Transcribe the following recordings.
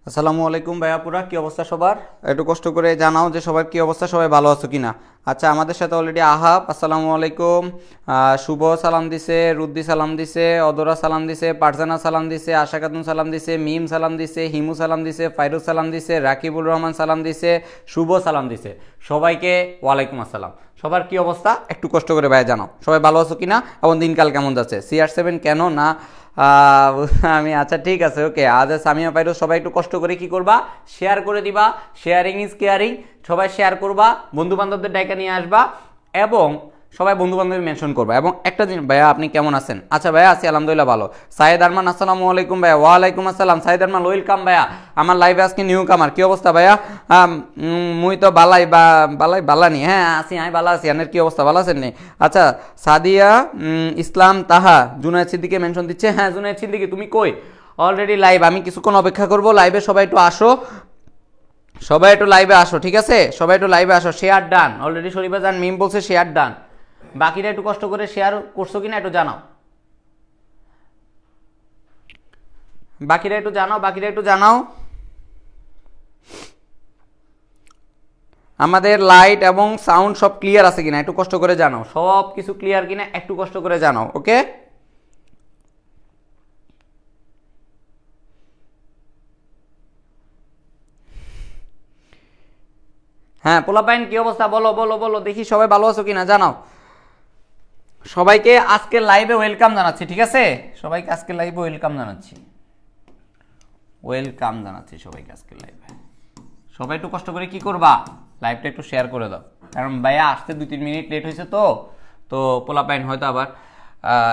আসসালামু আলাইকুম ভাইয়াপুরা, কি অবস্থা সবার? একটু কষ্ট করে জানাও যে সবার কি অবস্থা, সবাই ভালো আছো কিনা। আচ্ছা, আমাদের সাথে অলরেডি আহাব আসসালামু আলাইকুম, শুভ সালাম দিছে, রুদ্দি সালাম দিছে, অদরা সালাম দিছে, পারজানা সালাম দিছে, আশা খাতুন সালাম দিছে, মিম সালাম দিছে, হিমু সালাম দিছে, ফাইরুজ সালাম দিছে, রাকিবুল রহমান সালাম দিছে, শুভ সালাম দিছে। সবাইকে ওয়ালাইকুম আসসালাম। সবার কি অবস্থা একটু কষ্ট করে ভাই জানাও, সবাই ভালো আছো কিনা এবং দিনকাল কেমন যাচ্ছে। CR7 কেন না আমি আচ্ছা ঠিক আছে, ওকে। আজ সামিয়া পাইরো, সবাই একটু কষ্ট করে কি করবা, শেয়ার করে দিবা। Sharing is caring. সবাই শেয়ার করবা, বন্ধু বান্ধবদের ডাইকা নিয়ে আসবা এবং সবাই বন্ধু বান্ধব মেনশন করবা। এবং একটা জিনিস, ভাইয়া আপনি কেমন আছেন? আচ্ছা ভাইয়া আছি আলহামদুলিল্লাহ ভালো। সাইদ আরমান আসসালামু আলাইকুম ভাইয়া। ওয়ালাইকুম আসসালাম সাইদ আরমান, ওয়েলকাম ভাইয়া আমার লাইভে। আজকে নিউ কামার, কি অবস্থা ভাইয়া? মুই তো বালাই বালানি, হ্যাঁ আছি, আমি বালা আছি। আনের কি অবস্থা, ভালো আছেন নি? আচ্ছা, সাদিয়া ইসলাম তাহা জুনায়েদ সিদ্দিকে মেনশন দিচ্ছে। হ্যাঁ জুনায়েদ সিদ্দিকি, তুমি কই? অলরেডি লাইভ, আমি কিছুক্ষণ অপেক্ষা করব লাইভে। সবাই একটু আসো, সবাই একটু লাইভে আসো, ঠিক আছে? সবাই একটু লাইভে আসো। শেয়ার ডান অলরেডি, শরীফা জান মিম বলছে শেয়ার ডান। বাকিরা একটু কষ্ট করে শেয়ার করছো কিনা একটু জানাও, বাকিরা একটু জানাও। আমাদের লাইট এবং সাউন্ড সব ক্লিয়ার আছে কিনা একটু কষ্ট করে জানাও। সব কিছু ক্লিয়ার কিনা একটু কষ্ট করে জানাও, ওকে? হ্যাঁ পোলাপাইন কি অবস্থা, বলো বলো বলো দেখি, সবাই ভালো আছো কিনা জানাও। সবাইকে আজকে লাইভে ওয়েলকাম জানাচ্ছি, ঠিক আছে? সবাইকে আজকে লাইভে ওয়েলকাম জানাচ্ছি, সবাইকে আজকে লাইভে। সবাই একটু কষ্ট করে কি করবা, লাইভটা একটু শেয়ার করে দাও, কারণ ভাইয়া আসতে 2-3 মিনিট লেট হয়েছে। তো পোলাপাইন হয়তো আবার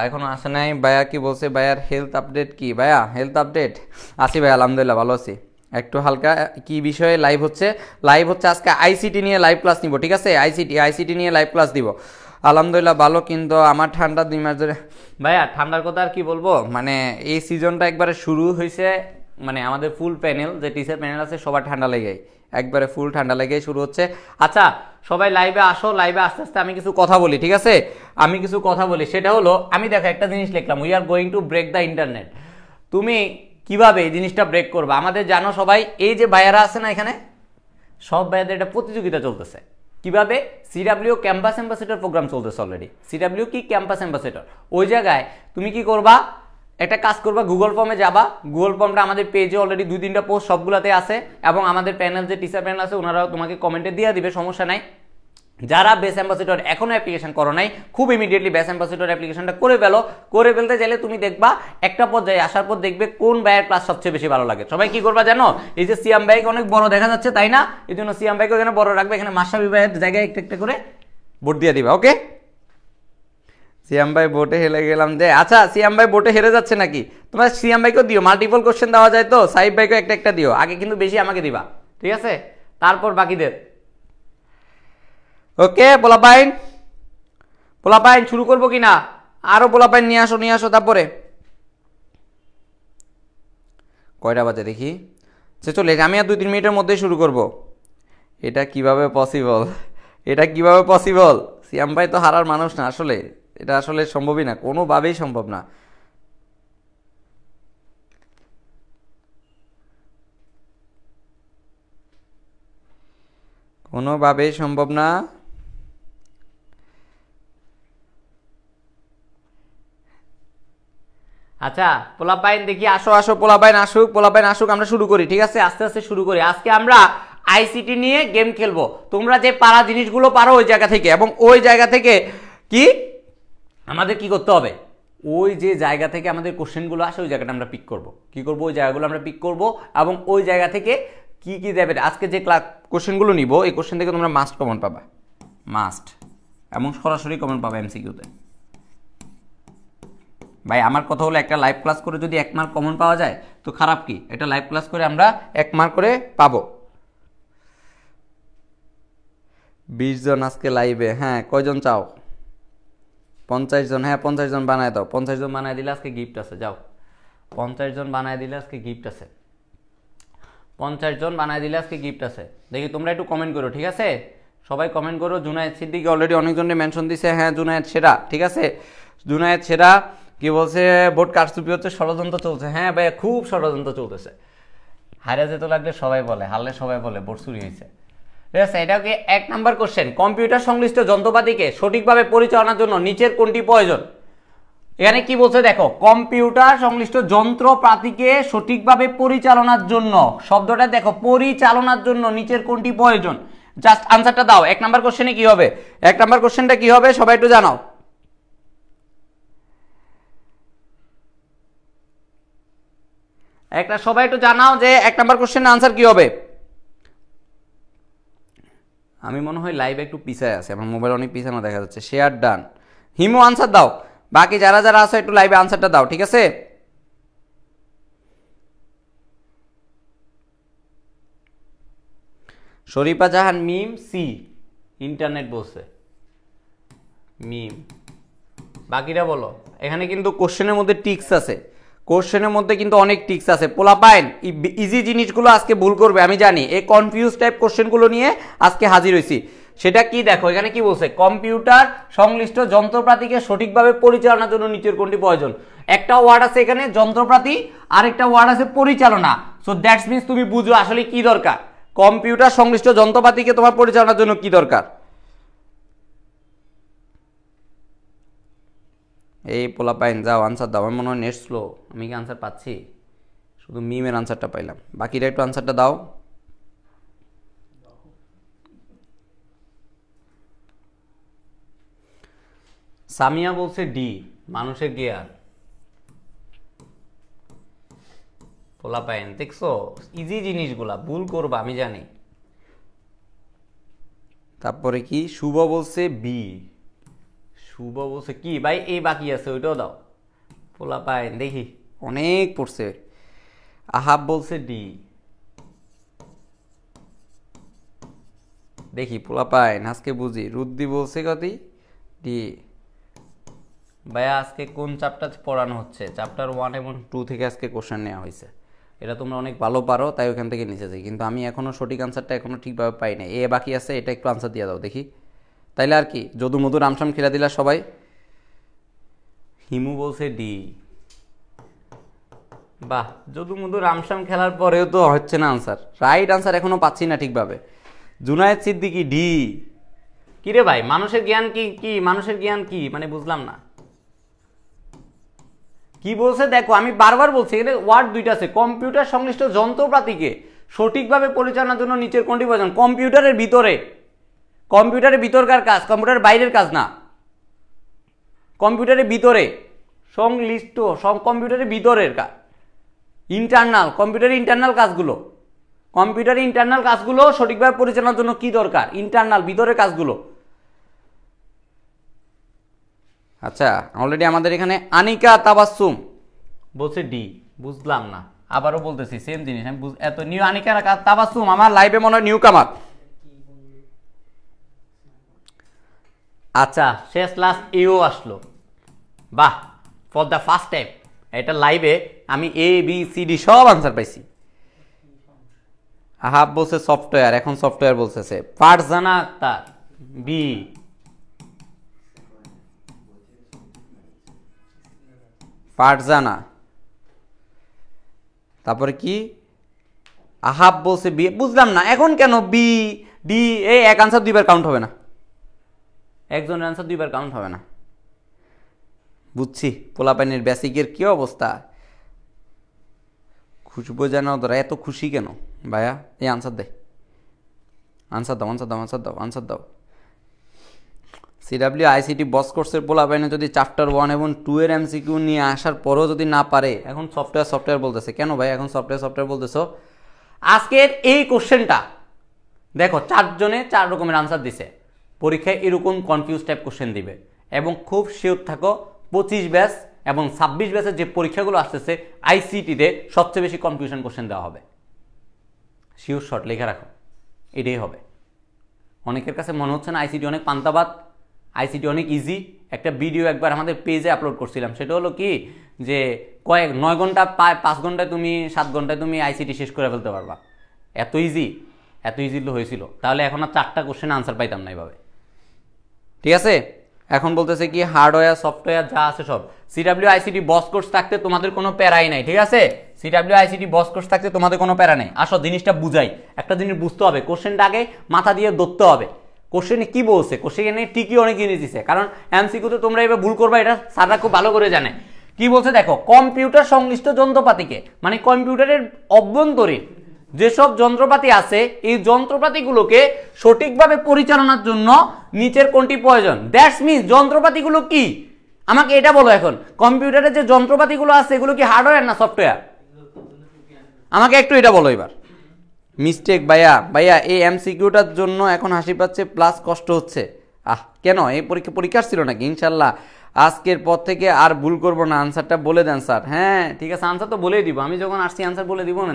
এখনো আসে নাই। ভাইয়া কি বলছে, ভাইয়ার হেলথ আপডেট কি? ভাইয়া হেলথ আপডেট আছি ভাইয়া, আলহামদুলিল্লাহ ভালো আছি। একটু হালকা কি বিষয়ে লাইভ হচ্ছে? আজকে আইসিটি নিয়ে লাইভ ক্লাস নিব, ঠিক আছে? আইসিটি নিয়ে লাইভ ক্লাস দিব। আলহামদুলিল্লাহ ভালো, কিন্তু আমার ঠান্ডা 2 মাস ধরে। ভাইয়া ঠান্ডার কথা আর কি বলবো, মানে এই সিজনটা একবারে শুরু হয়েছে, মানে আমাদের ফুল প্যানেল যে টিচার প্যানেল আছে সবার ঠান্ডা লেগেই, একবারে ফুল ঠান্ডা লেগেই শুরু হচ্ছে। আচ্ছা সবাই লাইভে আসো, লাইভে আস্তে আস্তে আমি কিছু কথা বলি, ঠিক আছে? আমি কিছু কথা বলি, সেটা হলো, আমি দেখো একটা জিনিস লিখলাম, we are going to break the internet. তুমি কিভাবে এই জিনিসটা ব্রেক করবে? আমাদের জানো সবাই, এই যে ভাইয়ারা আছে না এখানে, সব ভাইয়াদের একটা প্রতিযোগিতা চলতেছে। কিভাবে? সিডাব্লিউ ক্যাম্পাস অ্যাম্বাসেডর প্রোগ্রাম চলতেছে অলরেডি। সিডাব্লিউ কি? Campus ambassador. ওই জায়গায় তুমি কি করবা, একটা কাজ করবা, গুগল ফর্মে যাবা। গুগল ফর্মটা আমাদের পেজে অলরেডি 2-3টা পোস্ট সবগুলাতে আছে, এবং আমাদের প্যানেল যে টিচার প্যানেল আছে ওনারাও তোমাকে কমেন্টে দিয়ে দিবে, সমস্যা নাই। যারা বেস অ্যাম্বাসেডর এখনো অ্যাপ্লিকেশন করো নাই, খুব ইমিডিয়েটলি বেস অ্যাম্বাসেডর অ্যাপ্লিকেশনটা করে ফেলো। করে ফেলতে চাইলে তুমি দেখবা একটা পর্যায়ে আসার পর দেখবে কোন ভাইয়ের ক্লাস সবচেয়ে বেশি ভালো লাগে। সবাই কি করবা জানো? এই যে সিয়াম ভাইকে অনেক বড় দেখা যাচ্ছে, তাই না? এই জন্য সিয়াম ভাইকে এখানে বড় রাখবে, এখানে মাশরাফি ভাইয়ের জায়গায় একটা একটা করে ভোট দিয়ে দিবা, ওকে? সিয়াম ভাই ভোটে হেরে গেলাম যে। আচ্ছা সিয়াম ভাই ভোটে হেরে যাচ্ছে নাকি? তোমরা সিয়াম ভাইকেও দিও, মাল্টিপল কোশ্চেন দেওয়া যায় তো। সাইব ভাইকেও একটা একটা দিও, আগে কিন্তু বেশি আমাকে দিবা, ঠিক আছে? তারপর বাকিদের, ওকে? পোলাপাইন শুরু করবো কিনা? আরো পোলাপাইন নিয়ে আসো। তারপরে কয়টা বাজে দেখি, সে চলে, আমি আর 2-3 মিনিটের মধ্যেই শুরু করব। এটা কিভাবে পসিবল? সিয়াম ভাই তো হারার মানুষ না, আসলে এটা আসলে সম্ভবই না, কোনোভাবেই সম্ভব না। কোনোভাবেই সম্ভব না। আচ্ছা পোলাপাইন দেখি, আসো পোলাপাইন আসুক, আমরা শুরু করি, ঠিক আছে? আস্তে আস্তে শুরু করি। আজকে আমরা আইসিটি নিয়ে গেম খেলবো। তোমরা যে পারা জিনিসগুলো পারো ওই জায়গা থেকে, এবং ওই জায়গা থেকে কি আমাদের কি করতে হবে, ওই যে জায়গা থেকে আমাদের কোশ্চেনগুলো আসে ওই জায়গাটা আমরা পিক করব। কি করব? ওই জায়গাগুলো আমরা পিক করব, এবং ওই জায়গা থেকে কি কি দেবে। আজকে যে কোশ্চেনগুলো নিব, এই কোশ্চেন থেকে তোমরা মাস্ট কমন পাবা, মাস্ট, এবং সরাসরি কমন পাবা এমসিকিউতে। ভাই আমার কথা হলো, একটা লাইভ ক্লাস করে যদি 1 মার্ক কমন পাওয়া যায় তো খারাপ কি? একটা লাইভ ক্লাস করে আমরা 1 মার্ক করে পাবো। 20 জন আজকে লাইভে, হ্যাঁ কয়জন চাও? 50 জন, হ্যাঁ 50 জন বানায় দাও। 50 জন বানায় দিলে আজকে গিফট আছে, যাও 50 জন বানায় দিলে আজকে গিফট আছে। 50 জন বানায় দিলে আজকে গিফট আছে। দেখি তোমরা একটু কমেন্ট করো, ঠিক আছে? সবাই কমেন্ট করো। জুনায়েদ সিদ্দিকি অলরেডি অনেকজনে মেনশন দিছে, হ্যাঁ জুনায়েদ সেরা, ঠিক আছে? জুনায়েদ সেরা কি বলছে? ভোট কারচুপি হচ্ছে, ষড়যন্ত্র চলছে। হ্যাঁ ভাইয়া খুব ষড়যন্ত্র চলতেছে। হারিয়ে যেতে লাগলে সবাই বলে, হারলে সবাই বলে বোর্ড চুরি হয়েছে। ঠিক আছে, এটা কি 1 নাম্বার কোশ্চেন। কম্পিউটার সংশ্লিষ্ট যন্ত্রপাতিকে সঠিকভাবে পরিচালনার জন্য নিচের কোনটি প্রয়োজন? এখানে কি বলছে দেখো, কম্পিউটার সংশ্লিষ্ট যন্ত্রপাতিকে সঠিকভাবে পরিচালনার জন্য, শব্দটা দেখো, পরিচালনার জন্য নিচের কোনটি প্রয়োজন? জাস্ট আনসারটা দাও। 1 নাম্বার কোশ্চেনে কি হবে? 1 নাম্বার কোশ্চেনটা কি হবে সবাই একটু জানাও। সবাই একটু জানাও যে 1 নাম্বার কোশ্চেনের আনসার কি হবে। আমি মনে হয় লাইভে একটু পিছায় আছে, আমার মোবাইল অনেক পিছানো দেখা যাচ্ছে। Share done. হিমু আনসার দাও, বাকি যারা যারা আছে একটু লাইভে আনসারটা দাও, ঠিক আছে? শরীফা জাহান মিম সি, ইন্টারনেট বলছে মিম। বাকিরা বলো। এখানে কিন্তু কোশ্চেনের মধ্যে টিক্স আছে, কোশ্চেনের মধ্যে কিন্তু অনেক টিক্স আছে। পোলাপাইন ইজি জিনিসগুলো আজকে ভুল করবে আমি জানি, এই কনফিউজ টাইপ কোশ্চেনগুলো নিয়ে আজকে হাজির হয়েছি। সেটা কি দেখো, এখানে কি বলছে, কম্পিউটার সংশ্লিষ্ট যন্ত্রপাতিকে সঠিকভাবে পরিচালনার জন্য নিচের কোনটি প্রয়োজন। একটা ওয়ার্ড আছে এখানে যন্ত্রপাতি, আরেকটা ওয়ার্ড আছে পরিচালনা। সো দ্যাটস মিনস তুমি বুঝো আসলে কি দরকার, কম্পিউটার সংশ্লিষ্ট যন্ত্রপাতিকে তোমার পরিচালনার জন্য কি দরকার। এই পোলাপাইন যাও আনসার দাও। আমার মনে হয় নেট স্লো, আমি কি আনসার পাচ্ছি? শুধু মিমের আনসারটা পাইলাম, বাকিরা একটু আনসারটা দাও। সামিয়া বলছে ডি, মানুষের গিয়ার। পোলাপাইন দেখছো, ইজি জিনিসগুলা ভুল করবা আমি জানি। তারপরে কি শুভ বলছে বি, শুভ বলছে কি ভাই, এই বাকি আছে ওইটাও দাও। পোলাপাইন দেখি অনেক পড়ছে। আহাব বলছে ডি, দেখি পোলাপাইন আজকে বুঝি। রুদ্দি বলছে কতি ডি। ভাইয়া আজকে কোন চ্যাপ্টার পড়ানো হচ্ছে? চ্যাপ্টার 1 এবং 2 থেকে আজকে কোশ্চেন নেওয়া হয়েছে। এটা তোমরা অনেক ভালো পারো তাই ওখান থেকে নিচেছি, কিন্তু আমি এখনও সঠিক আনসারটা এখনও ঠিকভাবে পাই না। এ বাকি আছে, এটা একটু আনসার দিয়ে দাও দেখি, তাইলে আর কি যদু মধু রামসাম খেলা দিলা সবাই। হিমু বলছে ডি। বাহ, যদু মধু রামসাম খেলার পরেও তো হচ্ছে না আনসার, রাইট আনসার এখনো পাচ্ছি না ঠিকভাবে। জুনায়েদ সিদ্দিকি ডি। কি রে ভাই, মানুষের জ্ঞান কি কি মানুষের জ্ঞান কি মানে বুঝলাম না কি বলছে। দেখো আমি বারবার বলছি, এখানে ওয়ার্ড দুইটা আছে, কম্পিউটার সংশ্লিষ্ট যন্ত্রপাতিকে সঠিকভাবে পরিচালনার জন্য নিচের কোনটি প্রয়োজন। কম্পিউটারের ভিতরে, কম্পিউটারের ভিতরকার কাজ, কম্পিউটারের বাইরের কাজ না। কম্পিউটারের ভিতরে সংশ্লিষ্ট, কম্পিউটারের ভিতরের কাজ, ইন্টারনাল, কম্পিউটারের ইন্টারনাল কাজগুলো, কম্পিউটারের ইন্টারনাল কাজগুলো সঠিকভাবে পরিচালনার জন্য কি দরকার, ইন্টারনাল ভিতরের কাজগুলো। আচ্ছা, অলরেডি আমাদের এখানে আনিকা তাবাসসুম বলছে ডি। বুঝলাম না, আবারও বলতেছি সেম জিনিস আমি এত নিউ। আনিকা তাবাসসুম আমার লাইভে মনে হয় নিউ কামার। আচ্ছা, শেষ লাস্ট এও আসলো, বাহ, ফর দ্য ফার্স্ট টাইম এটা লাইভে আমি এ বি সি ডি সব আনসার পাইছি। আহাব বলছে সফটওয়্যার, এখন সফটওয়্যার বলতেছে। ফারজানা আক্তার বি। ফারজানা, তারপরে কি আহাব বলছে বি। বুঝলাম না এখন কেন বি ডি, এই এক আনসার দুইবার কাউন্ট হবে না, একজনের আনসার দুইবার কাউন্ট হবে না। বুঝছি পোলাপাইনের বেসিকের কি অবস্থা। খুশবু জানো তোরা এত খুশি কেন ভাইয়া? এই আনসার দে, আনসার দাও, আনসার দাও, আনসার দাও, আনসার দাও। সিডাব্লিউ আইসিটি বস কোর্সের পোলাপাইনে যদি চ্যাপ্টার 1 এবং 2 এর এমসিকিউ নিয়ে আসার পরও যদি না পারে, এখন সফটওয়্যার সফটওয়্যার বলতেছে কেন ভাই? এখন সফটওয়্যার সফটওয়্যার বলতেছো। আজকের এই কোশ্চেনটা দেখো 4 জনে 4 রকমের আনসার দিছে। পরীক্ষায় এরকম কনফিউজ টাইপ কোশ্চেন দিবে, এবং খুব শিওর থাকো 25 ব্যাচ এবং 26 ব্যাচের যে পরীক্ষাগুলো আসতেছে আইসিটিতে সবচেয়ে বেশি কনফিউশন কোশ্চেন দেওয়া হবে। শিওর শর্ট লিখে রাখো, এটাই হবে। অনেকের কাছে মনে হচ্ছে না আইসিটি অনেক পান্তাবাদ, আইসিটি অনেক ইজি। একটা ভিডিও একবার আমাদের পেজে আপলোড করছিলাম, সেটা হলো কি যে 9 ঘন্টা 5 ঘন্টায় তুমি 7 ঘন্টায় তুমি আইসিটি শেষ করে ফেলতে পারবা। এত ইজি, এত ইজি হয়েছিল। তাহলে এখন আর 4টা কোশ্চেন আনসার পাইতাম না এইভাবে। ঠিক আছে, এখন বলতেছে কি হার্ডওয়্যার সফটওয়্যার যা আছে সব। সিডাব্লিউ আইসিটি বস কোর্স থাকতে তোমাদের কোনো প্যারাই নাই, ঠিক আছে? সিডাব্লিউ আইসিটি বস কোর্স থাকতে তোমাদের কোনো প্যারা নেই। আসো জিনিসটা বুঝাই, একটা জিনিস বুঝতে হবে, কোশ্চেনটা আগে মাথা দিয়ে ধরতে হবে। কোশ্চেনে কি বলছে, কোশ্চেনে ঠিকই অনেক জিনিস দিছে, কারণ এমসিকিউতে তোমরা এবার ভুল করবা, এটা স্যাররা খুব ভালো করে জানে। কি বলছে দেখো, কম্পিউটার সংশ্লিষ্ট যন্ত্রপাতিকে, মানে কম্পিউটারের অভ্যন্তরীণ যেসব যন্ত্রপাতি আছে এই যন্ত্রপাতিগুলোকে সঠিকভাবে পরিচালনার জন্য নিচের কোনটি প্রয়োজন। দ্যাটস মিনস যন্ত্রপাতিগুলো কি, আমাকে এটা বলো। এখন কম্পিউটারের যে যন্ত্রপাতিগুলো আছে এগুলো কি হার্ডওয়্যার না সফটওয়্যার? আমাকে একটু এটা বলো এবার। মিস্টেক ভাইয়া এই এমসিকিউটার জন্য এখন হাসি পাচ্ছে প্লাস কষ্ট হচ্ছে। কেন, এই পরীক্ষা ছিল নাকি? ইনশাল্লাহ আজকের পর থেকে আর ভুল করবো না। আনসারটা বলে দেন স্যার। হ্যাঁ ঠিক আছে, আনসার তো বলেই দিব, আমি যখন আসছি আনসার বলে দিব না।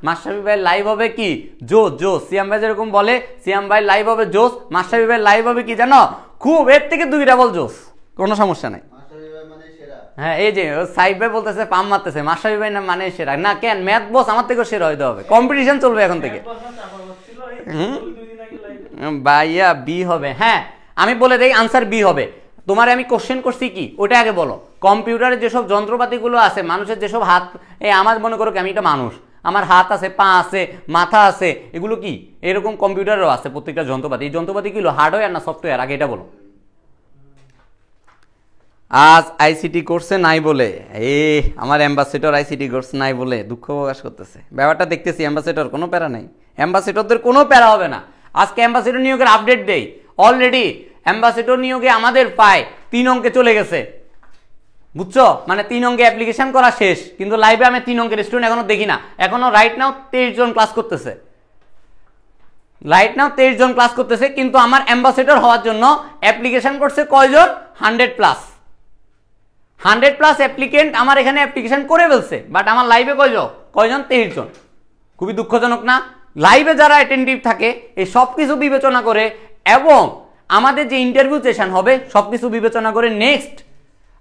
মাশরাফি ভাই লাইভ হবে কি জোস, সিয়াম ভাই যেরকম বলে সিয়াম ভাই লাইভ হবে জোস, মাশরাফি ভাই লাইভ হবে কি জানো, খুব এর থেকে 2 ডাবল জোস, কোনো সমস্যা নাই। হ্যাঁ এই যে সাইব ভাই বলতেছে পাম মারতেছে, মাশরাফি ভাই না মানে সেরা না, কেন ম্যাথ বস আমার থেকেও সেরা হইতে হবে, কম্পিটিশন চলবে এখন থেকে। ভাইয়া বি হবে। হ্যাঁ আমি বলে দেই আনসার বি হবে। তোমার আমি কোশ্চেন করছি কি ওটা আগে বলো। কম্পিউটারের যেসব যন্ত্রপাতিগুলো আছে, মানুষের যেসব হাত, আমার মনে করো আমি একটা মানুষ, আমার হাত আছে, পা আছে, মাথা আছে, এগুলো কি এরকম কম্পিউটারও আছে প্রত্যেকটা যন্ত্রপাতি। এই যন্ত্রপাতি গুলো হার্ডওয়্যার না সফটওয়্যার, আগে এটা বলো। আজ আইসিটি কোর্সে নাই বলে আমার অ্যাম্বাসেডর আইসিটি কোর্স নাই বলে দুঃখ প্রকাশ করতেছে। ব্যাপারটা দেখতেছি অ্যাম্বাসেডর কোনো প্যারা নেই, অ্যাম্বাসেডরদের কোনো প্যারা হবে না। আজকে অ্যাম্বাসেডর নিয়োগের আপডেট দেই। অলরেডি অ্যাম্বাসেডর নিয়োগে আমাদের প্রায় 3 অঙ্কে চলে গেছে, বুঝছো? মানে 3 অঙ্কে অ্যাপ্লিকেশন করা শেষ, কিন্তু লাইভে আমি 3 অঙ্কের স্টুডেন্ট এখনো দেখি না। এখনো রাইট নাও 23 জন ক্লাস করতেছে, কিন্তু আমার অ্যাম্বাসেডর হওয়ার জন্য অ্যাপ্লিকেশন করছে কয়জন? 100+। 100+ অ্যাপ্লিকেন্ট আমার এখানে অ্যাপ্লিকেশন করে ফেলছে, বাট আমার লাইভে কয়জন? 23 জন। খুবই দুঃখজনক না? লাইভে যারা অ্যাটেন্টিভ থাকে এই সব কিছু বিবেচনা করে এবং আমাদের যে ইন্টারভিউ সেশন হবে সবকিছু বিবেচনা করে নেক্সট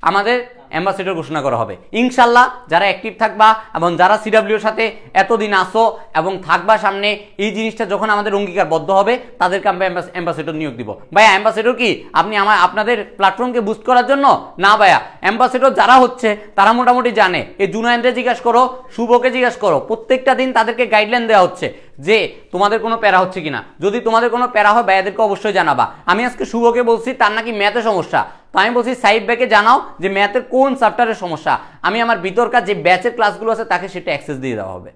আমাদের অ্যাম্বাসেডর ঘোষণা করা হবে ইনশাল্লাহ। যারা অ্যাক্টিভ থাকবা এবং যারা সিডাব্লিউর সাথে এতদিন আসো এবং থাকবা সামনে, এই জিনিসটা যখন আমাদের অঙ্গীকারবদ্ধ হবে তাদেরকে আমরা অ্যাম্বাসেডর নিয়োগ দিব। ভাইয়া অ্যাম্বাসেডর কি আপনি আপনাদের প্ল্যাটফর্মকে বুস্ট করার জন্য না? ভাইয়া অ্যাম্বাসেডর যারা হচ্ছে তারা মোটামুটি জানে। এই জুনায়েনরে জিজ্ঞাসা করো, শুভকে জিজ্ঞাসা করো, প্রত্যেকটা দিন তাদেরকে গাইডলাইন দেওয়া হচ্ছে যে তোমাদের কোনো প্যারা হচ্ছে কিনা। যদি তোমাদের কোনো প্যারা হয় ভাইয়াদেরকে অবশ্যই জানাবা। আমি আজকে শুভকে বলছি তার নাকি ম্যাথে সমস্যা, তো আমি বলছি সাইব ভাইকে জানাও যে ম্যাথের কোন চ্যাপ্টারের সমস্যা। আমি আমার ভিতরকার যে ব্যাচের ক্লাসগুলো আছে তাকে সেটা অ্যাক্সেস দিয়ে দেওয়া হবে।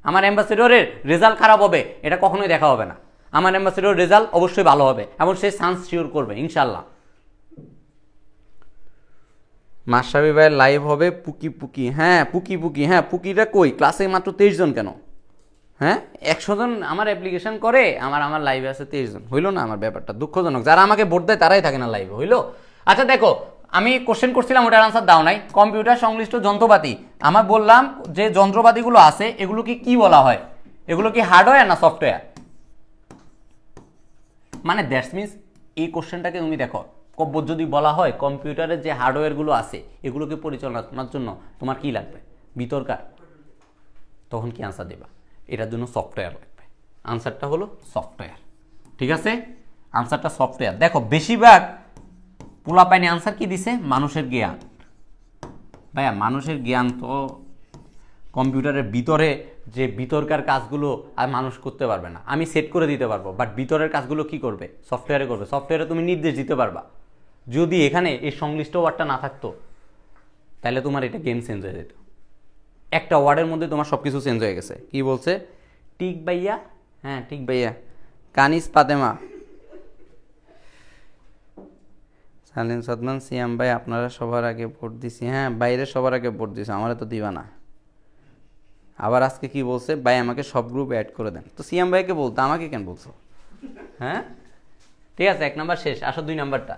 আমার অ্যাম্বাসেডরের রেজাল্ট খারাপ হবে এটা কখনোই দেখা হবে না। আমার অ্যাম্বাসেডর রেজাল্ট অবশ্যই ভালো হবে এবং সে চান্স শিওর করবে ইনশাল্লাহ। মাশরাফি ভাই লাইভ হবে পুকি। হ্যাঁ পুকি। হ্যাঁ পুকিটা কই? ক্লাসে মাত্র 23 জন কেন? হ্যাঁ 100 জন আমার অ্যাপ্লিকেশন করে, আমার লাইভে আছে 23 জন। হইলো না আমার ব্যাপারটা? দুঃখজনক। যারা আমাকে ভোট দেয় তারাই থাকে না লাইভে, হইলো? আচ্ছা দেখো, আমি কোশ্চেন করছিলাম ওটার আনসার দাও নাই। কম্পিউটার সংশ্লিষ্ট যন্ত্রপাতি, আমার বললাম যে যন্ত্রপাতিগুলো আছে এগুলো কি বলা হয়? এগুলো কি হার্ডওয়্যার না সফটওয়্যার? মানে দ্যাটস মিনস এই কোশ্চেনটাকে তুমি দেখো, যদি বলা হয় কম্পিউটারের যে হার্ডওয়্যারগুলো আছে এগুলোকে পরিচালনা করার জন্য তোমার কি লাগবে? ভিতরকার। তখন কি আনসার দেবা? এটার জন্য সফটওয়্যার লাগবে। আনসারটা হলো সফটওয়্যার, ঠিক আছে? আনসারটা সফটওয়্যার। দেখো বেশিরভাগ পোলাপাইনি আনসার কি দিছে? মানুষের জ্ঞান। ভাইয়া মানুষের জ্ঞান তো কম্পিউটারের ভিতরে যে ভিতরকার কাজগুলো আর মানুষ করতে পারবে না। আমি সেট করে দিতে পারবো, বাট ভিতরের কাজগুলো কি করবে? সফটওয়্যারে করবে। সফটওয়্যারে তুমি নির্দেশ দিতে পারবা। যদি এখানে এই সংশ্লিষ্ট ওয়ার্ডটা না থাকতো তাহলে তোমার এটা গেম চেঞ্জ হয়ে যেত। একটা ওয়ার্ডের মধ্যে তোমার সব কিছু চেঞ্জ হয়ে গেছে। কি বলছে? ঠিক ভাইয়া। হ্যাঁ ঠিক ভাইয়া। কানিস পাতেমা, সালিন সদমান, সিয়াম ভাই আপনারা সবার আগে ভোট দিছি। হ্যাঁ বাইরে সবার আগে ভোট দিছি, আমারে তো দিবা না। আবার আজকে কি বলছে? ভাই আমাকে সব গ্রুপ অ্যাড করে দেন। তো সিয়াম ভাইকে বলতো, আমাকে কেন বলছো? হ্যাঁ ঠিক আছে, 1 নাম্বার শেষ, আসো 2 নাম্বারটা।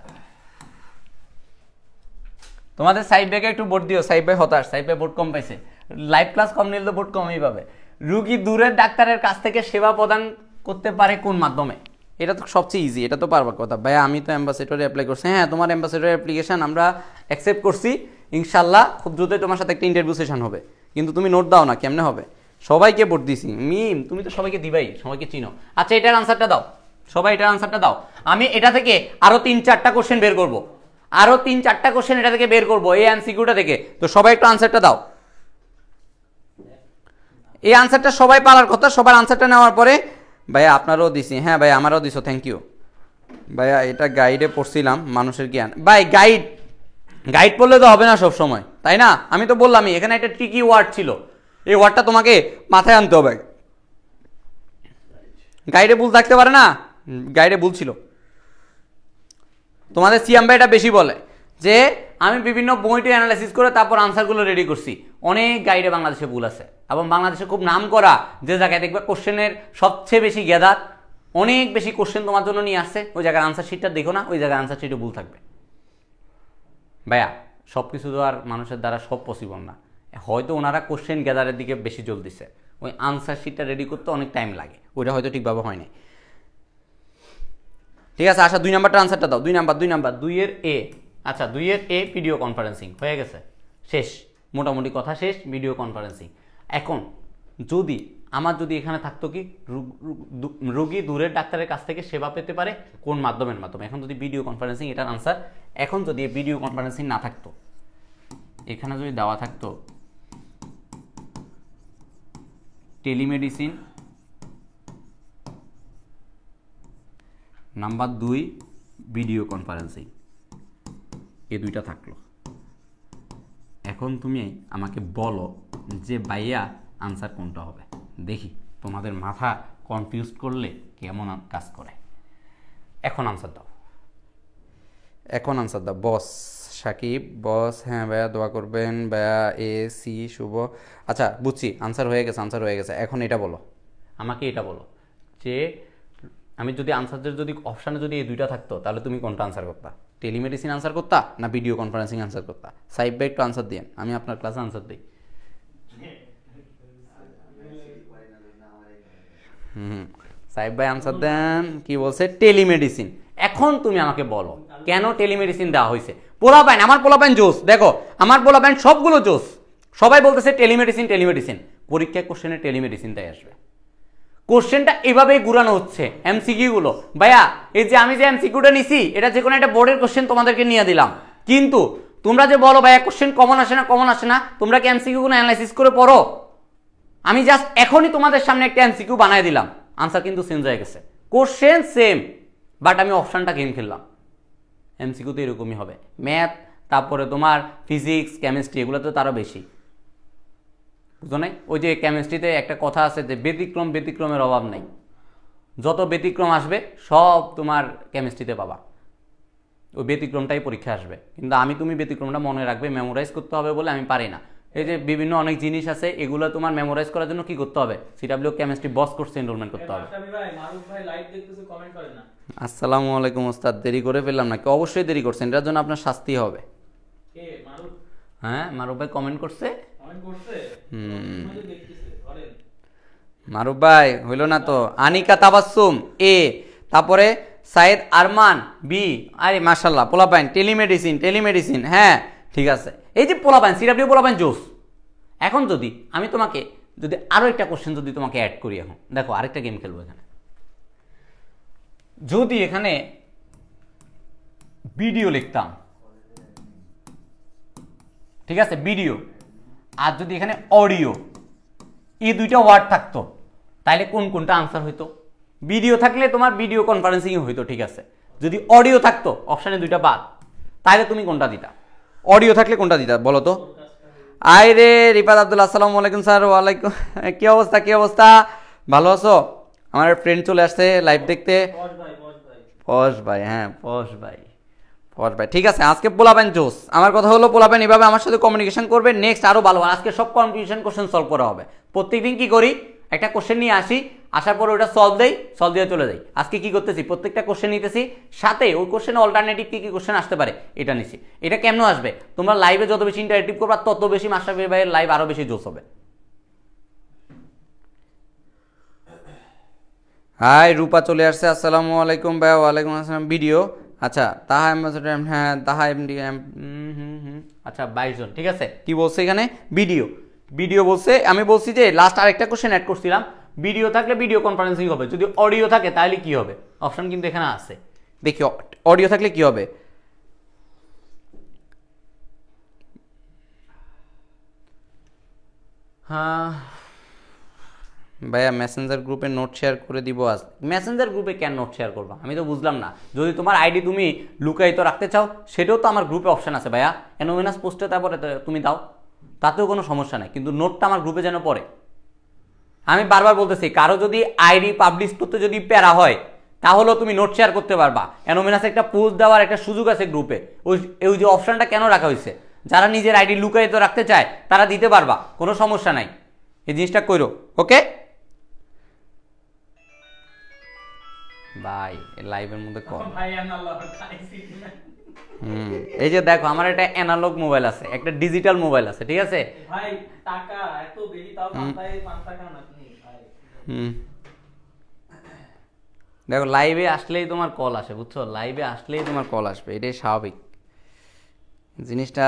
তোমাদের সাইব ভাইকে একটু ভোট দিও। সাইব ভাই হতাশ, সাইব ভাই ভোট কম পাইছে। লাইভ ক্লাস কম নিলে তো ভোট কমই পাবে। রুগী দূরের ডাক্তারের কাছ থেকে সেবা প্রদান করতে পারে কোন মাধ্যমে? এটা তো সবচেয়ে ইজি, এটা তো পারবার কথা। ভাইয়া আমি তো অ্যাম্বাসেডরে অ্যাপ্লাই করছি। হ্যাঁ তোমার অ্যাম্বাসেডর অ্যাপ্লিকেশন আমরা অ্যাকসেপ্ট করছি ইনশাল্লাহ। খুব দ্রুতই তোমার সাথে একটা ইন্টারভিউ সেশন হবে, কিন্তু তুমি নোট দাও না। কেমনে হবে? সবাইকে ভোট দিছি। তুমি তো সবাইকে দিবাই, সবাইকে চিনো। আচ্ছা এটার আনসারটা দাও, সবাই এটার আনসারটা দাও। আমি এটা থেকে আরো 3-4টা কোশ্চেন বের করবো। আরো 3-4টা কোশ্চেন এটা থেকে বের করবো এই এমসিকিউটা থেকে। তো সবাই একটু আনসারটা দাও। এই আনসারটা সবাই পারার কথা। সবার আনসারটা নেওয়ার পরে ভাইয়া আপনারও দিছি, হ্যাঁ ভাই আমারও দিছো, থ্যাংক ইউ ভাইয়া। এটা গাইডে পড়ছিলাম মানুষের জ্ঞান। ভাই গাইড পড়লে তো হবে না সব সময়, তাই না? আমি তো বললামই এখানে একটা ট্রিকি ওয়ার্ড ছিল, এই ওয়ার্ডটা তোমাকে মাথায় আনতে হবে। গাইডে ভুল থাকতে পারে না, গাইডে ভুল ছিল। তোমাদের সিয়াম ভাই এটা বেশি বলে যে আমি বিভিন্ন বইটি অ্যানালাইসিস করে তারপর আনসারগুলো রেডি করছি। অনেক গাইডে বাংলাদেশে ভুল আছে, এবং বাংলাদেশে খুব নাম করা যে জায়গায় দেখবে কোশ্চেনের সবচেয়ে বেশি গ্যাদার, অনেক বেশি কোশ্চেন তোমার জন্য নিয়ে আসছে, ওই জায়গায় আনসার শিটটা দেখো না, ওই জায়গায় আনসার শিটে ভুল থাকবে। ভাইয়া সব কিছু তো আর মানুষের দ্বারা সব পসিবল না, হয়তো ওনারা কোশ্চেন গ্যাদারের দিকে বেশি জোর দিচ্ছে, ওই আনসার শিটটা রেডি করতে অনেক টাইম লাগে, ওইটা হয়তো ঠিকভাবে হয়নি। ঠিক আছে, আচ্ছা 2 নাম্বারটা আনসারটা দাও। 2 নাম্বার 2-এর এ। আচ্ছা 2-এর এ ভিডিও কনফারেন্সিং হয়ে গেছে, শেষ, মোটামুটি কথা শেষ, ভিডিও কনফারেন্সিং। এখন যদি এখানে থাকতো কি রোগী দূরের ডাক্তারের কাছ থেকে সেবা পেতে পারে কোন মাধ্যমের মাধ্যমে, এখন যদি ভিডিও কনফারেন্সিং এটার আনসার। এখন যদি ভিডিও কনফারেন্সিং না থাকতো, এখানে যদি দেওয়া থাকতো টেলিমেডিসিন, নাম্বার 2 ভিডিও কনফারেন্সিং, এই দুইটা থাকলো। এখন তুমি আমাকে বলো যে ভাইয়া আনসার কোনটা হবে, দেখি তোমাদের মাথা কনফিউজ করলে কেমন কাজ করে। এখন আনসার দাও, এখন আনসার দাও। বস সাকিব, বস হ্যাঁ ভাইয়া দোয়া করবেন ভাইয়া, এ সি শুভ। আচ্ছা বুঝছি, আনসার হয়ে গেছে। এখন এটা বলো, আমাকে এটা বলো যে আমি যদি আনসারদের যদি অপশানে যদি এই দুইটা থাকতো তাহলে তুমি কোনটা আনসার করতা? টেলিমেডিসিন আনসার করতা না ভিডিও কনফারেন্সিং আনসার করতা? সাইব ভাই একটু আনসার দিন, আমি আপনার ক্লাসে আনসার দিই। সাইব ভাই আনসার দেন, কি বলছে? টেলিমেডিসিন। এখন তুমি আমাকে বলো কেন টেলিমেডিসিন দেওয়া হয়েছে? পোলাপাইন, আমার পোলাপাইন জোস, দেখো আমার পোলাপাইন সবগুলো জোস, সবাই বলতেছে টেলিমেডিসিন। পরীক্ষায় কোশ্চেনে টেলিমেডিসিনটাই আসবে। কোশ্চেনটা এভাবেই ঘুরানো হচ্ছে এমসিকিউ গুলো। ভাইয়া এই যে আমি যে এমসিকিউটা নিছি এটা যে কোনো একটা বোর্ডের কোশ্চেন তোমাদেরকে নিয়ে দিলাম, কিন্তু তোমরা যে বলো ভাইয়া কোশ্চেন কমন আসে না, তোমরা কি এমসিকিউ গুলো অ্যানালাইসিস করে পড়ো? আমি জাস্ট এখনই তোমাদের সামনে একটা এমসিকিউ বানিয়ে দিলাম, আনসার কিন্তু চেঞ্জ হয়ে গেছে, কোশ্চেন সেম, বাট আমি অপশনটা গেম খেললাম। এমসিকিউ তো এরকমই হবে, ম্যাথ, তারপরে তোমার ফিজিক্স, কেমিস্ট্রি, এগুলো তো তারও বেশি, বুঝো নাই? ওই যে কেমিস্ট্রিতে একটা কথা আছে যে ব্যতিক্রমের অভাব নাই, যত ব্যতিক্রম আসবে সব তোমার কেমিস্ট্রিতে পাবা, ওই ব্যতিক্রমটাই পরীক্ষা আসবে। কিন্তু তুমি ব্যতিক্রমটা মনে রাখবে, মেমোরাইজ করতে হবে বলে আমি পারি না। এই যে বিভিন্ন অনেক জিনিস আছে, এগুলো তোমার মেমোরাইজ করার জন্য কি করতে হবে? সিডব্লিউ কেমিস্ট্রি বস কোর্সে এনরোলমেন্ট করতে হবে। আসসালামু আলাইকুম ওস্তাদ, দেরি করে ফেললাম নাকি? অবশ্যই দেরি করছেন, এটার জন্য আপনার শাস্তি হবে। হ্যাঁ মারুফ ভাই কমেন্ট করছে। মারুফ ভাই হইল না তো। আনিকা তাবাসসুম এ, তারপরে সাইদ আরমান বি। আরে মাশাআল্লাহ, পোলাপাইন টেলিমেডিসিন, হ্যাঁ ঠিক আছে। এই যে পোলাপাইন, সিডব্লিউ পোলাপাইন জোস। এখন যদি আমি তোমাকে আরো একটা কোশ্চেন যদি তোমাকে অ্যাড করি, এখন দেখো আরেকটা গেম খেলবো এখানে। যদি এখানে ভিডিও লিখতাম, ঠিক আছে ভিডিও, আর যদি এখানে অডিও, এই দুইটা ওয়ার্ড থাকতো, তাহলে কোনটা আনসার হইতো? ভিডিও থাকলে তোমার ভিডিও কনফারেন্সিং হইতো, ঠিক আছে। যদি অডিও থাকতো, অপশানে দুইটা বাদ, তাহলে তুমি কোনটা দিতা? অডিও থাকলে কোনটা দিতা বলো তো? আয় রে রিফাত আব্দুল্লাহ, আসসালামু আলাইকুম স্যার। ওয়ালাইকুম, কি অবস্থা? ভালো আছো? আমার ফ্রেন্ড চলে আসছে লাইভ দেখতে। পশ ভাই, হ্যাঁ পশ ভাই, ঠিক আছে। আজকে পোলাবেন জোস, আমার কথা হলো পোলাবেন এভাবে আমার সাথে কমিউনিকেশন করবে, নেক্সট আরো ভালো। আজকে সব কনফিউশন কোশ্চেন সলভ করা হবে। প্রত্যেকদিন কি করি, একটা কোশ্চেন নিয়ে আসি, আসার পরে ওটা সলভ দিয়ে চলে যাই। আজকে কি করতেছি, প্রত্যেকটা কোশ্চেন নিতেছি, সাথে ওই কোশ্চেনে অল্টারনেটিভ কি কোশ্চেন আসতে পারে এটা নিছি। এটা কেমন আসবে? তোমরা লাইভে যত বেশি ইন্টারেক্টিভ করবা তত বেশি মাশরাফি ভাইয়ের লাইভ আরো বেশি জোস হবে। হাই রূপা চলে আসছে, আসসালামু আলাইকুম ভাই। ওয়ালাইকুম আসসালাম। ভিডিও, আচ্ছা হ্যাঁ আচ্ছা 22 জন, ঠিক আছে। কি বলছে এখানে? ভিডিও বলছে। আমি বলছি যে লাস্ট আরেকটা কোশ্চেন অ্যাড করছিলাম, ভিডিও থাকলে ভিডিও কনফারেন্সিং হবে, যদি অডিও থাকে তাহলে কি হবে? অপশন কিন্তু এখানে আছে, দেখি অডিও থাকলে কি হবে। হ্যাঁ ভাইয়া মেসেঞ্জার গ্রুপে নোট শেয়ার করে দিব আজ। মেসেঞ্জার গ্রুপে কেন নোট শেয়ার করবা আমি তো বুঝলাম না। যদি তোমার আইডি তুমি লুকায়িত রাখতে চাও সেটাও তো আমার গ্রুপে অপশন আছে ভাইয়া, অ্যানোনিমাস পোস্টে তারপরে তুমি দাও, তাতেও কোনো সমস্যা নাই, কিন্তু নোটটা আমার গ্রুপে যেন পড়ে। আমি বারবার বলতেছি কারো যদি আইডি পাবলিশ করতে যদি প্যারা হয় তাহলেও তুমি নোট শেয়ার করতে পারবা। অ্যানোনিমাস একটা পোস্ট দেওয়ার একটা সুযোগ আছে গ্রুপে, ওই যে অপশনটা কেন রাখা হয়েছে, যারা নিজের আইডি লুকায়িত রাখতে চায় তারা দিতে পারবা, কোনো সমস্যা নাই, এই জিনিসটা কইরো। ওকে ভাই এই লাইভের মধ্যে কল এই যে দেখো আমার একটা অ্যানালগ মোবাইল আছে, একটা ডিজিটাল মোবাইল আছে, ঠিক আছে ভাই টাকা এত বেশি তাও মাথায় মাথা কেন আপনি ভাই দেখো লাইভে আসলেই তোমার কল আসে, বুঝছো, লাইভে আসলেই তোমার কল আসবে, এটাই স্বাভাবিক। জিনিসটা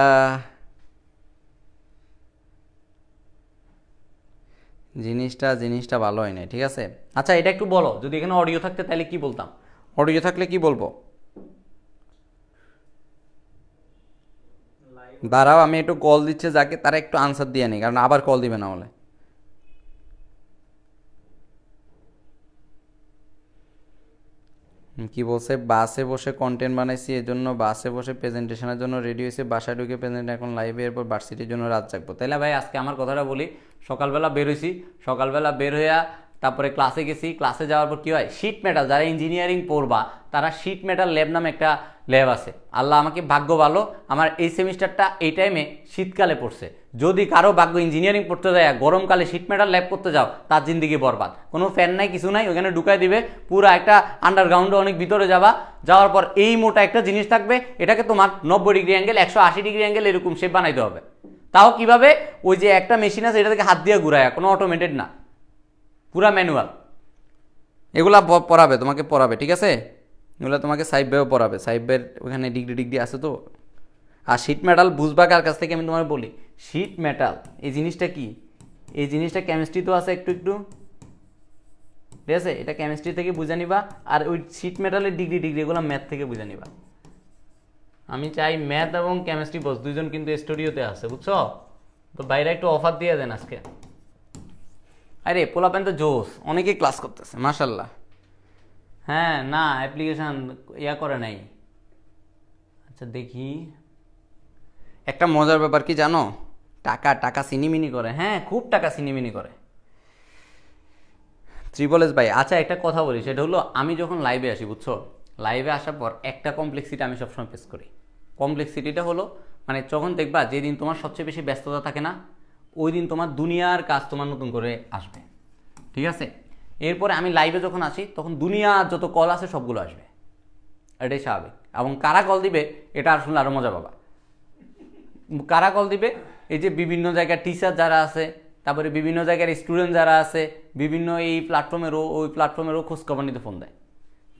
জিনিসটা ভালো হয় না, ঠিক আছে। আচ্ছা এটা একটু বলো, যদি এখানে অডিও থাকতে তাহলে কি বলতাম, অডিও থাকলে কি বলবো? দাঁড়াও আমি একটু কল দিচ্ছে যাকে, তারা একটু আনসার দিয়ে নেই, কারণ আবার কল দিবে না বলে। কি বলছে, বাসে বসে কন্টেন্ট বানাইছি এজন্য বাসে বসে প্রেজেন্টেশনের জন্য রেডি হয়েছে, বাসায় ঢুকে প্রেজেন্ট এখন লাইভে, এরপর ভার্সিটির জন্য রাত জাগবো। তাইলে ভাই আজকে আমার কথাটা বলি, সকালবেলা বের হয়েছি, সকালবেলা বের হইয়া তারপরে ক্লাসে গেছি, ক্লাসে যাওয়ার পর কী হয়, শিট মেটাল, যারা ইঞ্জিনিয়ারিং পড়বা তারা শিট মেটাল ল্যাব নামে একটা ল্যাব আছে। আল্লাহ আমাকে ভাগ্য ভালো, আমার এই সেমিস্টারটা এই টাইমে শীতকালে পড়ছে। যদি কারো ভাগ্য ইঞ্জিনিয়ারিং পড়তে যায় গরমকালে শিট মেটাল ল্যাব করতে যাও, তার জিন্দিগি বরবাদ। কোনো ফ্যান নাই, কিছু নাই, ওখানে ঢুকাই দিবে, পুরো একটা আন্ডারগ্রাউন্ডে অনেক ভিতরে যাবা, যাওয়ার পর এই মোটা একটা জিনিস থাকবে, এটাকে তোমার 90 ডিগ্রি অ্যাঙ্গেল 180 ডিগ্রি অ্যাঙ্গেল এরকম শেপ বানাইতে হবে। তাও কিভাবে, ওই যে একটা মেশিন আছে এটা থেকে হাত দিয়ে ঘুরায়, কোনো অটোমেটেড না, পুরা ম্যানুয়াল। এগুলা পড়াবে, তোমাকে পড়াবে, ঠিক আছে, এগুলো তোমাকে সাইব ভাইও পড়াবে, সাইব ভাইয়ের ওখানে ডিগ্রি আছে তো। আর শিট মেটাল বুঝবা কার কাছ থেকে আমি তোমার বলি, শিট মেটাল এই জিনিসটা কি, এই জিনিসটা কেমিস্ট্রি তো আছে একটু একটু, ঠিক আছে, এটা কেমিস্ট্রি থেকে বুঝে নিবা। আর ওই শিট মেটালের ডিগ্রি এগুলো ম্যাথ থেকে বুঝে নিবা। আমি চাই ম্যাথ এবং কেমিস্ট্রি বস দুইজন কিন্তু স্টুডিওতে আছে, বুঝছো, তো বাইরে একটু অফার দিয়ে দেন আজকে। আরে পোলাপেন তো জোস, অনেকেই ক্লাস করতেছে মাশাল্লাহ। হ্যাঁ না অ্যাপ্লিকেশান ইয়া করে নাই। আচ্ছা দেখি, একটা মজার ব্যাপার কি জানো, টাকা সিনিমিনি করে, হ্যাঁ খুব টাকা সিনিমিনি করে ত্রিপল এস ভাই। আচ্ছা একটা কথা বলি, সেটা হলো আমি যখন লাইভে আসি, বুঝছো, লাইভে আসার পর একটা কমপ্লেক্সিটি আমি সবসময় ফেস করি। কমপ্লেক্সিটিটা হলো, মানে যখন দেখবা যেদিন তোমার সবচেয়ে বেশি ব্যস্ততা থাকে না, ওই দিন তোমার দুনিয়ার কাজ তোমার নতুন করে আসবে, ঠিক আছে। এরপরে আমি লাইভে যখন আসি তখন দুনিয়ার যত কল আছে সবগুলো আসবে, এটাই স্বাভাবিক। এবং কারা কল দিবে এটা আসলে আরও মজা পাবা। কারা কল দিবে, এই যে বিভিন্ন জায়গার টিচার যারা আছে, তারপরে বিভিন্ন জায়গার স্টুডেন্ট যারা আছে, বিভিন্ন এই প্ল্যাটফর্মেরও ওই প্ল্যাটফর্মেরও খোঁজখবর নিতে ফোন দেয়।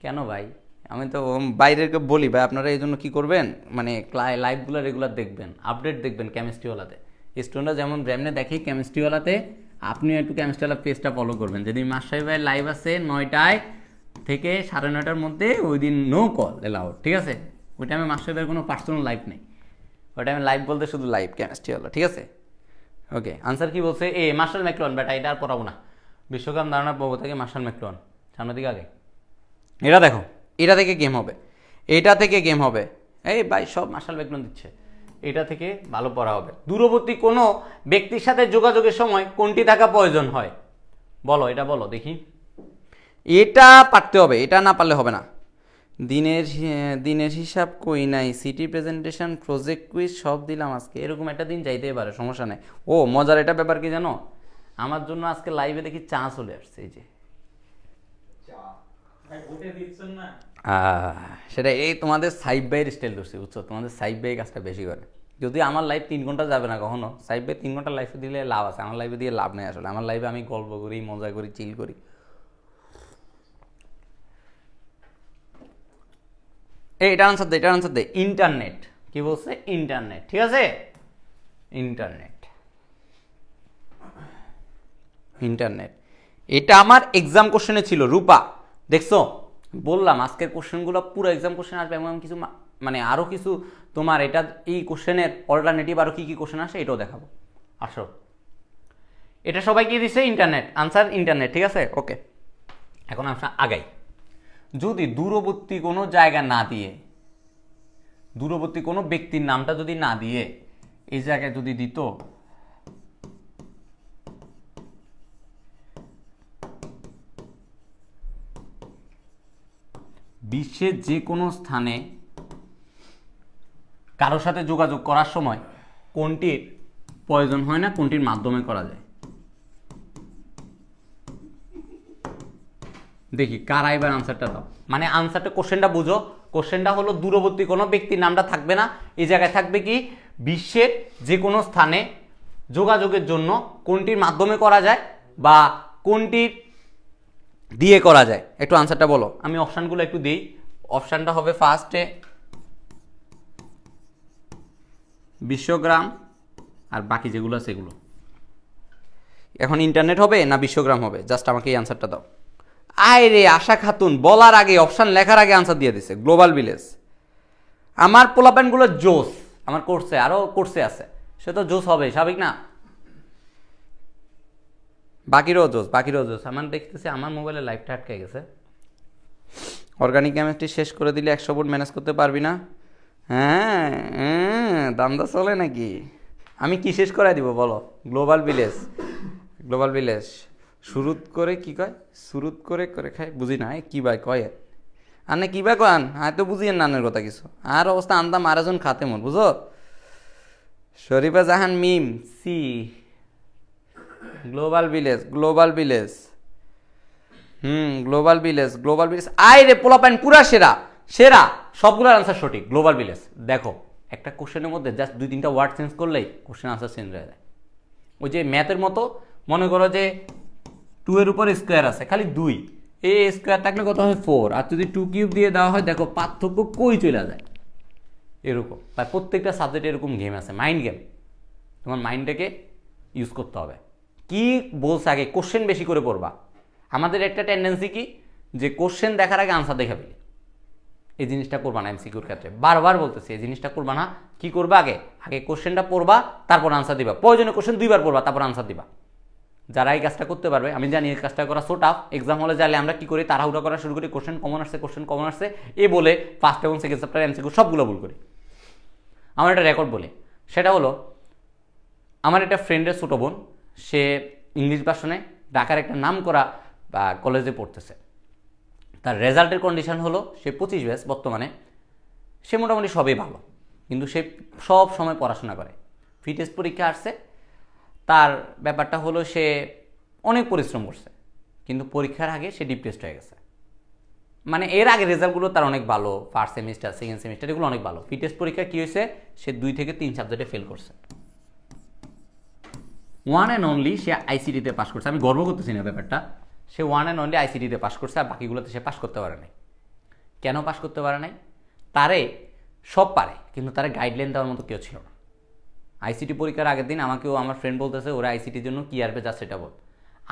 কেন ভাই, আমি তো বাইরেকে বলি ভাই আপনারা এই জন্য কী করবেন, মানে লাইভগুলো রেগুলার দেখবেন, আপডেট দেখবেন কেমিস্ট্রিওয়ালাতে। স্টুডেন্টরা যেমন যেমনি দেখি কেমিস্ট্রিওয়ালাতে, আপনিও একটু কেমিস্ট্রিওয়ালা পেজটা ফলো করবেন। যেদিন মাস্টার ভাই লাইভ আছে 9টায় থেকে 9:30টার মধ্যে, ওই দিন নো কল এলাউড, ঠিক আছে। ওই টাইমে মাস্টার ভাইয়ের কোনো পার্সোনাল লাইভ নেই, ওই টাইমে লাইভ বলতে শুধু লাইভ কেমিস্ট্রিওয়ালা, ঠিক আছে। ওকে আনসার কি বলছে, মার্শাল ম্যাকলুহান, বেটা এটা আর পড়াবো না, বিশ্বকাপ দাঁড়ানোর পর্ব থেকে মার্শাল ম্যাকলুহান সামনের দিকে আগে। এটা দেখো, এটা থেকে গেম হবে, এটা থেকে গেম হবে, এই ভাই সব মার্শাল ম্যাকলুহান দিচ্ছে, এটা থেকে ভালো পড়া হবে। দূরবর্তী কোনো ব্যক্তির সাথে যোগাযোগের সময় কোনটি থাকা প্রয়োজন হয়, বলো, এটা বলো দেখি। এটা পারতে হবে, এটা না পারলে হবে না। দিনের হিসাব কই নাই, সিটি প্রেজেন্টেশন প্রজেক্ট কুইজ সব দিলাম আজকে, এরকম একটা দিন যাইতেই পারে, সমস্যা নেই। ও মজার এটা ব্যাপার কি জানো, আমার জন্য আজকে লাইভে দেখি চা চলে আসছে, এই যে সেটা এই তোমাদের সাইব ভাইয়ের স্টাইল ধরছি, বুঝছো, তোমাদের সাইব ভাই কাজটা বেশি করে। যদি আমার লাইভ 3 ঘন্টা যাবে না কখনো, সাইব ভাই 3 ঘন্টা লাইভে দিলে লাভ আছে, আমার লাইভে দিয়ে লাভ নেই আসলে। আমার লাইভে আমি গল্প করি, মজা করি, চিল করি। এটা আনসার দে, এটা আনসার দে। ইন্টারনেট কি বলছে, ইন্টারনেট, ঠিক আছে, ইন্টারনেট, ইন্টারনেট। এটা আমার এক্সাম কোশ্চেনে ছিল রূপা, দেখছো, বললাম আজকের কোশ্চেনগুলো পুরো এক্সাম কোশ্চেন আসবে, এমন কিছু মানে আরও কিছু তোমার এটা এই কোশ্চেনের অল্টারনেটিভ আরও কী কী কোশ্চেন আসে এটাও দেখাবো। আসো, এটা সবাই কি দিছে? ইন্টারনেট। আনসার ইন্টারনেট, ঠিক আছে? ওকে, এখন আমরা আগাই। যদি দূরবর্তী কোনো জায়গা না দিয়ে, দূরবর্তী কোনো ব্যক্তির নামটা যদি না দিয়ে এই জায়গায় যদি দিত বিশ্বের যে কোনো স্থানে কারোর সাথে যোগাযোগ করার সময় কোনটির প্রয়োজন হয় না, কোনটির মাধ্যমে করা যায়? দেখি কারা এবার আনসারটা দাও। মানে আনসারটা, কোশ্চেনটা বুঝো। কোশ্চেনটা হলো দূরবর্তী কোনো ব্যক্তির নামটা থাকবে না, এই জায়গায় থাকবে কি বিশ্বের যে কোনো স্থানে যোগাযোগের জন্য কোনটির মাধ্যমে করা যায় বা কোনটির দিয়ে করা যায়। একটু আনসারটা বলো। আমি অপশানগুলো একটু দিই। অপশানটা হবে ফার্স্টে বিশ্বগ্রাম আর বাকি যেগুলো আছে এগুলো। এখন ইন্টারনেট হবে না বিশ্বগ্রাম হবে? জাস্ট আমাকে এই আনসারটা দাও। আয় রে আশা খাতুন বলার আগে, অপশান লেখার আগে আনসার দিয়ে দিছে গ্লোবাল ভিলেজ। আমার পোলাপ্যানগুলো জোস, আমার কোর্সে আরও কোর্সে আছে, সে তো জোস হবে, স্বাভাবিক না? বাকিরও জোস, বাকিরও জোস। আমার দেখতেছি আমার মোবাইলে লাইভটা আটকে গেছে। অর্গানিক কেমিস্ট্রি শেষ করে দিলে 100 বোর্ড ম্যানেজ করতে পারবি না? হ্যাঁ, দামদা চলে নাকি? আমি কি শেষ করাই দিব বলো? গ্লোবাল ভিলেজ, গ্লোবাল ভিলেজ শুরুত করে কি কয়? শুরুত করে করে খায়, বুঝি না কি ভাই কয় আনে কি ভাই কন? তো বুঝি নানের কথা কিছু। আর অবস্থা আনতাম আরেকজন খাতে মোর, বুঝো? Sharifa Jahan Mim C global village, global village, global village, global village. আয় রে পোলাপাইন পুরা সেরা, সেরা, সবগুলোর আনসার সঠিক। Global village. দেখো একটা কোশ্চেনের মধ্যে জাস্ট 2-3টা ওয়ার্ড চেঞ্জ করলেই কোশ্চেন আনসার চেঞ্জ হয়ে যায়। ওই যে ম্যাথের মতো, মনে করো যে 2 এর উপর স্কোয়ার আছে, খালি 2, এই স্কোয়ার থাকলে কত হয় 4, আর যদি 2 কিউব দিয়ে দেওয়া হয় দেখো পার্থক্য কই চলে যায়। এরকম তাই প্রত্যেকটা সাবজেক্টে এরকম গেম আছে, মাইন্ড গেম। তোমার মাইন্ডটাকে ইউজ করতে হবে। কি বলছে আগে কোশ্চেন বেশি করে পড়বা। আমাদের একটা টেন্ডেন্সি কি যে কোশ্চেন দেখার আগে আনসার দেখা ফেলি। এই জিনিসটা করবা না এমসিকিউর ক্ষেত্রে, বারবার বলতেছি এই জিনিসটা করবা না। কি করবা? আগে আগে কোশ্চেনটা পড়বা, তারপর আনসার দিবা। প্রয়োজনে কোশ্চেন 2বার পড়বা, তারপর আনসার দিবা। যারা এই কাজটা করতে পারবে, আমি জানি এই কাজটা করা সো টাফ। এক্সাম হলে যাইলে আমরা কি করি? তাড়াহুড়া করা শুরু করি, কোশ্চেন কমন আসছে, কোশ্চেন কমন আসছে এ বলে ফার্স্ট এবং সেকেন্ড চ্যাপ্টার এমসিকিউ সবগুলো ভুল করি। আমার একটা রেকর্ড বলি, সেটা হলো আমার একটা ফ্রেন্ডের ছোটো বোন, সে ইংলিশ ভার্সনে ঢাকার একটা নাম করা কলেজে পড়তেছে। তার রেজাল্টের কন্ডিশন হলো সে 25 ব্যাচ বর্তমানে। সে মোটামুটি সবই ভালো, কিন্তু সে সব সময় পড়াশোনা করে। ফিটেস্ট পরীক্ষা আসছে, তার ব্যাপারটা হলো সে অনেক পরিশ্রম করছে, কিন্তু পরীক্ষার আগে সে ডিপ্রেসড হয়ে গেছে। মানে এর আগে রেজাল্টগুলো তার অনেক ভালো, ফার্স্ট সেমিস্টার সেকেন্ড সেমিস্টার এগুলো অনেক ভালো। ফিটেস্ট পরীক্ষা কী হয়েছে? সে 2 থেকে 3 সাবজেক্টে ফেল করছে। ওয়ান অ্যান্ড অনলি সে আইসিটিতে পাস করছে। আমি গর্ব করতেছি না ব্যাপারটা, সে ওয়ান অ্যান্ড অনলি আইসিটিতে পাস করছে, আর বাকিগুলোতে সে পাস করতে পারে নাই। কেন পাস করতে পারে নাই? তারে সব পারে, কিন্তু তারা গাইডলাইন দেওয়ার মতো কেউ ছিল না। আইসিটি পরীক্ষার আগের দিন আমাকেও আমার ফ্রেন্ড বলতেছে ওরা আইসিটির জন্য কী আসবে, জাস্ট সেটা বল।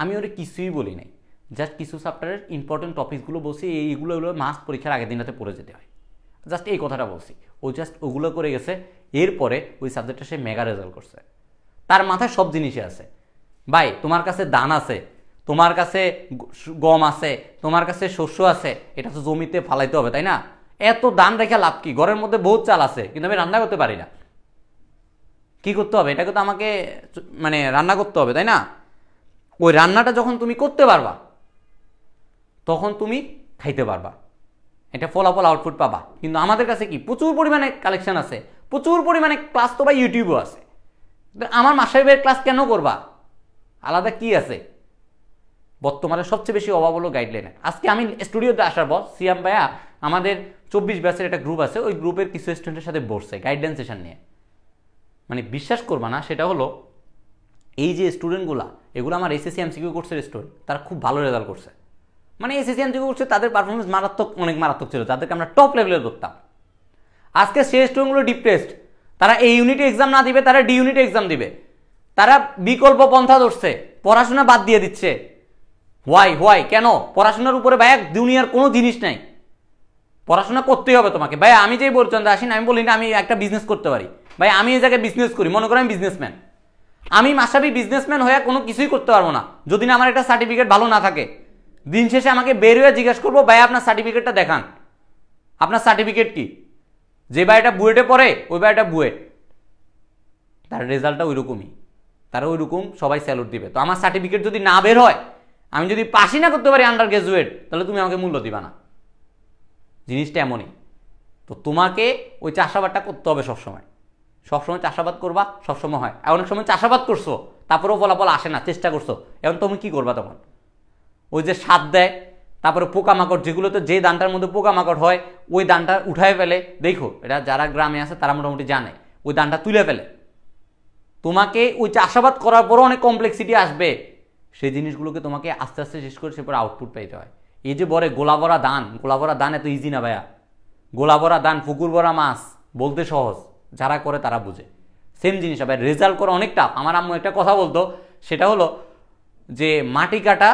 আমি ওরা কিছুই বলি নাই, জাস্ট কিছু চ্যাপ্টারের ইম্পর্টেন্ট টপিকসগুলো বলছি, এইগুলো মাস্ট পরীক্ষার আগের দিনটাতে পড়ে যেতে হয়, জাস্ট এই কথাটা বলছি। ও জাস্ট ওগুলো করে গেছে। এরপরে ওই সাবজেক্টটা সে মেগা রেজাল্ট করছে। তার মাথায় সব জিনিসই আছে। ভাই তোমার কাছে ধান আছে, তোমার কাছে গম আছে, তোমার কাছে শস্য আছে, এটা তো জমিতে ফালাইতে হবে, তাই না? এত ধান রেখে লাভ কি? ঘরের মধ্যে বহুত চাল আছে, কিন্তু আমি রান্না করতে পারি না। কি করতে হবে? এটাকে তো আমাকে মানে রান্না করতে হবে, তাই না? ওই রান্নাটা যখন তুমি করতে পারবা তখন তুমি খাইতে পারবা, এটা ফলাফল আউটপুট পাবা। কিন্তু আমাদের কাছে কি প্রচুর পরিমাণে কালেকশন আছে, প্রচুর পরিমাণে ক্লাস তো বা ইউটিউবও আছে। আমার মাসাইবের ক্লাস কেন করবা? আলাদা কি আছে? বর্তমানে সবচেয়ে বেশি অভাব হলো গাইডলাইনে। আজকে আমি স্টুডিওতে আসার পর সিয়াম ভাইয়া আমাদের 24 ব্যাচের একটা গ্রুপ আছে, ওই গ্রুপের কিছু স্টুডেন্টের সাথে বসছে গাইডলাইন সেশন নিয়ে। মানে বিশ্বাস করবা না, সেটা হলো এই যে স্টুডেন্টগুলা, এগুলো আমার এসএসসি এমসিকিউ কোর্সের স্টুডেন্ট, তারা খুব ভালো রেজাল্ট করছে। মানে এসএসসি এমসিকিউ কোর্সে তাদের পারফরমেন্স মারাত্মক, অনেক মারাত্মক ছিল, যাদেরকে আমরা টপ লেভেলের ধরতাম। আজকে সেই স্টুডেন্টগুলো ডিপ্রেসড, তারা এই ইউনিটে এক্সাম না দিবে, তারা ডি ইউনিটে এক্সাম দিবে। তারা বিকল্প পন্থা ধরছে, পড়াশোনা বাদ দিয়ে দিচ্ছে। হোয়াই কেন? পড়াশোনার উপরে ভাইয়া দুনিয়ার কোনো জিনিস নাই, পড়াশোনা করতেই হবে তোমাকে। ভাই আমি যেই বলছেন আসি না, আমি বলি না আমি একটা বিজনেস করতে পারি। ভাই আমি এই জায়গায় বিজনেস করি, মনে করি আমি বিজনেসম্যান। আমি মাশরাফি বিজনেসম্যান হয়ে কোনো কিছুই করতে পারবো না যদি না আমার একটা সার্টিফিকেট ভালো না থাকে। দিন শেষে আমাকে বের হয়ে জিজ্ঞেস করবো ভাই আপনার সার্টিফিকেটটা দেখান, আপনার সার্টিফিকেট কি? যে ভাইটা বুয়েটে পড়ে ওই ভাইটা বুয়েট, তার রেজাল্টটা ওই রকমই, তারা ওই রকম সবাই স্যালুট দিবে। তো আমার সার্টিফিকেট যদি না বের হয়, আমি যদি পাসই না করতে পারি আন্ডার গ্রাজুয়েট, তাহলে তুমি আমাকে মূল্য দিবা না। জিনিসটা এমনই। তো তোমাকে ওই চাষাবাদটা করতে হবে সবসময়, সবসময় চাষাবাদ করবা, সবসময় হয়। আর অনেক সময় চাষাবাদ করছো তারপরেও ফলাফল আসে না, চেষ্টা করছো, এখন তুমি কি করবা তখন? ওই যে সাত দেয়, তারপরে পোকামাকড়, যেগুলোতে যে দানটার মধ্যে পোকামাকড় হয় ওই দানটা উঠায় ফেলে। দেখো এটা যারা গ্রামে আছে তারা মোটামুটি জানে, ওই দানটা তুলে ফেলে। তোমাকে ওই চাষাবাদ করার পরও অনেক কমপ্লেক্সিটি আসবে, সেই জিনিসগুলোকে তোমাকে আস্তে আস্তে শেষ করে সেরপর আউটপুট পাইতে হয়। এই যে বলে গোলাভরা দান, গোলাভরা দান এত ইজি না ভাইয়া। গোলাভরা দান, পুকুর ভরা মাছ বলতে সহজ, যারা করে তারা বুঝে। সেম জিনিস ভাই, রেজাল্ট করা অনেক টাফ। আমার আম্মু একটা কথা বলতো, সেটা হলো যে মাটি কাটা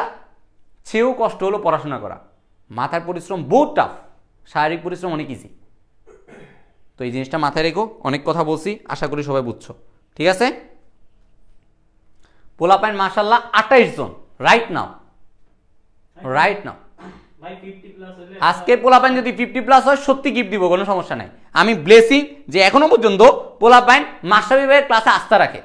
চেয়েও কষ্ট হলো পড়াশোনা করা। মাথার পরিশ্রম বহুত টাফ, শারীরিক পরিশ্রম অনেক ইজি। তো এই জিনিসটা মাথায় রেখো। অনেক কথা বলছি, আশা করি সবাই বুঝছো, ঠিক আছে? পোলাপাইন মাশাআল্লাহ 28 জন রাইট নাও, রাইট নাও। ভাই 50 প্লাস হলে আজকে পোলাপাইন যদি 50 প্লাস হয় সত্যি গিফট দিব, কোনো সমস্যা নাই। আমি ব্লেসিং যে এখনো পর্যন্ত পোলাপাইন মাশরাফি ভাইয়ের ক্লাসে আস্থা রাখে,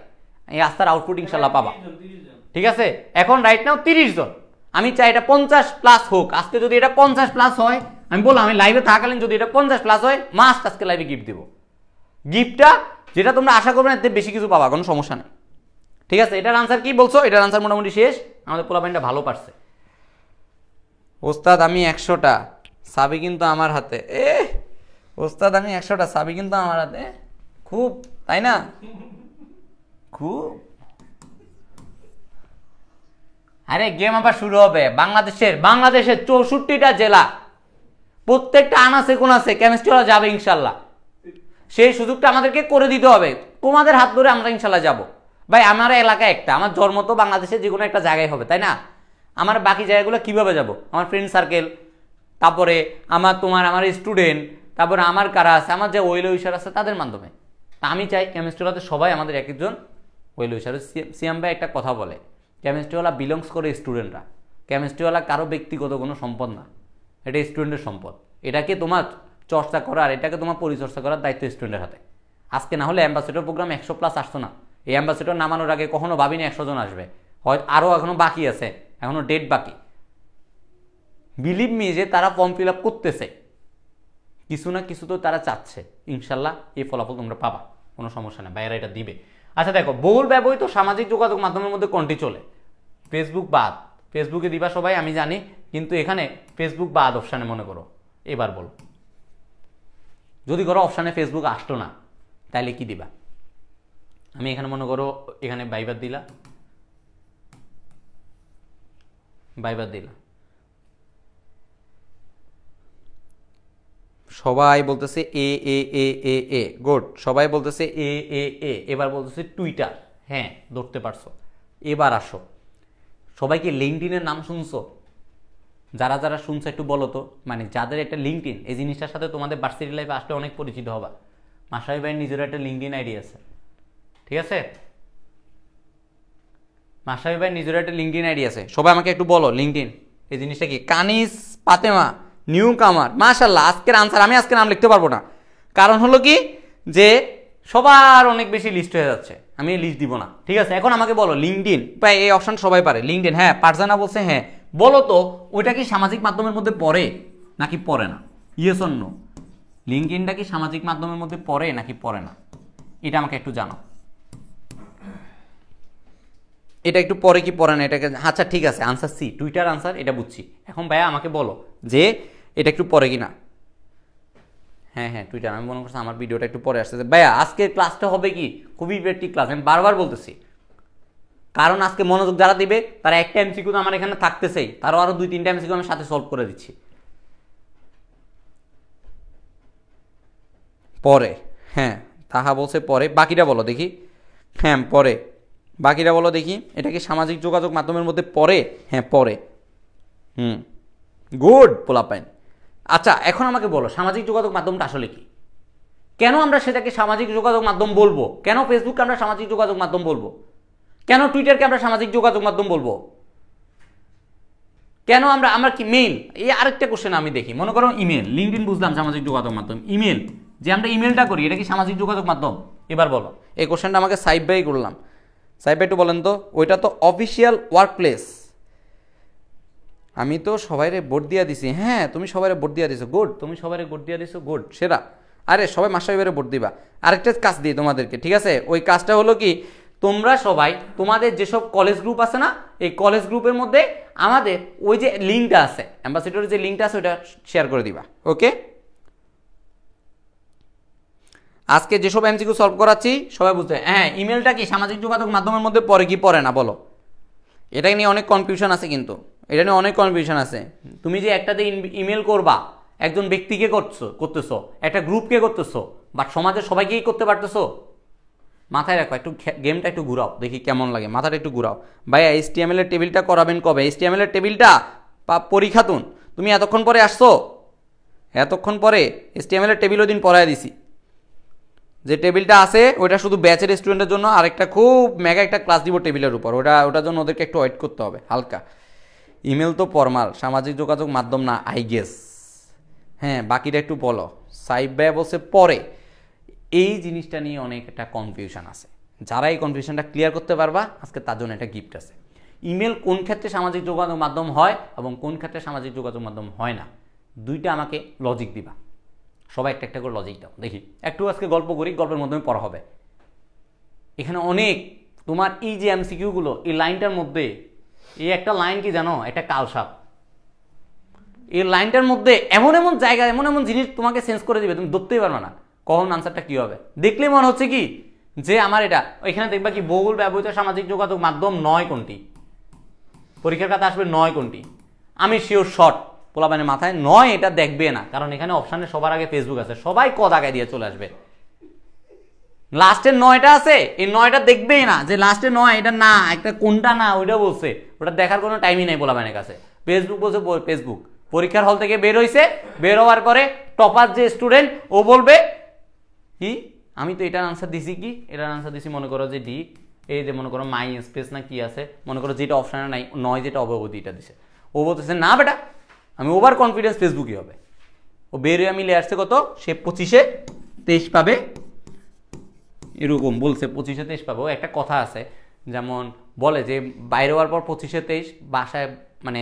এই আস্থার আউটপুট ইনশাল্লাহ পাবা, 30 জন। ঠিক আছে? এখন রাইট নাও 30 জন, আমি চাই এটা 50 প্লাস হোক। আজকে যদি এটা 50 প্লাস হয়, আমি বললাম আমি লাইভে থাকাকালীন যদি এটা 50 প্লাস হয়, মাস্ট আজকে লাইভে গিফট দিব। গিফটটা যেটা তোমরা আশা করবে না, এতে বেশি কিছু পাবা, কোনো সমস্যা নেই, ঠিক আছে? এটার আনসার কি বলছো? এটার আনসার মোটামুটি শেষ। আমাদের পোলাপাইনটা ভালো পারছে। ওস্তাদ আমি 100টা, সাবি কিন্তু আমার হাতে। ওস্তাদ আমি 100টা, সাবি কিন্তু আমার হাতে। খুব, তাই না? খুব। আরে গেম আবার শুরু হবে। বাংলাদেশের 64টা জেলা, প্রত্যেকটা আনাসে কোনাসে কেমিস্ট্রিওয়ালা যাবে ইনশাল্লাহ। সেই সুযোগটা আমাদেরকে করে দিতে হবে। তোমাদের হাত ধরে আমরা ইনশাল্লাহ যাব। ভাই আমার এলাকা একটা, আমার জন্ম তো বাংলাদেশের যে কোনো একটা জায়গায় হবে, তাই না? আমার বাকি জায়গাগুলো কিভাবে যাব? আমার ফ্রেন্ড সার্কেল, তারপরে আমার স্টুডেন্ট, তারপরে আমার কারা আছে, আমার যে ওয়েল উইশার আছে তাদের মাধ্যমে। তা আমি চাই কেমিস্ট্রিওয়ালাতে সবাই আমাদের এক একজন ওয়েল উইশার। সিয়াম ভাই একটা কথা বলে, কেমিস্ট্রিওয়ালা বিলংস করে স্টুডেন্টরা। কেমিস্ট্রিওয়ালা কারো ব্যক্তিগত কোনো সম্পদ না, এটা স্টুডেন্টের সম্পদ। এটাকে তোমার চর্চা করার, এটাকে তোমার পরিচর্চা করার দায়িত্ব স্টুডেন্টের হাতে। আজকে না হলে অ্যাম্বাসেডর প্রোগ্রাম 100 প্লাস আসতো না। এই অ্যাম্বাসেডর নামানোর আগে কখনো ভাবিনি 100 জন আসবে, হয় আরও এখনো বাকি আছে, এখনো ডেট বাকি। বিলিভ মি যে তারা ফর্ম ফিল আপ করতেছে, কিছু না কিছু তো তারা চাচ্ছে। ইনশাল্লাহ এই ফলাফল তোমরা পাবা, কোনো সমস্যা নেই, বাইরে এটা দিবে। আচ্ছা দেখো, বহুল ব্যবহৃত সামাজিক যোগাযোগ মাধ্যমের মধ্যে কোনটি চলে? ফেসবুক বাদ। ফেসবুকে দিবা সবাই আমি জানি, কিন্তু এখানে ফেসবুক বাদ অপশানে মনে করো। এবার বলো, যদি করো অপশানে ফেসবুক আসতো না, তাইলে কি দিবা? আমি এখানে মনে করো এখানে বাইবার দিলা, বাইবার দিলা, সবাই বলতেছে এ এ এ এ এ গুড, সবাই বলতেছে এ এ এ। এবার বলতেছে টুইটার, হ্যাঁ ধরতে পারছো। এবার আসো, সবাই কি লিঙ্কডইনের নাম শুনছো? যারা যারা শুনছো একটু বলো তো, মানে যাদের একটা লিঙ্কডইন, এই জিনিসটার সাথে তোমাদের ভার্সিটি লাইফে আসলে অনেক পরিচিত হবা। মাশরাফি ভাইয়ের নিজের একটা লিঙ্কডইন আইডি আছে, ঠিক আছে? মাশরাফি ভাইয়ের নিজের একটা লিঙ্কডইন আইডি আছে। সবাই আমাকে একটু বলো লিঙ্কডইন এই জিনিসটা কি? কানিস পাতেমা নিউ কামার, মাশাআল্লাহ। আজকের আনসার, আমি আজকে নাম লিখতে পারবো না, কারণ হলো কি যে সবার অনেক বেশি লিস্ট হয়ে যাচ্ছে, আমি লিস্ট দিব না, ঠিক আছে? এখন আমাকে বলো লিঙ্কডইন, প্রায় এই অপশন সবাই পারে। লিঙ্কডইন, হ্যাঁ পারজানা বলছে হ্যাঁ। বলো তো ওইটা কি সামাজিক মাধ্যমের মধ্যে পড়ে নাকি পড়ে না? Yes or no? লিঙ্কডইনটা কি সামাজিক মাধ্যমের মধ্যে পড়ে নাকি পড়ে না? এটা আমাকে একটু জানো। এটা একটু পরে কি পড়ে না এটাকে? আচ্ছা ঠিক আছে, আনসার সি, টুইটার আনসার, এটা বুঝছি। এখন ভাইয়া আমাকে বলো যে এটা একটু পরে কিনা। হ্যাঁ হ্যাঁ টুইটার, আমি মনে করছি আমার ভিডিওটা একটু পরে আসতেছে। ভাইয়া আজকের ক্লাসটা হবে কি খুবই ইফেক্টিভ ক্লাস, আমি বারবার বলতেছি। কারণ আজকে মনোযোগ যারা দিবে তারা একটা এমসিকিউ তো আমার এখানে থাকতেছেই, তারও আরো 2-3টা এমসিকিউ আমি সাথে সলভ করে দিচ্ছি। পরে, হ্যাঁ তাহা বলছে পরে, বাকিটা বলো দেখি। হ্যাঁ পরে, বাকিটা বলো দেখি। এটা কি সামাজিক যোগাযোগ মাধ্যমের মধ্যে পড়ে? হ্যাঁ পড়ে। গুড পোলাপাইন। আচ্ছা এখন আমাকে বলো সামাজিক যোগাযোগ মাধ্যমটা আসলে কি? কেন আমরা সেটাকে সামাজিক যোগাযোগ মাধ্যম বলবো? কেন ফেসবুককে আমরা সামাজিক যোগাযোগ মাধ্যম বলবো? কেন টুইটারকে আমরা সামাজিক যোগাযোগ মাধ্যম বলবো? কেন আমরা কি মেইল? এই আরেকটা কোশ্চেন আমি দেখি, মনে করো ইমেল, লিঙ্কডইন বুঝলাম সামাজিক যোগাযোগ মাধ্যম, ইমেল যে আমরা ইমেলটা করি এটা কি সামাজিক যোগাযোগ মাধ্যম? এবার বলো। এই কোশ্চেনটা আমাকে সাইব ভাই করলাম। সাইব ভাই একটু বলেন তো, ওইটা তো অফিসিয়াল ওয়ার্ক প্লেস। আমি তো সবাইরে ভোট দিয়া দিছি। হ্যাঁ তুমি সবাইরে ভোট দিয়া দিছো, গুড। তুমি সবাইরে ভোট দিয়া দিছো, গুড, সেরা। আরে সবাই মাস্টার ভোট দিবা। আরেকটা কাজ দিই তোমাদেরকে, ঠিক আছে? ওই কাজটা হলো কি, তোমরা সবাই তোমাদের যেসব কলেজ গ্রুপ আছে না, এই কলেজ গ্রুপের মধ্যে আমাদের ওই যে লিঙ্কটা আছে, অ্যাম্বাসেডরের যে লিঙ্কটা আছে ওটা শেয়ার করে দিবা, ওকে? আজকে যেসব এমসিকিউ সলভ করাচ্ছি সবাই বুঝতে, হ্যাঁ ইমেলটা কি সামাজিক যোগাযোগ মাধ্যমের মধ্যে পড়ে কি পড়ে না বলো? এটা নিয়ে অনেক কনফিউশন আছে, কিন্তু এটা নিয়ে অনেক কনফিউশন আছে। তুমি যে একটাতে ইমেল করবা, একজন ব্যক্তিকে করতেছো, একটা গ্রুপকে করতেছো, বাট সমাজের সবাইকেই করতে পারতেছো? মাথায় রাখো, একটু গেমটা একটু ঘুরাও, দেখি কেমন লাগে, মাথাটা একটু ঘুরাও। ভাইয়া HTML এর টেবিলটা করাবেন কবে? HTML এর টেবিলটা পরীক্ষাতুন তুমি এতক্ষণ পরে আসছো, এতক্ষণ পরে HTML এর টেবিল ওই দিন পড়ায় দিছি। যে টেবিলটা আছে ওটা শুধু ব্যাচের স্টুডেন্টের জন্য, আর একটা খুব মেগা একটা ক্লাস দিব টেবিলের উপর, ওটার জন্য ওদেরকে একটু ওয়েট করতে হবে হালকা। ইমেল তো ফরমাল, সামাজিক যোগাযোগ মাধ্যম না আই গেস। হ্যাঁ বাকিটা একটু বলো। সাইব ভাই বলছে পরে। এই জিনিসটা নিয়ে অনেক একটা কনফিউশন আছে, যারা এই কনফিউশনটা ক্লিয়ার করতে পারবা আজকে তার জন্য একটা গিফট আছে। ইমেল কোন ক্ষেত্রে সামাজিক যোগাযোগ মাধ্যম হয় এবং কোন ক্ষেত্রে সামাজিক যোগাযোগ মাধ্যম হয় না, দুইটা আমাকে লজিক দিবা। সবাই একটা একটা করে লজিক দাও, দেখি। একটু আজকে গল্প করি, গল্পের মাধ্যমে পড়া হবে। এখানে অনেক তোমার এই যে এমসিকিউগুলো, এই লাইনটার মধ্যে এই একটা লাইন কি জানো, একটা কালসাপ। এই লাইনটার মধ্যে এমন এমন জায়গা, এমন এমন জিনিস তোমাকে সেন্স করে দিবে, তুমি ধরতেই পারবে না কখন আনসারটা কি হবে। দেখলে মনে হচ্ছে কি যে আমার এটা, এখানে দেখবা কি বহুল ব্যবহৃত সামাজিক যোগাযোগ মাধ্যম 9 কোনটি, পরীক্ষার কাছে আসবে 9 কোনটি। আমি শিওর শর্ট পোলাপানের মাথায় 9 এটা দেখবে না, কারণ এখানে অপশানে সবার আগে ফেসবুক আছে, সবাই ক দাগায় দিয়ে চলে আসবে। লাস্টের 9টা আছে, এই 9টা দেখবেই না যে লাস্টের 9 এটা না, একটা কোনটা না ওইটা বলছে, ওটা দেখার কোনো টাইমই নেই পোলাপানের কাছে। ফেসবুক বলছে, ফেসবুক পরীক্ষার হল থেকে বের হয়েছে, বের হওয়ার পরে টপার যে স্টুডেন্ট ও বলবে কি আমি তো এটার আনসার দিছি, কি এটার আনসার দিছি মনে করো যে ডি, এই যে মনে করো মাই স্পেস না কি আছে, মনে করো যেটা অপশানে নাই 9 যেটা অবগতি এটা দিছে, ও বলতেছে না বেটা আমি ওভার কনফিডেন্স ফেসবুকই হবে। ও বের হয়ে আমি লেয়ারসে কত, সে 25-এ 23 পাবে, এরকম বলছে 25-এ 23 পাবে। ও একটা কথা আছে যেমন বলে যে বাইরে হওয়ার পর 25-এ 23, বাসায় মানে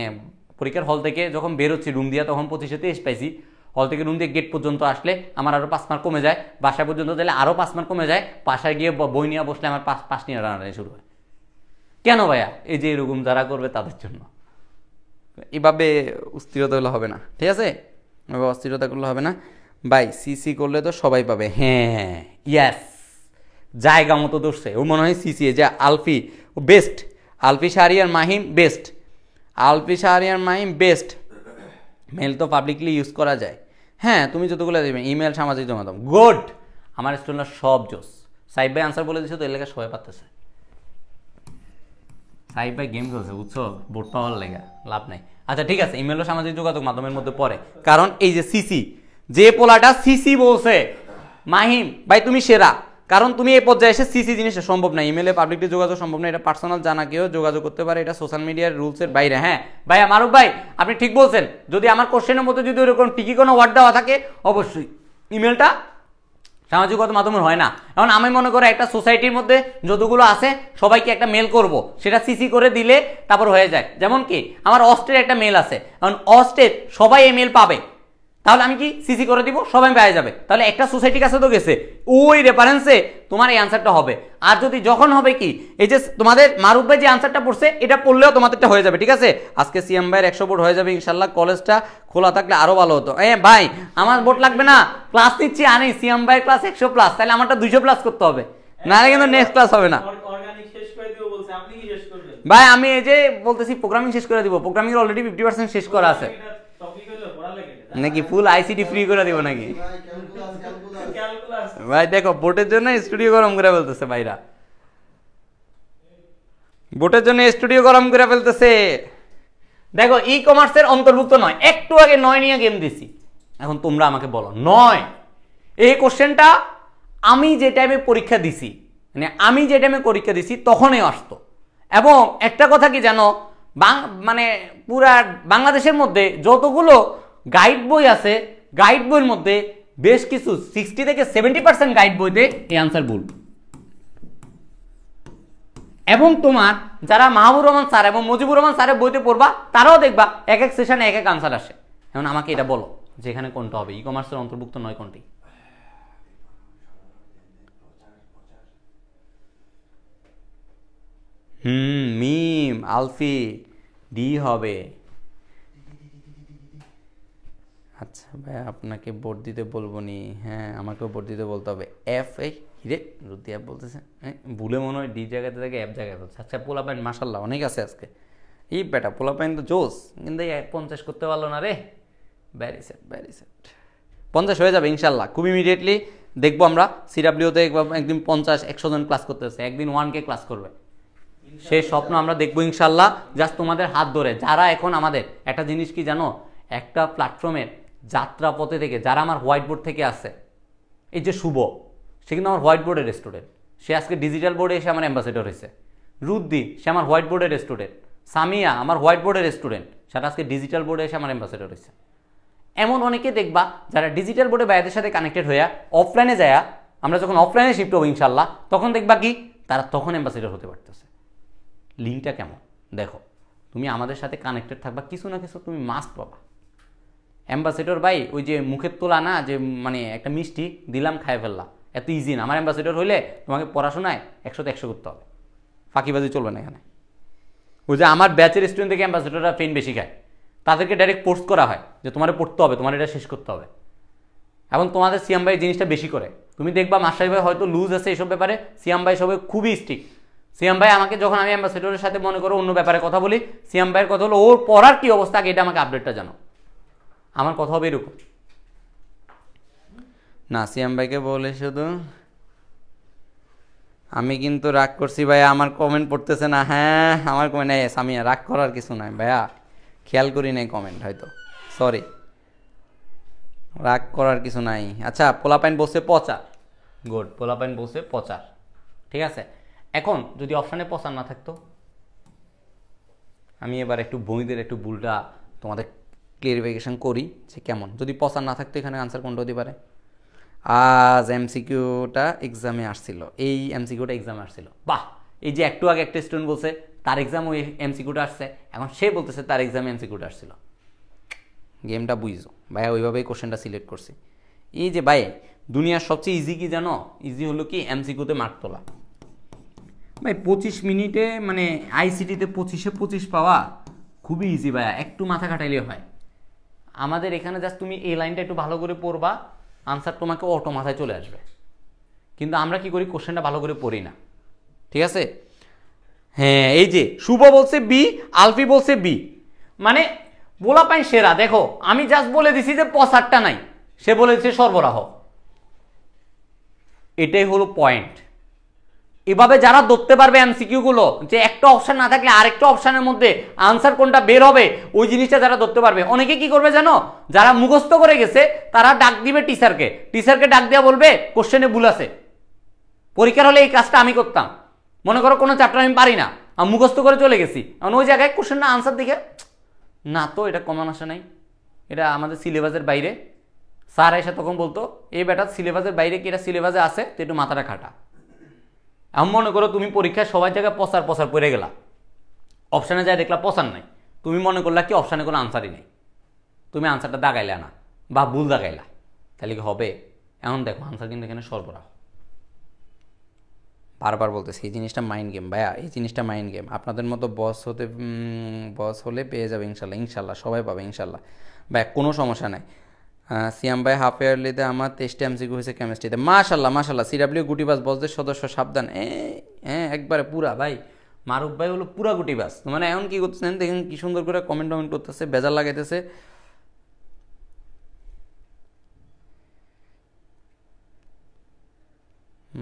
পরীক্ষার হল থেকে যখন বেরোচ্ছি রুম দিয়ে তখন 25-এ 23 পাইছি, হল থেকে রুম দিয়ে গেট পর্যন্ত আসলে আমার আরও 5 মার্ক কমে যায়, বাসায় পর্যন্ত দিলে আরও 5 মার্ক কমে যায়, বাসায় গিয়ে বই নিয়ে বসলে আমার 5 নিয়ে রান্না শুরু হয়। কেন ভাইয়া? এই যে এরকম যারা করবে তাদের জন্য। এভাবে অস্থিরতা হলে হবে না, ঠিক আছে? এভাবে অস্থিরতা করলে হবে না ভাই। সিসি করলে তো সবাই পাবে। হ্যাঁ ইয়াস, জায়গা মতো ধরছে। ও মনে হয় সিসি, যে আলফি ও বেস্ট, আলফি শাহরিয়ার মাহিম বেস্ট, আলফি শাহরিয়ার মাহিম বেস্ট। মেল তো পাবলিকলি ইউজ করা যায়। হ্যাঁ তুমি যতগুলো দেবে ইমেল সামাজিক যোগাযোগ, গুড। আমার স্টুডেন্টরা সব জোস। সাইব ভাই আনসার বলে দিচ্ছে তো এলাকা সবাই পারতেছে। সাইব ভাই গেম খেলছে বুঝছো, বোর্ড পাওয়ার লেগা লাভ নাই। আচ্ছা ঠিক আছে, ইমেলও সামাজিক যোগাযোগ মাধ্যমের মধ্যে পড়ে, কারণ এই যে সিসি, যে পোলাটা সিসি বলছে মাহিম ভাই তুমি সেরা, কারণ তুমি এই পর্যায়ে এসে সিসি জিনিসটা সম্ভব না, ইমেলে পাবলিকলি যোগাযোগ সম্ভব না, এটা পার্সোনাল জানা কেউ যোগাযোগ করতে পারে, এটা সোশ্যাল মিডিয়ার রুলসের বাইরে। হ্যাঁ ভাইয়া মারুফ ভাই আপনি ঠিক বলছেন, যদি আমার কোশ্চেনের মধ্যে যদি ওরকম টিকি কোনো ওয়ার্ড দেওয়া থাকে অবশ্যই ইমেলটা সামাজিক মাধ্যমের হয় না। এখন আমি মনে করি একটা সোসাইটির মধ্যে যতগুলো আছে সবাইকে একটা মেল করব, সেটা সিসি করে দিলে তারপর হয়ে যায়। যেমন কি আমার অস্ট্রের একটা মেল আছে, এখন অস্ট্রের সবাই এই মেল পাবে, তাহলে আমি কি সিসি করে দিব, সবাই পেয়ে যাবে, তাহলে একটা সোসাইটির কাছে তো গেছে, ওই রেফারেন্সে তোমার এই আনসারটা হবে। আর যদি যখন হবে কি এই যে তোমাদের মারুফ ভাই যে আনসারটা পড়ছে এটা পড়লেও তোমাদেরটা হয়ে যাবে, ঠিক আছে? আজকে সিএম ভাইয়ের 100 বোর্ড হয়ে যাবে ইনশাল্লাহ, কলেজটা খোলা থাকলে আরো ভালো হতো। ভাই আমার বোর্ড লাগবে না, ক্লাস নিচ্ছি আনি, সিএম ভাইয়ের ক্লাস 100+, তাহলে আমারটা 200+ করতে হবে, নাহলে কিন্তু নেক্সট ক্লাস হবে না। ভাই আমি এই যে বলতেছি প্রোগ্রামিং শেষ করে দিব, প্রোগ্রামিং অলরেডি 50% শেষ করা আছে, নাকি ফুল আইসিটি ফ্রি করে দিব নাকি? ভাই দেখো বোটের জন্য স্টুডিও গরম করে ফেলতেছে ভাইরা, বোটের জন্য স্টুডিও গরম করে ফেলতেছে। দেখো ই কমার্সের অন্তর্ভুক্ত নয়, একটু আগে 9 নিয়ে গেম দিছি, এখন তোমরা আমাকে বলো 9 এই কোশ্চেনটা আমি যে টাইমে পরীক্ষা দিছি, মানে আমি যে টাইমে পরীক্ষা দিছি তখনই আসতো, এবং একটা কথা কি জানো, মানে পুরা বাংলাদেশের মধ্যে যতগুলো গাইড বই আছে, গাইড বইয়ের মধ্যে বেশ কিছু 60 থেকে 70% গাইড বইতে এই আনসার ভুল। এবং তোমার যারা মাহবুব রহমান স্যার এবং মুজিবুর রহমান স্যারের বইতে পড়বা, তারাও দেখবা এক এক সেশনে এক এক আনসার আসে। এখন আমাকে এটা বলো যে এখানে কোনটা হবে, ই কমার্সের অন্তর্ভুক্ত নয় কোনটি? মিম আলফি ডি হবে। আচ্ছা ভাই আপনাকে ভোট দিতে বলবো নি, হ্যাঁ আমাকেও ভোট দিতে বলতে হবে। এফ এই হিরে রুদি অ্যাপ বলতেছে, ভুলে মনে হয় ডি জায়গাতে থাকে অ্যাপ জায়গায় বলছে। আচ্ছা পোলাপাইন মাশাল্লাহ অনেক আছে আজকে, এই বেটা পোলাপাইন তো জোস, কিন্তু 50 করতে পারলো না রে। ভ্যারি সেট 50 হয়ে যাবে ইনশাল্লাহ, খুব ইমিডিয়েটলি দেখবো আমরা। সিডাব্লিউতে একদিন 50-100 জন ক্লাস করতেছে, একদিন 1K ক্লাস করবে, সেই স্বপ্ন আমরা দেখবো ইনশাল্লাহ। জাস্ট তোমাদের হাত ধরে যারা এখন আমাদের একটা জিনিস কি জানো, একটা প্ল্যাটফর্মের যাত্রা পথে থেকে যারা আমার হোয়াইট বোর্ড থেকে আসে, এই যে শুভ, সে কিন্তু আমার হোয়াইট বোর্ডের স্টুডেন্ট, সে আজকে ডিজিটাল বোর্ডে এসে আমার অ্যাম্বাসেডর হয়েছে। রুদ্দি সে আমার হোয়াইট বোর্ডের স্টুডেন্ট, সামিয়া আমার হোয়াইট বোর্ডের স্টুডেন্ট, সেটা আজকে ডিজিটাল বোর্ডে এসে আমার অ্যাম্বাসেডর হয়েছে। এমন অনেকে দেখবা যারা ডিজিটাল বোর্ডে ভাইয়াদের সাথে কানেক্টেড হইয়া অফলাইনে যায়, আমরা যখন অফলাইনে শিফট হবো ইনশাল্লাহ, তখন দেখবা কি তারা তখন অ্যাম্বাসেডর হতে পারতেছে। লিঙ্কটা কেমন দেখো, তুমি আমাদের সাথে কানেক্টেড থাকবা, কিছু না কিছু তুমি মাস্ট পাবা। অ্যাম্বাসেডর ভাই ওই যে মুখের তোলা না, যে মানে একটা মিষ্টি দিলাম খায় ফেললাম, এত ইজি না। আমার অ্যাম্বাসেডর হইলে তোমাকে পড়াশোনায় 100তে 100 করতে হবে, ফাঁকিবাজি চলবে না এখানে। ওই যে আমার ব্যাচের স্টুডেন্ট থেকে অ্যাম্বাসেডররা পেন বেশি খায়, তাদেরকে ডাইরেক্ট পোস্ট করা হয় যে তোমার পড়তে হবে, তোমার এটা শেষ করতে হবে। এবং তোমাদের সিয়াম ভাই জিনিসটা বেশি করে, তুমি দেখবা মাস্টার ভাই হয়তো লুজ আছে এইসব ব্যাপারে, সিয়াম ভাই সবাই খুবই স্ট্রিক্ট। সিয়াম ভাই আমাকে যখন আমি অ্যাম্বাসেডরের সাথে মনে করো অন্য ব্যাপারে কথা বলি, সিয়াম ভাইয়ের কথা হলো ওর পড়ার কি অবস্থা আগে এটা আমাকে আপডেটটা জানো, আমার কথা হবে এরকম না। সিয়াম ভাইকে বলে শুধু আমি কিন্তু রাগ করছি ভাইয়া, আমার কমেন্ট পড়তেছে না। হ্যাঁ আমার কমেন্ট নেই সামিয়া, রাগ করার কিছু নাই ভাইয়া, খেয়াল করি নাই কমেন্ট হয়তো, সরি, রাগ করার কিছু নাই। আচ্ছা পোলাপাইন বসে পচা, গুড, পোলাপাইন বসে পচা, ঠিক আছে। এখন যদি অপশানে পচা না থাকতো, আমি এবার একটু বইদের একটু ভুলটা তোমাদের ক্লিয়ারিফিকেশন করি যে কেমন। যদি পচা না থাকতো এখানে আনসার কোনটা হতে পারে? আজ এমসিকিউটা এক্সামে আসছিল, এই এমসিকিউটা এক্সামে আসছিল, বাহ। এই যে একটু আগে একটা স্টুডেন্ট বলছে তার এক্সাম ওই এমসিকিউটা আসছে, এখন সে বলতেছে তার এক্সামে এমসিকিউটা আসছিল। গেমটা বুঝছো ভাইয়া, ওইভাবেই কোশ্চেনটা সিলেক্ট করছি। এই যে ভাই দুনিয়ার সবচেয়ে ইজি কি জানো, ইজি হলো কি এমসিকিউতে মার্ক তোলা। ভাই 25 মিনিটে মানে আইসিটিতে 25-এ 25 পাওয়া খুবই ইজি ভাইয়া, একটু মাথা খাটাইলে হয়। আমাদের এখানে জাস্ট তুমি এই লাইনটা একটু ভালো করে পড়বা, আনসার তোমাকে অটো মাথায় চলে আসবে। কিন্তু আমরা কি করি, কোশ্চেনটা ভালো করে পড়ি না, ঠিক আছে। হ্যাঁ এই যে শুভ বলছে বি, আলফি বলছে বি, মানে পোলাপাইন সেরা। দেখো আমি জাস্ট বলে দিছি যে পসারটা নাই, সে বলে দিচ্ছে সরবরাহ, এটাই হলো পয়েন্ট। এভাবে যারা ধরতে পারবে এমসিকিউ গুলো, যে একটা অপশন না থাকলে আরেকটা অপশনের মধ্যে আনসার কোনটা বের হবে, ওই জিনিসটা যারা ধরতে পারবে। অনেকে কি করবে জানো, যারা মুখস্থ করে গেছে তারা ডাক দিবে টিচারকে, টিচারকে ডাক দেওয়া বলবে কোশ্চেনে ভুল আছে। পরীক্ষার হলে এই কাজটা আমি করতাম, মনে করো কোনো চ্যাপ্টার আমি পারি না, আমি মুখস্থ করে চলে গেছি, কারণ ওই জায়গায় কোশ্চেনটা আনসার দেখে না তো এটা কমন আসে নাই, এটা আমাদের সিলেবাসের বাইরে। স্যার এসে তখন বলতো এই বেটা সিলেবাসের বাইরে কি এটা সিলেবাসে আছে, তো একটু মাথাটা খাটা। এমন মনে করো তুমি পরীক্ষায় সবার জায়গায় পচার পড়ে গেলা, অপশানে যায় দেখলা পচার নাই, তুমি মনে করলা কি অপশানে কোনো আনসারই নেই, তুমি আনসারটা দাগাইলা না বা ভুল দাগাইলা, তাহলে কি হবে? এখন দেখো আনসার কিন্তু এখানে সরবরাহ। বারবার বলতেছি এই জিনিসটা মাইন্ড গেম ভাইয়া, এই জিনিসটা মাইন্ড গেম। আপনাদের মতো বস হলে পেয়ে যাবে ইনশাল্লাহ, ইনশাল্লাহ সবাই পাবে ইনশাল্লাহ ভাই, কোনো সমস্যা নাই। সিয়াম ভাই হাফ ইয়ারলিতে আমার 23টা এমসিকিউ হয়েছে কেমিস্ট্রিতে, মাশাল্লাহ মাশাল্লাহ। সিডাব্লিউ গুটিবাস বসদের সদস্য সাবধান, হ্যাঁ একবারে পুরা ভাই, মারুফ ভাই হলো পুরা গুটিবাস। মানে এখন কি করতেছেন দেখেন, কি সুন্দর করে কমেন্ট করতেছে, বেজার লাগাইতেছে।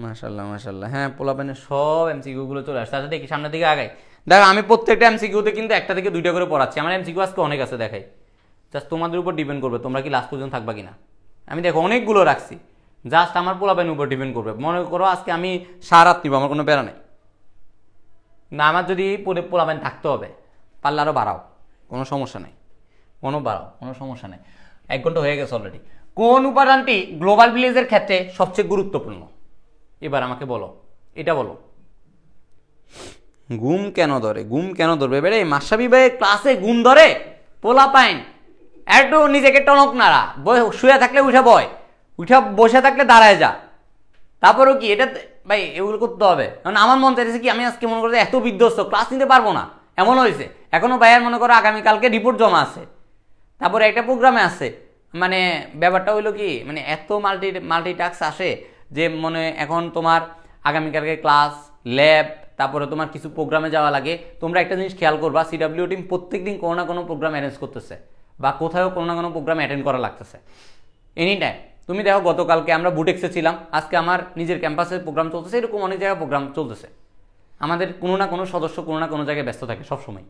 মাশাল্লাহ মাশাল্লাহ, হ্যাঁ পোলাপানের সব এমসিকিউ গুলো চলে আসছে। আচ্ছা দেখি সামনের দিকে আগাই, দেখো আমি প্রত্যেকটা এমসিকিউতে কিন্তু একটা থেকে দুইটা করে পড়াচ্ছি। আমার এমসিকিউ আজকে অনেক আছে, দেখাই, জাস্ট তোমাদের উপর ডিপেন্ড করবে তোমরা কি লাস্ট পর্যন্ত থাকবা কিনা। আমি দেখো অনেকগুলো রাখছি, জাস্ট আমার পোলাপানের উপর ডিপেন্ড করবে। মনে করো আজকে আমি সারা রাত নিব, আমার কোনো প্যারা নেই, না আমার যদি পোলাপাইন থাকতে হবে, পারলে আরও বাড়াও, কোনো সমস্যা নেই, কোনো সমস্যা নেই। 1 ঘন্টা হয়ে গেছে অলরেডি। কোন উপাদানটি গ্লোবাল ভিলেজের ক্ষেত্রে সবচেয়ে গুরুত্বপূর্ণ? এবার আমাকে বলো, এটা বলো। ঘুম কেন ধরবে বেড়ে মাসাবি ভাই ক্লাসে ঘুম ধরে? পোলাপাইন একটু নিজেকে টনক নাড়া, শুয়ে থাকলে উঠা বসে থাকলে দাঁড়ায় যা, তারপরেও কি এটা ভাই এগুলো করতে হবে। কারণ আমার মন চাইছে কি আমি আজকে মনে করছি এত বিধ্বস্ত ক্লাস নিতে পারবো না, এমন হয়েছে। এখনো ভাইয়ার মনে করো আগামীকালকে রিপোর্ট জমা আছে, তারপরে একটা প্রোগ্রামে আছে। মানে ব্যাপারটা হইলো কি, মানে এত মাল্টিটাস্ক আসে যে মনে এখন তোমার আগামীকালকে ক্লাস, ল্যাব, তারপরে তোমার কিছু প্রোগ্রামে যাওয়া লাগে। তোমরা একটা জিনিস খেয়াল করবা, সিডাব্লিউ টিম প্রত্যেকদিন কোনো না কোনো প্রোগ্রাম অ্যারেঞ্জ করতেছে বা কোথাও কোনো না কোনো প্রোগ্রাম অ্যাটেন্ড করা লাগতেছে এনি টাইম। তুমি দেখো গতকালকে আমরা বুটেক্সে ছিলাম, আজকে আমার নিজের ক্যাম্পাসে প্রোগ্রাম চলতেছে, এরকম অনেক জায়গায় প্রোগ্রাম চলতেছে। আমাদের কোনো না কোনো সদস্য কোনো না কোনো জায়গায় ব্যস্ত থাকে সবসময়।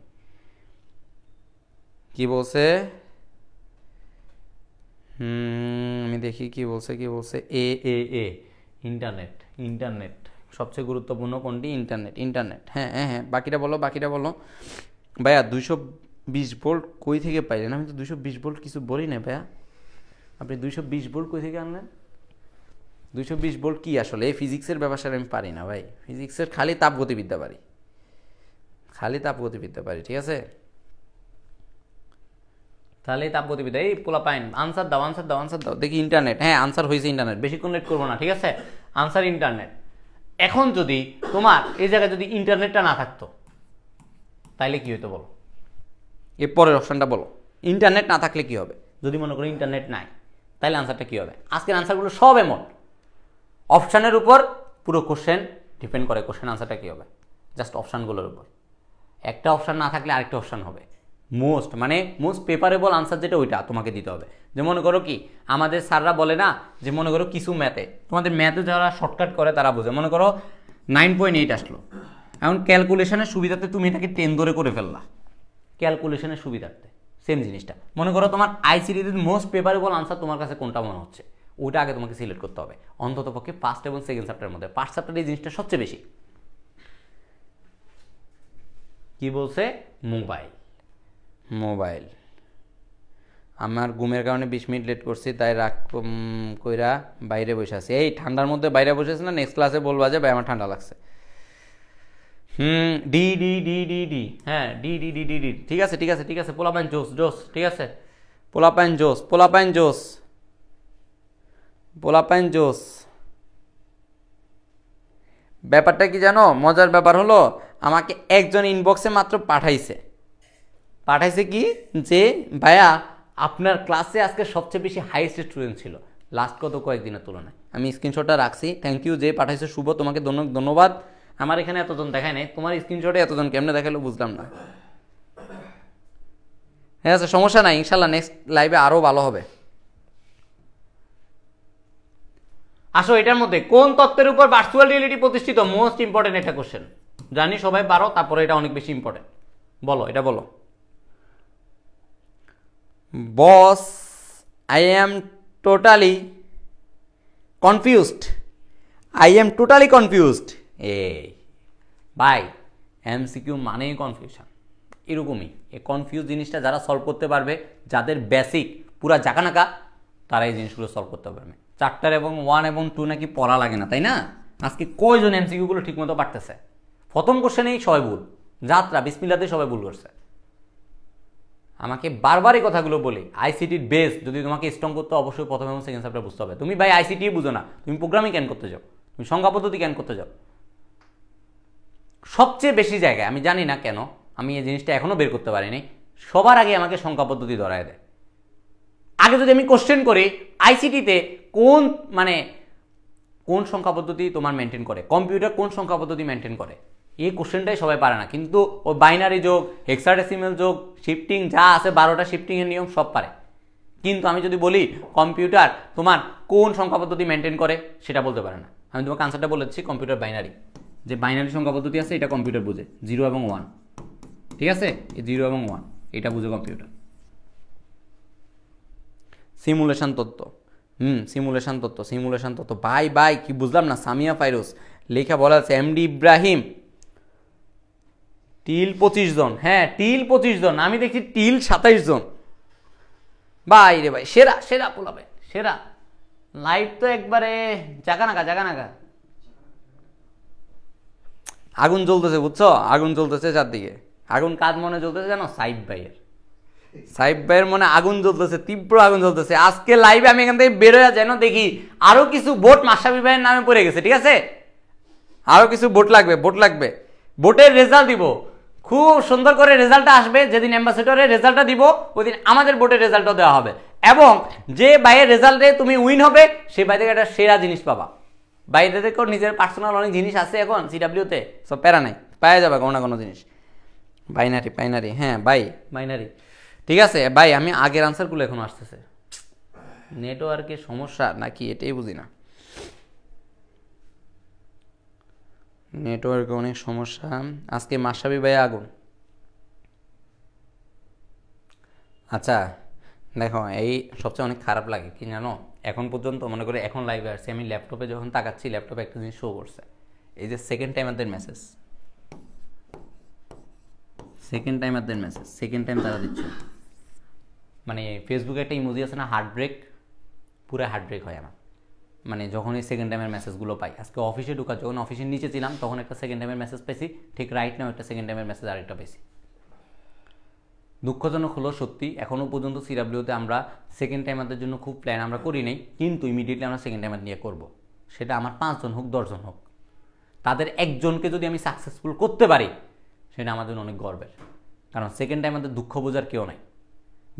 কি বলছে আমি দেখি কি বলছে এ ইন্টারনেট সবচেয়ে গুরুত্বপূর্ণ কোনটি? ইন্টারনেট। হ্যাঁ বাকিটা বলো ভাইয়া। 220 ভোল্ট কই থেকে পাইলেন? আমি তো 220 ভোল্ট কিছু বলি না ভাইয়া, আপনি 220 ভোল্ট কই থেকে আনলেন? 220 ভোল্ট কি আসলে? এই ফিজিক্সের ব্যাপারে আমি পারি না ভাই, ফিজিক্সের খালি তাপগতিবিদ্যা পারি, ঠিক আছে? তাহলে তাপগতিবিদ্যা। এই পোলাপাইন আনসার দাও দেখি। ইন্টারনেট, হ্যাঁ আনসার হয়েছে ইন্টারনেট, বেশিক্ষণ লেট করবো না, ঠিক আছে? Answer internet. এখন যদি তোমার এই জায়গায় যদি ইন্টারনেটটা না থাকতো তাইলে কি হতো বলো? এর পরের অপশনটা বলো, ইন্টারনেট না থাকলে কি হবে? যদি মনে করো ইন্টারনেট নাই, তাহলে আনসারটা কি হবে? আজকের আনসারগুলো সব এমন অপশানের উপর পুরো কোশ্চেন ডিপেন্ড করে, কোশ্চেন আনসারটা কি হবে জাস্ট অপশানগুলোর উপর। একটা অপশান না থাকলে আরেকটা অপশান হবে। মোস্ট পেপারেবল আনসার যেটা ওইটা তোমাকে দিতে হবে। যে মনে করো কি আমাদের স্যাররা বলে না, যে মনে করো কিছু ম্যাথে, তোমাদের ম্যাথে যারা শর্টকাট করে তারা বোঝে। মনে করো 9.8 আসলো, এখন ক্যালকুলেশনের সুবিধাতে তুমি এটাকে 10 ধরে করে ফেললা, ক্যালকুলেশনের সুবিধার্থে সেম জিনিসটা। মনে করো তোমার আইসিডিতে মোস্ট পেপারেবল আনসার তোমার কাছে কোনটা মনে হচ্ছে, ওইটা আগে তোমাকে সিলেক্ট করতে হবে। অন্তত পক্ষে ফার্স্ট এবং সেকেন্ড চ্যাপ্টারের মধ্যে। ফার্স্ট চ্যাপ্টারে এই জিনিসটা সবচেয়ে বেশি। কি বলছে? মোবাইল। আমার ঘুমের কারণে 20 মিনিট লেট করছি, তাই রাগ কইরা বাইরে বসে আছি। এই ঠান্ডার মধ্যে বাইরে বসে আছি না, নেক্সট ক্লাসে বলবা যে ভাই আমার ঠান্ডা লাগছে। ডি হ্যাঁ ডি ঠিক আছে। পোলাপাইন জোস ঠিক আছে। পোলাপাইন জোস। ব্যাপারটা কি জানো? মজার ব্যাপার হলো আমাকে একজন ইনবক্সে মাত্র পাঠাইছে কি যে ভাইয়া আপনার ক্লাসে আজকে সবচেয়ে বেশি হাইয়েস্ট স্টুডেন্ট ছিল লাস্ট কয়েকদিনের তুলনায়। আমি স্ক্রিনশটটা রাখছি, থ্যাংক ইউ যে পাঠাইছে শুভ, তোমাকে ধন্যবাদ। আমার এখানে এতজন দেখায় নাই, তোমার স্ক্রিনশটে এতজন কেমনে দেখালো বুঝলাম না। হ্যাঁ আচ্ছা সমস্যা নাই, ইনশাল্লাহ নেক্সট লাইভে আরও ভালো হবে। আসো এটার মধ্যে কোন তত্ত্বের উপর ভার্চুয়াল রিয়েলিটি প্রতিষ্ঠিত? মোস্ট ইম্পর্টেন্ট একটা কোশ্চেন, জানি সবাই পারো, তারপরে এটা অনেক বেশি ইম্পর্টেন্ট। বলো, এটা বলো। Boss I am totally confused. এই ভাই এমসিকিউ মানেই কনফিউশন, এরকমই। এই কনফিউজ জিনিসটা যারা সলভ করতে পারবে, যাদের বেসিক পুরা জাকানাকা, তারা এই জিনিসগুলো সলভ করতে পারবে। 4 এবং 1 এবং 2 নাকি পড়া লাগে না, তাই না? আজকে কয়জন এমসিকিউগুলো ঠিক মতো পারতেছে? প্রথম কোশ্চেনেই সবাই ভুল, যাত্রা বিসমিল্লাতে সবাই ভুল করছে। আমাকে বারবার এই কথাগুলো বলি, আইসিটির বেস যদি তোমাকে স্ট্রং করতে অবশ্যই প্রথম এবং সেকেন্ড চ্যাপ্টার বুঝতে হবে। তুমি ভাই আইসিটি বুঝো না, তুমি প্রোগ্রামিং কেন করতে যাও, তুমি সংখ্যা পদ্ধতি কেন করতে যাও? সবচেয়ে বেশি জায়গায় আমি জানি না কেন, আমি এই জিনিসটা এখনো বের করতে পারিনি, সবার আগে আমাকে সংখ্যা পদ্ধতি ধরায় দেয়। আগে যদি আমি কোশ্চেন করি আইসিটিতে কোন সংখ্যা পদ্ধতি তোমার মেনটেন করে, কম্পিউটার কোন সংখ্যা পদ্ধতি মেনটেন করে, এই কোশ্চেনটাই সবাই পারে না। কিন্তু ওই বাইনারি যোগ, হেক্সাডেসিমাল যোগ, শিফটিং যা আছে 12টা শিফটিংয়ের নিয়ম সব পারে। কিন্তু আমি যদি বলি কম্পিউটার তোমার কোন সংখ্যা পদ্ধতি মেনটেন করে, সেটা বলতে পারে না। আমি তোমাকে আনসারটা বলেছি, কম্পিউটার বাইনারি, যে বাইনারি সংখ্যা পদ্ধতি আছে এটা কম্পিউটার বুঝে, 0 এবং 1, ঠিক আছে? এই 0 এবং 1 এটা বুঝে কম্পিউটার। সিমুলেশন তত্ত্ব, সিমুলেশন তত্ত্ব বাই কি বুঝলাম না। সামিয়া ফাইরোজ লেখা বলা আছে, এমডি ইব্রাহিম টিল 25 জন, হ্যাঁ টিল 25 জন, আমি দেখছি টিল 27 জন। ভাই রে ভাই, সেরা সেরা পোলাপাইন সেরা। লাইভ তো একবারে জাগা নাগা। আগুন জ্বলতেছে বুঝছো, আগুন জ্বলতেছে চারদিকে। আগুন কার মনে জ্বলতেছে জানো? সাইব ভাইয়ের মনে আগুন জ্বলতেছে, তীব্র আগুন জ্বলতেছে। আজকে লাইভে আমি এখান থেকে বেরোয়া যেন দেখি আরো কিছু ভোট মাশরাফি ভাইয়ের নামে পড়ে গেছে, ঠিক আছে? আরো কিছু ভোট লাগবে। ভোটের রেজাল্ট দিব, খুব সুন্দর করে রেজাল্টটা আসবে। যেদিন অ্যাম্বাসেডরের রেজাল্টটা দিব ওই দিন আমাদের ভোটের রেজাল্টও দেওয়া হবে, এবং যে ভাইয়ের রেজাল্টে তুমি উইন হবে সেই ভাই থেকে একটা সেরা জিনিস পাবা। বাইরে থেকেও নিজের পার্সোনাল অনেক জিনিস আছে এখন সিডাব্লিউতে, সব প্যারা নাই, পাওয়া যাবে কোনো না কোনো জিনিস। বাইনারি, হ্যাঁ বাইনারি, ঠিক আছে ভাই। আমি আগের আনসারগুলো এখন আসতেছে, নেটওয়ার্কের সমস্যা নাকি এটাই বুঝি না, নেটওয়ার্কে অনেক সমস্যা। আজকে মাশরাফি ভাই আগুন। আচ্ছা দেখো, এই সবচেয়ে অনেক খারাপ লাগে কি জানো, এখন পর্যন্ত মনে করে এখন লাইভে আসছি আমি, ল্যাপটপে যখন তাকাচ্ছি ল্যাপটপে একটা জিনিস শো করছে, এই যে সেকেন্ড টাইমারদের মেসেজ, সেকেন্ড টাইম তারা দিচ্ছে। মানে ফেসবুকে একটা ইমোজি আছে না, হার্ট ব্রেক, পুরো হার্ট ব্রেক হয় আমার, মানে যখন এই সেকেন্ড টাইমের মেসেজগুলো পাই। আজকে অফিসে ঢুকা, যখন অফিসের নিচে ছিলাম তখন একটা সেকেন্ড টাইমের মেসেজ পেয়েছি, ঠিক রাইট নাও একটা সেকেন্ড টাইমের মেসেজ আরেকটা পেয়েছি। দুঃখজনক হলো সত্যি, এখনও পর্যন্ত সিডাব্লিউতে আমরা সেকেন্ড টাইমারদের জন্য খুব প্ল্যান আমরা করি নাই, কিন্তু ইমিডিয়েটলি আমরা সেকেন্ড টাইমার নিয়ে করব। সেটা আমার 5 জন হোক 10 জন হোক, তাদের একজনকে যদি আমি সাকসেসফুল করতে পারি সেটা আমার জন্য অনেক গর্বের। কারণ সেকেন্ড টাইমারদের দুঃখ বোঝার কেউ নাই,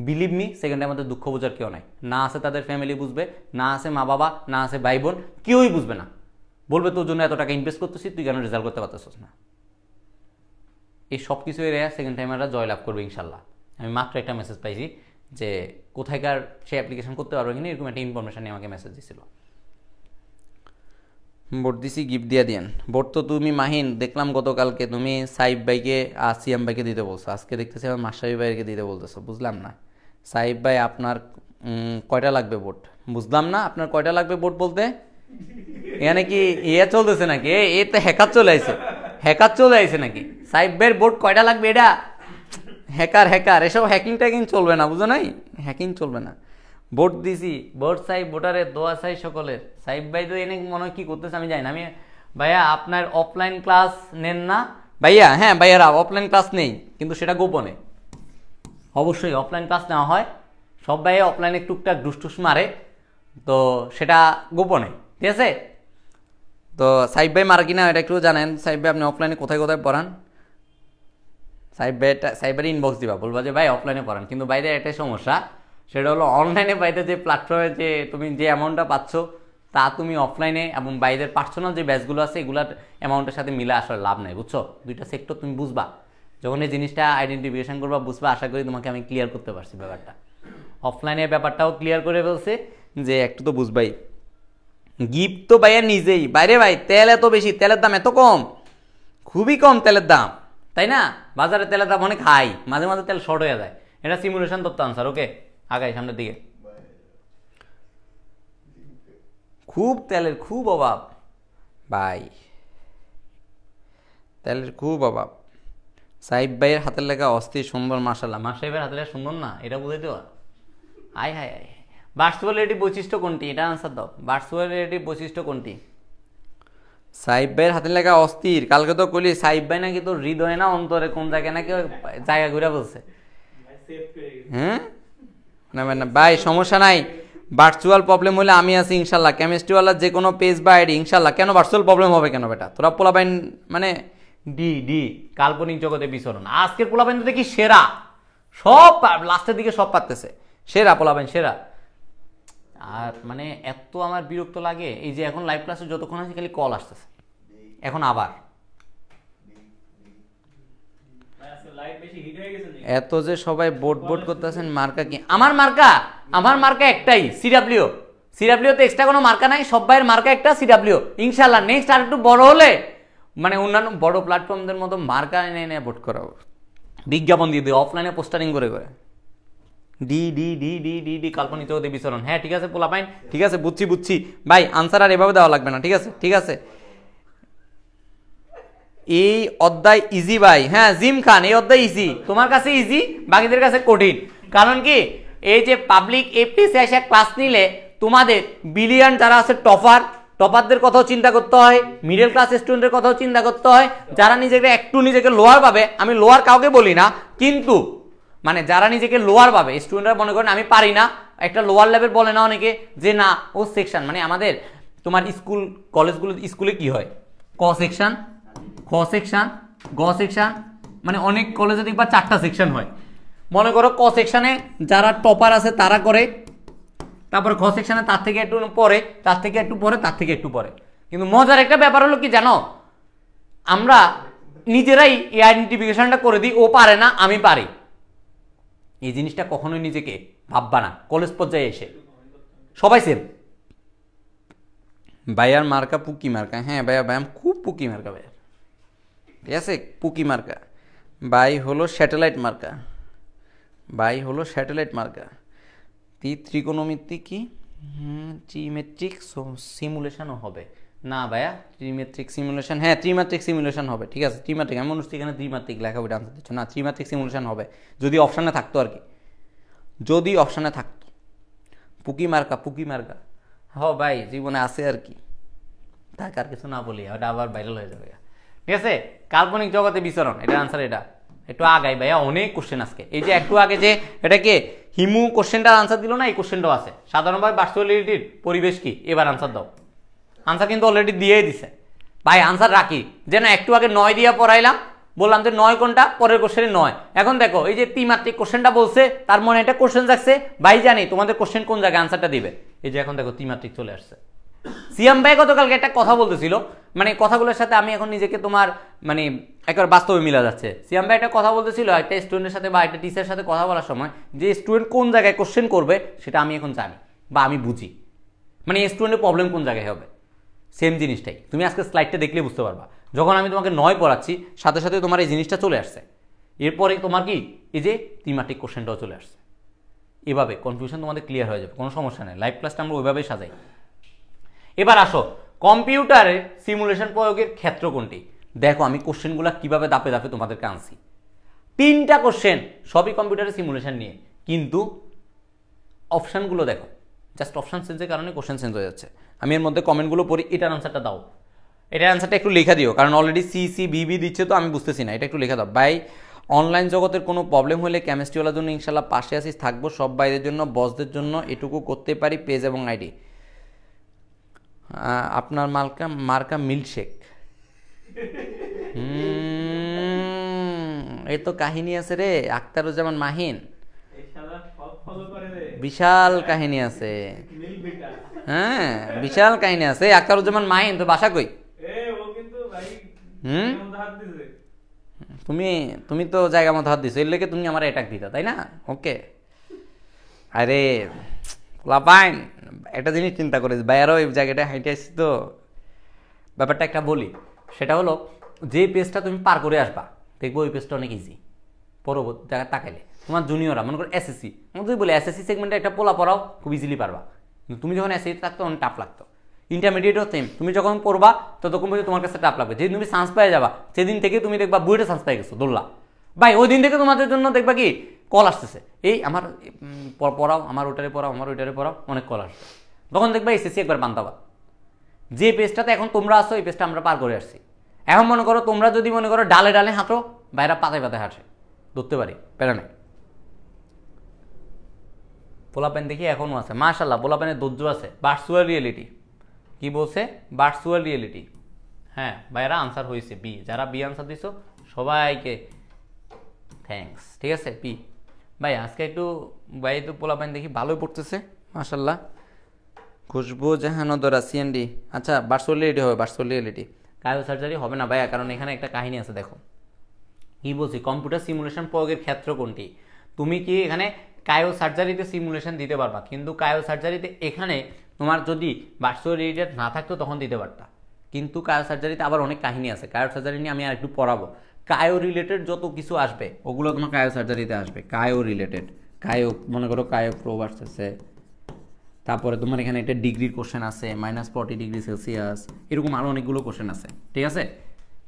বিলিভ মি, সেকেন্ড টাইমারদের দুঃখ বোঝার কেউ নাই। না আছে তাদের ফ্যামিলি বুঝবে, না আছে মা বাবা, না আছে ভাই বোন, কেউই বুঝবে না। বলবে তোর জন্য এত টাকা ইনভেস্ট করতেছি, তুই কেন রেজাল্ট করতে পারতেছিস না। এই সব কিছু এরিয়া সেকেন্ড টাইমাররা জয়লাভ করবে ইনশাল্লাহ। আমি মাত্র একটা মেসেজ পাইছি যে কোথায়কার সে অ্যাপ্লিকেশন করতে পারবে কিনা, এরকম একটা ইনফরমেশন নিয়ে আমাকে মেসেজ দিছিল। ভোট দিছি, গিফট দিয়ে দিয়েন। ভোট তো তুমি মাহিন দেখলাম গতকালকে তুমি সাইব ভাইকে আর সিয়াম ভাইকে দিতে বলছো, আজকে দেখতেছি আমার মাশরাফি ভাইকে দিতে বলতেছো, বুঝলাম না। সাইব ভাই আপনার কয়টা লাগবে ভোট? বুঝলাম না, আপনার কয়টা লাগবে ভোট বলতে? এখানে কি ইয়ে চলতেছে নাকি? এ তো হ্যাকার চলে আইছে নাকি? সাইব ভাইয়ের ভোট কয়টা লাগবে? এটা হ্যাকার এসব হ্যাকিং ট্যাকিং চলবে না, বুঝো নাই? হ্যাকিং চলবে না। ভোট দিছি, ভোট চাই ভোটারের, দোয়া চাই সকলের। সাইব ভাই তো এনে মনে হয় কি করতেছে আমি জানি না। আমি ভাইয়া আপনার অফলাইন ক্লাস নেন না ভাইয়া? হ্যাঁ ভাইয়ারা অফলাইন ক্লাস নেই, কিন্তু সেটা গোপনে। অবশ্যই অফলাইন ক্লাস নেওয়া হয়, সব ভাইয়া অফলাইনে টুকটাক ডুসটুস মারে, তো সেটা গোপনে, ঠিক আছে? তো সাইব ভাই মারা কিনা এটা একটু জানেন। সাইব ভাই আপনি অফলাইনে কোথায় পড়ান? সাইব ভাই ইনবক্স দিবা, বলবা যে ভাই অফলাইনে পড়ান। কিন্তু বাইরে একটাই সমস্যা, সেটা হলো অনলাইনে বাইরে যে প্ল্যাটফর্মে যে তুমি যে অ্যামাউন্টটা পাচ্ছ তা তুমি অফলাইনে এবং বাইরের পার্সোনাল যে ব্যাচগুলো আছে এগুলার অ্যামাউন্টের সাথে মিলে আসলে লাভ নেই, বুঝছো? দুইটা সেক্টর তুমি বুঝবা, যখন এই জিনিসটা আইডেন্টিফিকেশন করবা বুঝবা। আশা করি তোমাকে আমি ক্লিয়ার করতে পারছি ব্যাপারটা। অফলাইনের ব্যাপারটাও ক্লিয়ার করে ফেলছে যে একটু তো বুঝবাই। গিফট তো ভাইয়া নিজেই বাইরে। ভাই তেল এত বেশি, তেলের দাম এত কম, খুবই কম তেলের দাম, তাই না? বাজারে তেলের দাম অনেক হাই, মাঝে মাঝে তেল শর্ট হয়ে যায়। এটা সিমুলেশন তত্ত্ব আনসার, ওকে আগাই সামনের দিকে। খুব তেলের খুব অভাব ভাই, তেলের খুব অভাব। সাইব ভাইয়ের হাতের লেখা অস্থির সুন্দর, মাশাআল্লাহ। মাশরাফি হাতের লেখা সুন্দর না, এটা বুঝাই দেওয়া। আয় হায় আয়, ভার্চুয়াল রিয়েলিটি বৈশিষ্ট্য কোনটি? এটা আনসার দাও। ভার্চুয়াল রিয়েলিটি বৈশিষ্ট্য কোনটি? সাইব ভাইয়ের হাতের লেখা অস্থির। কালকে তো কইলি সাইব ভাই নাকি তোর হৃদয় না অন্তরে কোন জায়গায় নাকি জায়গা ঘুরে বলছে। হ্যাঁ না ভাই সমস্যা নাই, ভার্চুয়াল প্রবলেম হলে আমি আছি ইনশাল্লাহ। কেমিস্ট্রিওয়ালা যে কোনো পেজ বা আইডি ইনশাল্লাহ। কেন ভার্চুয়াল প্রবলেম হবে কেন বেটা? তোরা পোলাপাইন মানে ডি কাল্পনিক জগতে বিচরণ। আজকের পোলাপাইন তো দেখি সেরা, সব লাস্টের দিকে সব পারতেছে, সেরা পোলাপাইন সেরা। আর মানে এত আমার বিরক্ত লাগে এই যে এখন লাইভ ক্লাসে যতক্ষণ আছে খালি কল আসতেছে। এখন আবার এত যে সবাই বোট করতেছেন, মার্কা কি? আমার মার্কা একটাই, সিডাব্লিউ তে এক্সট্রা কোনো মার্কা নাই, সবাইয়ের মার্কা একটা সিডাব্লিউ। ইনশাআল্লাহ নেক্সট আর একটু বড় হলে মানে অন্যান্য বড় প্ল্যাটফর্মদের মতো মার্কা এনে ভোট করাবো, বিজ্ঞাপন দিয়ে দিও অফলাইনে পোস্টারিং করে ডি কাল্পনিক জগতে বিচরণ। হ্যাঁ ঠিক আছে পোলাপাইন, ঠিক আছে বুঝছি ভাই। আনসার আর এভাবে দেওয়া লাগবে না, ঠিক আছে। এই অধ্যায় ইজি ভাই, হ্যাঁ জিম খান, এই অধ্যায় ইজি, তোমার কাছে ইজি, বাকিদের কাছে কঠিন। কারণ কি, এই যে পাবলিক এফটিসি এসে ক্লাস নিলে তোমাদের বিলিয়ন যারা আছে টপারদের কথাও চিন্তা করতে হয়, মিডল ক্লাস স্টুডেন্টের কথাও চিন্তা করতে হয়, যারা নিজেকে লোয়ার পাবে, আমি লোয়ার কাউকে বলি না, কিন্তু মানে যারা নিজেকে লোয়ার পাবে স্টুডেন্টরা মনে করেন আমি পারি না, একটা লোয়ার লেভেল বলে না অনেকে, যে না ও সেকশন, মানে আমাদের তোমার স্কুল কলেজগুলো স্কুলে কি হয়, ক সেকশন, খ সেকশন, গ সেকশন, মানে অনেক কলেজে দেখবা 4টা সেকশন হয়। মনে করো ক সেকশনে যারা টপার আছে তারা করে, তারপরে খ সেকশনে তার থেকে একটু পরে, তার থেকে একটু পরে, তার থেকে একটু পরে। কিন্তু মজার একটা ব্যাপার হলো কি জানো, আমরা নিজেরাই এই আইডেন্টিফিকেশনটা করে দিই, ও পারে না আমি পারি। এই জিনিসটা কখনোই নিজেকে ভাববা না কলেজ পর্যায়ে এসে, সবাই সেম। ভাইয়ার মার্কা পুকি মার্কা, হ্যাঁ ভাইয়া ভাই খুব পুকি মার্কা ভাইয়া, ঠিক আছে, পুকি মার্কা। ভাই হলো স্যাটেলাইট মার্কা, ভাই হলো স্যাটেলাইট মার্কা। ত্রিকোণমিতি কি ত্রিমেট্রিক সিমুলেশনও হবে না ভাইয়া, ত্রিমেট্রিক সিমুলেশন, হ্যাঁ ত্রিমাত্রিক সিমুলেশন হবে, ঠিক আছে ত্রিমাত্রিক, আমি মনে হচ্ছে এখানে ত্রিমাত্রিক লেখা ওইটা আনসার দিচ্ছ না, ত্রিমাত্রিক সিমুলেশন হবে যদি অপশানে থাকতো আর কি, যদি অপশানে থাকতো। পুকি মার্কা, পুকি মার্কা, হ ভাই জীবনে আছে আর কি, তাকে আর কিছু না বলি, ওটা আবার ভাইরাল হয়ে যাবে, ঠিক আছে। কাল্পনিক জগতে বিচরণ, এটার আনসার এটা। একটু আগাই ভাইয়া, অনেক কোশ্চেন আজকে, এই যে একটু আগে যে এটাকে হিমু কোশ্চেনটার আনসার দিল না, এই কোশ্চেনটাও আছে। সাধারণভাবে ভার্চুয়ালিটির পরিবেশ কি, এবার আনসার দাও। আনসার কিন্তু অলরেডি দিয়েই দিছে ভাই, আনসার রাখি যেন একটু আগে 9 দিয়া পড়াইলাম, বললাম যে 9 কোনটা, পরের কোশ্চেনে 9। এখন দেখো এই যে ত্রিমাত্রিক কোশ্চেনটা বলছে, তার মনে একটা কোশ্চেন যাচ্ছে, ভাই জানি তোমাদের কোশ্চেন কোন জায়গায় আনসারটা দিবে, এই যে এখন দেখো ত্রিমাত্রিক চলে আসছে। সিয়াম ভাই গতকালকে একটা কথা বলতেছিল, মানে কথাগুলোর সাথে আমি এখন নিজেকে তোমার মানে একবার বাস্তবে মিলা যাচ্ছে। সিয়াম ভাই একটা কথা বলতেছিল, একটা স্টুডেন্টের সাথে বা একটা টিচারের সাথে কথা বলার সময়, যে স্টুডেন্ট কোন জায়গায় কোশ্চেন করবে সেটা আমি এখন জানি বা আমি বুঝি, মানে স্টুডেন্টের প্রবলেম কোন জায়গায় হবে। সেম জিনিসটাই তুমি আজকে স্লাইডটা দেখলে বুঝতে পারবা, যখন আমি তোমাকে 9 পড়াচ্ছি সাথে সাথে তোমার এই জিনিসটা চলে আসছে, এরপরে তোমার কি এই যে ত্রিমাত্রিক কোশ্চেনটাও চলে আসছে। এভাবে কনফিউশন তোমাদের ক্লিয়ার হয়ে যাবে, কোনো সমস্যা নেই, লাইভ ক্লাসটা আমরা ওইভাবেই সাজাই। এবার আসো কম্পিউটারে সিমুলেশন প্রয়োগের ক্ষেত্র কোনটি। দেখো আমি কোশ্চেনগুলো কিভাবে দাপে দাপে তোমাদেরকে আনছি, 3টা কোশ্চেন সবই কম্পিউটারে সিমুলেশন নিয়ে, কিন্তু অপশানগুলো দেখো, জাস্ট অপশান চেঞ্জের কারণে কোশ্চেন চেঞ্জ হয়ে যাচ্ছে। আমি এর মধ্যে কমেন্টগুলো পড়ি, এটার আনসারটা দাও, এটার আনসারটা একটু লেখা দিও, কারণ অলরেডি সি বিবি দিচ্ছে তো আমি বুঝতেছি না, এটা একটু লেখা দাও। ভাই অনলাইন জগতের কোনো প্রবলেম হলে কেমিস্ট্রিওয়ালার জন্য ইনশাল্লাহ পাশে আসিস, থাকবো, সব বাইরের জন্য বসদের জন্য এটুকু করতে পারি, পেজ এবং আইডি। আপনার মার্কা মিল্কশেক, এই তো কাহিনী আছে রে, আখতারুজ্জামান মাহিন, বিশাল কাহিনী আছে, হ্যাঁ বিশাল কাহিনী আছে। আখতারুজ্জামান মাহিন তো বাসা কই? তুমি তো জায়গা মতো হাত দিছো, এর লেগে তুমি আমার অ্যাটাক দিতা, তাই না? ওকে, আরে লাপাইন একটা জিনিস চিন্তা করিস, ভাইয়ারও এই জায়গাটা হাইটে আসছি তো, ব্যাপারটা একটা বলি, সেটা হলো যে পেজটা তুমি পার করে আসবা দেখবো ওই পেজটা অনেক ইজি, পরবর্তী জায়গায় তাকাইলে তোমার জুনিয়ররা মনে করো এসএসসি, আমি যদি বলি এসএসসি সেগমেন্টে একটা পোলা পড়াও খুব ইজিলি পারবা, কিন্তু তুমি যখন এসএসসি থাকতো অনেক টাফ লাগতো। ইন্টারমিডিয়েটও সেম, তুমি যখন পড়বা ততক্ষণ পর্যন্ত তোমার কাছে টাফ লাগবে, যেদিন তুমি চান্স পেয়ে যাবা সেদিন থেকে তুমি দেখবা বুয়েটে চান্স পেয়ে গেছো দোল্লা ভাই, ওই দিন থেকে তোমাদের জন্য দেখবা কি কল আসতেছে, এই আমার পড়াও, আমার ওটারে পড়াও, আমার ওইটারে পড়াও, অনেক কল আসছে, তখন দেখবা এসএসসি একবার বান্দাবা। যে পেজটাতে এখন তোমরা আসো এই পেজটা আমরা পার করে আসছি। এখন মনে করো তোমরা যদি মনে করো ডালে ডালে হাঁটো, বাইরা পাতায় পাতায় হাঁটে, ধরতে পারি, প্যারা নেই। পোলাপেন দেখি এখনও আছে, মাশাল্লাহ পোলাপেনের ধৈর্য আছে। ভার্চুয়াল রিয়েলিটি কি বলছে? ভার্চুয়াল রিয়েলিটি, হ্যাঁ ভাইরা আনসার হয়েছে বি, যারা বি আনসার দিছো সবাইকে থ্যাঙ্কস, ঠিক আছে বি। ভাই আজকে একটু ভাই তো পোলাপেন দেখি ভালোই পড়তেছে মাশাল্লাহ। খুশবু জাহানদরা সিএনডি, আচ্ছা ভার্চুয়াল রিয়েলিটি হবে, ভার্চুয়াল রিয়েলিটি। কায়ো সার্জারি হবে না ভাইয়া, কারণ এখানে একটা কাহিনী আছে, দেখো কি বলছি, কম্পিউটার সিমুলেশন প্রয়োগের ক্ষেত্র কোনটি। তুমি কি এখানে কায়ো সার্জারিতে সিমুলেশন দিতে পারবা, কিন্তু কায়ো সার্জারিতে এখানে তোমার যদি ভার্চুয়াল রিয়েলিটি না থাকতো তখন দিতে পারতা, কিন্তু কায়ো সার্জারিতে আবার অনেক কাহিনী আছে। কায়ো সার্জারি নিয়ে আমি আর একটু পড়াবো, কায়ো রিলেটেড যত কিছু আসবে ওগুলো তোমার কায়ো সার্জারিতে আসবে। কায়ো রিলেটেড, কায়ো মনে করো কায়ো প্রোভার্স আছে, তারপরে তোমার এখানে একটা ডিগ্রির কোশ্চেন আছে, -40 ডিগ্রি সেলসিয়াস, এরকম আরও অনেকগুলো কোশ্চেন আছে, ঠিক আছে।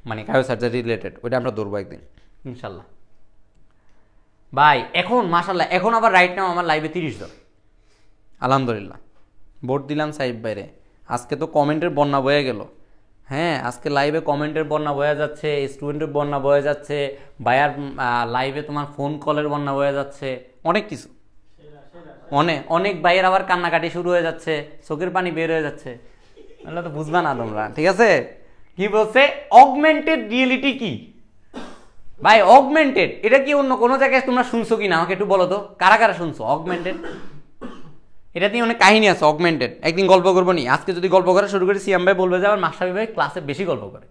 মানে কায়ো সার্জারি রিলেটেড, ওইটা আমরা ধরবো একদিন ইনশাল্লাহ। ভাই এখন মাশাল্লাহ এখন আবার রাইট নাও আমার লাইভে 30 জন, আলহামদুলিল্লাহ। ভোট দিলাম সাইব বাইরে। আজকে তো কমেন্টের বন্যা বয়ে গেল। হ্যাঁ, আজকে লাইভে কমেন্টের বন্যা বয়ে যাচ্ছে, স্টুডেন্টের বন্যা বয়ে যাচ্ছে, বায়ার লাইভে তোমার ফোন কলের বন্যা বয়ে যাচ্ছে, অনেক কিছু। অনেক অনেক ভাইয়ের আবার কান্নাকাটি শুরু হয়ে যাচ্ছে, চোখের পানি বের হয়ে যাচ্ছে, তাহলে তো বুঝবা না তোমরা, ঠিক আছে? কি বলছে অগমেন্টেড রিয়েলিটি কি ভাই? অগমেন্টেড এটা কি অন্য কোনো জায়গায় তোমরা শুনছো কি না আমাকে একটু বলো তো, কারা কারা শুনছো অগমেন্টেড? এটা নিয়ে অনেক কাহিনী আছে অগমেন্টেড, একদিন গল্প করবো নি। আজকে যদি গল্প করা শুরু করি সিয়াম ভাই বলবে যে আমার মাস্টার ভাই ক্লাসে বেশি গল্প করে,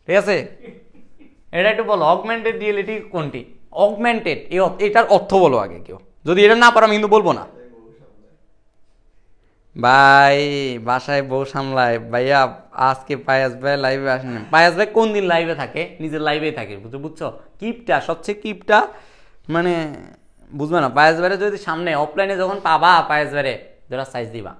ঠিক আছে? এটা একটু বলো অগমেন্টেড রিয়েলিটি কোনটি? অগমেন্টেড এটার অর্থ বলো আগে কেউ, যদি এটা না পারো আমি কিন্তু বলবো না। ভাই বাসায় বউ সামলায় ভাইয়া, আজকে পায়াস ভাই লাইভে আসেন। পায়াস ভাই কোন দিন লাইভে থাকে? নিজের লাইভেই থাকে, বুঝছো? কিপটা, সবচেয়ে কিপটা, মানে বুঝবে না। পায়াস ভাইরে যদি সামনে অফলাইনে যখন পাবা পায়াস ভাইরে যারা সাইজ দিবা,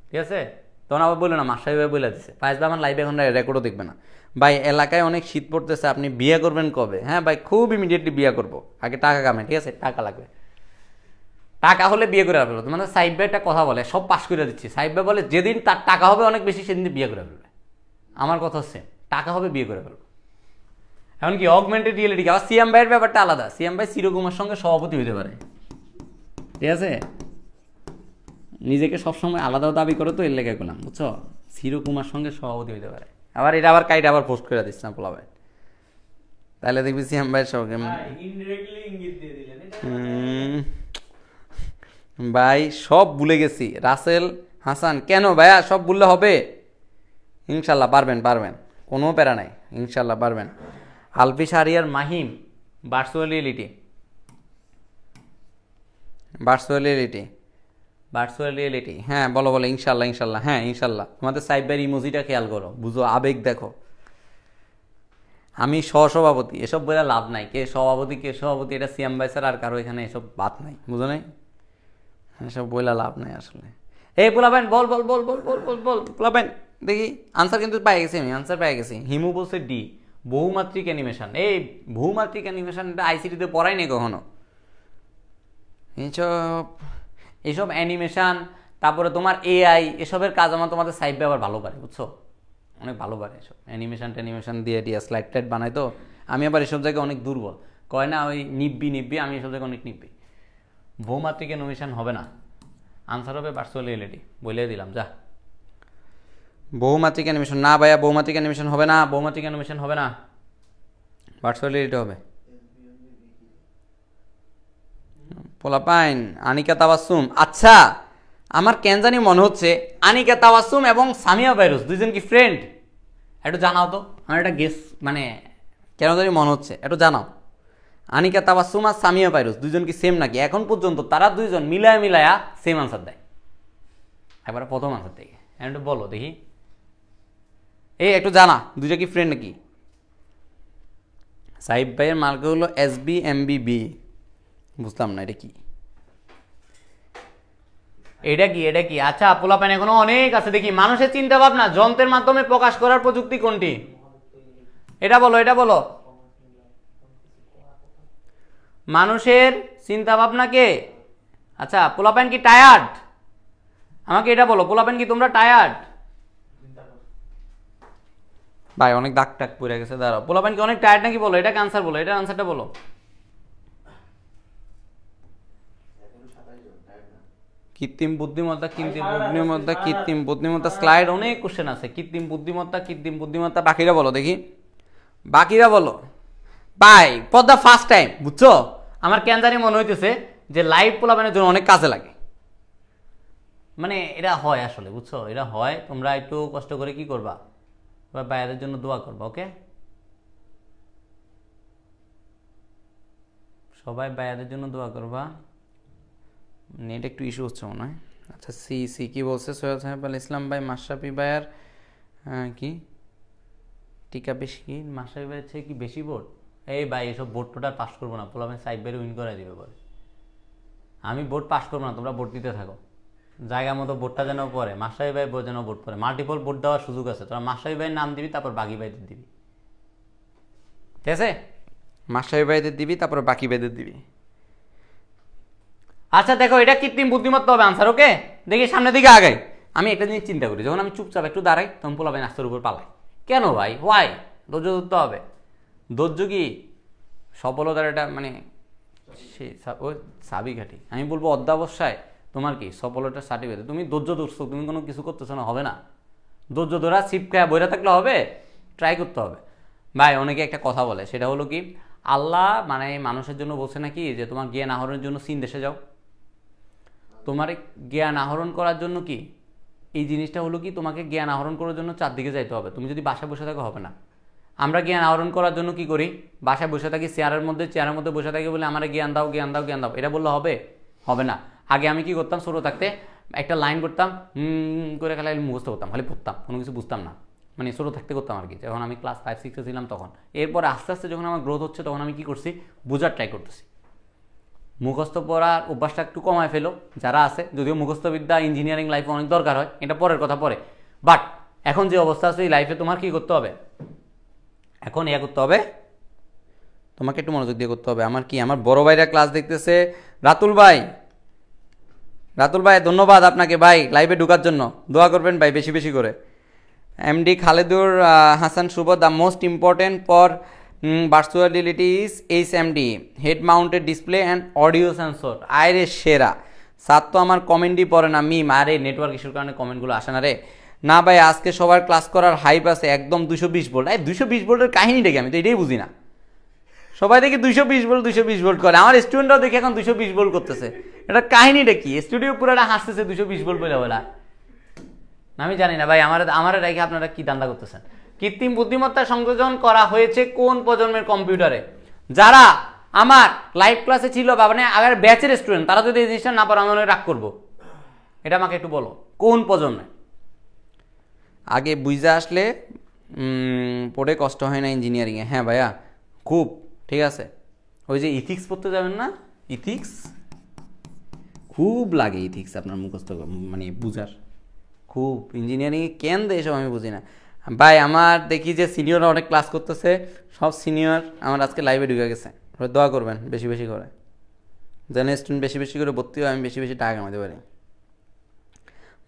ঠিক আছে? তখন আবার বললো না মাস্টার ভাই বলে দিচ্ছে পায়াস ভাই আমার লাইভে এখন রেকর্ডও দেখবে না। ভাই এলাকায় অনেক শীত পড়তেছে, আপনি বিয়ে করবেন কবে? হ্যাঁ ভাই খুব ইমিডিয়েটলি বিয়ে করবো, আগে টাকা কামে, ঠিক আছে? টাকা লাগবে, টাকা হলে বিয়ে করে ফেলবো। মানে সাইব ভাই একটা কথা বলে, সব পাস করে দিচ্ছি। সাইব ভাই বলে যেদিন তার টাকা হবে অনেক বেশি সেদিন বিয়ে করে ফেলবে। আমার কথা হচ্ছে টাকা হবে বিয়ে করে ফেলবো। এমনকি অগমেন্টেড রিয়েলিটি। আবার সিএম ভাইয়ের ব্যাপারটা আলাদা। সিএম ভাই চিরকুমার সঙ্গে সভাপতি হইতে পারে, ঠিক আছে? নিজেকে সবসময় আলাদাও দাবি করে, তো এর লেগে করলাম, বুঝছো? চিরকুমার সঙ্গে সভাপতি হইতে পারে। আবার এটা আবার কাইটা আবার পোস্ট করে দিচ্ছ না পোলা ভাই, তাহলে দেখবি সিএম ভাইয়ের সঙ্গে ইনডিরেক্টলি ইঙ্গিত দিয়ে দিলেন এটা। ভাই সব ভুলে গেছি। রাসেল হাসান কেন ভাইয়া সব ভুললে হবে? ইনশাল্লাহ পারবেন, পারবেন, কোনো প্যারা নাই, ইনশাল্লাহ পারবেন। আলফি Shahriar Mahim virtual reality, virtual reality, virtual reality, হ্যাঁ বলো বলো, ইনশাল্লাহ ইনশাল্লাহ, হ্যাঁ ইনশাল্লাহ। তোমাদের সাইবার ইমোজিটা খেয়াল করো, বুঝো, আবেগ দেখো। আমি সহসভাপতি, এসব বলে লাভ নাই। কে সভাপতি কে সভাপতি এটা সিএম ভাই স্যার, আর কারো এখানে এসব বাদ নাই, বুঝো নাই? এসব বইলা লাভ নাই আসলে। এই পোলাবেন বল বল বল বল বল বল বল পোলাবেন, দেখি আনসার কিন্তু পাই গেছি, আমি আনসার পাই গেছি। হিমু বলছে ডি, বহুমাত্রিক অ্যানিমেশন। এই বহুমাত্রিক অ্যানিমেশন এটা আইসিটিতে পড়াই নেই কখনো। এইসব এইসব অ্যানিমেশন, তারপরে তোমার এআই, এসবের কাজ আমার তোমাদের সাইড আবার ভালো পারে, বুঝছো? অনেক ভালো পারে এসব অ্যানিমেশন ট্যানিমেশন দিয়ে স্লাইড টাইড বানাই। তো আমি আবার এসব জায়গায় অনেক দুর্বল, কয় না ওই নিব্বি নিব্বি, আমি এসব জায়গায় অনেক নিব্বি। বহুমাত্রিক অ্যানিমেশন হবে না, আনসার হবে ভার্চুয়াল রিয়েলিটি, বলে দিলাম যা। বহুমাত্রিক অ্যানিমেশন না ভাইয়া, বহুমাত্রিক অ্যানিমেশন হবে না, বহুমাত্রিক অ্যানিমেশন হবে না, ভার্চুয়াল রিয়েলিটি হবে। পোলাপাইন আনিকা তাবাসসুম, আচ্ছা আমার কেন জানি মনে হচ্ছে আনিকা তাবাসসুম এবং সামিয়া ভাইরুস দুইজন কি ফ্রেন্ড? একটু জানাও তো, আমার একটা গেস, মানে কেন জানি মনে হচ্ছে, একটু জানাও। আনিকা তাবাসসুম আর সামিয়া ভাইরুস দুইজন কি সেম নাকি? এখন পর্যন্ত তারা দুইজন মিলায়া মিলায়া সেম আনসার দেয়, একবারে প্রথম আনসার থেকে। একটু বলো দেখি, এই একটু জানা দুইটা কি ফ্রেন্ড নাকি? সাহিব ভাইয়ের মার্ক হলো SBMBB, বুঝলাম না এটা কি, এটা কি, এটা কি? আচ্ছা পোলাপাইন এখনো অনেক আছে। দেখি মানুষের চিন্তা ভাবনা যন্ত্রের মাধ্যমে প্রকাশ করার প্রযুক্তি কোনটি? এটা বলো, এটা বলো। মানুষের চিন্তা ভাবনাকে, আচ্ছা পোলাপাইন কি টায়ার্ড? আমাকে এটা বলো, পোলাপাইন কি তোমরা টায়ার্ড? ভাই অনেক দাগ টাক পড়ে গেছে, দাঁড়াও। পোলাপাইন কি অনেক টায়ার্ড নাকি বলো, এটাকে আনসার বলো, এটার আনসারটা বলো। কৃত্রিম বুদ্ধিমত্তা, কৃত্রিম বুদ্ধিমত্তা, কৃত্রিম বুদ্ধিমত্তা, স্লাইড অনেক কোশ্চেন আছে। কৃত্রিম বুদ্ধিমত্তা, কৃত্রিম বুদ্ধিমত্তা, বাকিরা বলো দেখি, বাকিরা বলো। ভাই ফর দ্য ফার্স্ট টাইম, বুঝছো, আমার কেন জানি মনে হইতেছে যে লাইভ পোলাপানের জন্য অনেক কাজে লাগে। মানে এটা হয় আসলে, বুঝছো, এটা হয়। তোমরা একটু কষ্ট করে কি করবা, ভাইয়াদের জন্য দোয়া করবা, ওকে? সবাই ভাইয়াদের জন্য দোয়া করবা। নেট একটু ইস্যু হচ্ছে মনে হয়। আচ্ছা সি কি বলছে? সৈয়দ সাহেব আল ইসলাম ভাই মাশরাফি ভাইয়ার কি টিকা বেশি, কি মাশরাফি ভাইয়ের চেয়ে কি বেশি ভোট? এই ভাই এসব ভোট টোটাল পাস করবো না, পোলাপাইন সাইড বাইরে উইন করে দিবে বলে। আমি ভোট পাস করবো না, তোমরা ভোট দিতে থাকো, জায়গা মতো ভোটটা যেন পড়ে, মাশরাফি ভাই যেন ভোট পড়ে। মাল্টিপল ভোট দেওয়ার সুযোগ আছে, তোরা মাশরাফি ভাইয়ের নাম দিবি, তারপর বাকি ভাইদের দিবি, ঠিক আছে, মাস্টারি ভাইদের দিবি, তারপরে বাকি ভাইদের দিবি। আচ্ছা দেখো, এটা কৃত্রিম বুদ্ধিমত্তা হবে আনসার, ওকে? দেখি সামনের দিকে আগাই। আমি একটা জিনিস চিন্তা করি, যখন আমি চুপচাপ একটু দাঁড়াই তখন পোলাপাইন আস্তের উপর পালাই। কেন ভাই, হোয়াই? ধৈর্য ধরতে হবে। ধৈর্য কি সফলতার এটা মানে ওই চাবিকাঠি। আমি বলবো অধ্যাবসায় তোমার কি সফলতার সার্টিফিকেট। তুমি ধৈর্য ধরছো, তুমি কোনো কিছু করতেছো না, হবে না। ধৈর্য ধরা ছিপ খায় বইরা থাকলে হবে? ট্রাই করতে হবে ভাই। অনেকে একটা কথা বলে, সেটা হলো কি, আল্লাহ মানে মানুষের জন্য বলছে নাকি যে তোমার জ্ঞান আহরণের জন্য চীন দেশে যাও। তোমার জ্ঞান আহরণ করার জন্য কি এই জিনিসটা হলো কি, তোমাকে জ্ঞান আহরণ করার জন্য চারদিকে যাইতে হবে। তুমি যদি বাসায় বসে থাকো হবে না। আমরা জ্ঞান আহরণ করার জন্য কি করি, বাসায় বসে থাকি, চেয়ারের মধ্যে বসে থাকি, বলে আমার জ্ঞান দাও জ্ঞান দাও জ্ঞান দাও, এটা বললে হবে? হবে না। আগে আমি কি করতাম, ছোটো থাকতে একটা লাইন করতাম, করে খালি মুখস্থ করতাম, খালি পড়তাম, কোনো কিছু বুঝতাম না। মানে ছোটো থাকতে করতাম আর কি, যখন আমি ক্লাস 5-6-এ ছিলাম তখন। এরপর আস্তে আস্তে যখন আমার গ্রোথ হচ্ছে, তখন আমি কি করছি, বোঝার ট্রাই করতেছি। মুখস্থ পড়ার অভ্যাসটা একটু কমায় ফেলো যারা আছে, যদিও মুখস্থবিদ্যা ইঞ্জিনিয়ারিং লাইফে অনেক দরকার হয়, এটা পরের কথা পরে। বাট এখন যে অবস্থা আছে এই লাইফে, তোমার কি করতে হবে এখন, করতে হবে তোমাকে একটু মনোযোগ দিয়ে করতে হবে। আমার কি, আমার বড় ভাইরা ক্লাস দেখতেছে, রাতুল ভাই ধন্যবাদ আপনাকে ভাই লাইভে ঢোকার জন্য। দোয়া করবেন ভাই বেশি বেশি করে। MD Khaledur Hasan Shuvo, the most important for virtual reality is HMD, head mounted display and audio sensor. আরে সেরা স্যার তো আমার কমেন্টই পড়ে না, মিম। আরে নেটওয়ার্ক ইস্যুর কারণে কমেন্টগুলো আসে না রে। না ভাই, আজকে সবার ক্লাস করার হাইপ আছে একদম 220 ভোল্ট। এই 220 ভোল্টের কাহিনীটা কি, আমি তো এটাই বুঝি না। সবাই দেখি 220 ভোল্ট করে, আমার স্টুডেন্টরাও দেখি এখন 220 ভোল্ট করতেছে। এটা কাহিনীটা কি? স্টুডিও পুরোটা হাসতেছে 220 ভোল্ট বলে বলা। আমি জানি না ভাই, আমার রেখে আপনারা কি দান্দা করতেছেন। কৃত্রিম বুদ্ধিমত্তা সংযোজন করা হয়েছে কোন প্রজন্মের কম্পিউটারে? যারা আমার লাইভ ক্লাসে ছিল বা মানে আগের ব্যাচের স্টুডেন্ট, তারা যদি এই জিনিসটা না পারে আমি অনেক রাগ করবো। এটা আমাকে একটু বলো, কোন প্রজন্মে? আগে বুঝে আসলে পড়ে কষ্ট হয় না ইঞ্জিনিয়ারিংয়ে। হ্যাঁ ভাইয়া, খুব ঠিক আছে। ওই যে ইথিক্স পড়তে যাবেন না, ইথিক্স খুব লাগে। ইথিক্স আপনার মুখস্থ মানে বুঝার খুব, ইঞ্জিনিয়ারিংয়ে কেন দেয় এসব আমি বুঝি না ভাই। আমার দেখি যে সিনিয়ররা অনেক ক্লাস করতেছে, সব সিনিয়র আমার আজকে লাইভে ঢুকে গেছে। দোয়া করবেন বেশি বেশি করে, যেন স্টুডেন্ট বেশি বেশি করে ভর্তি হয়, আমি বেশি বেশি টাকা কামাতে পারি।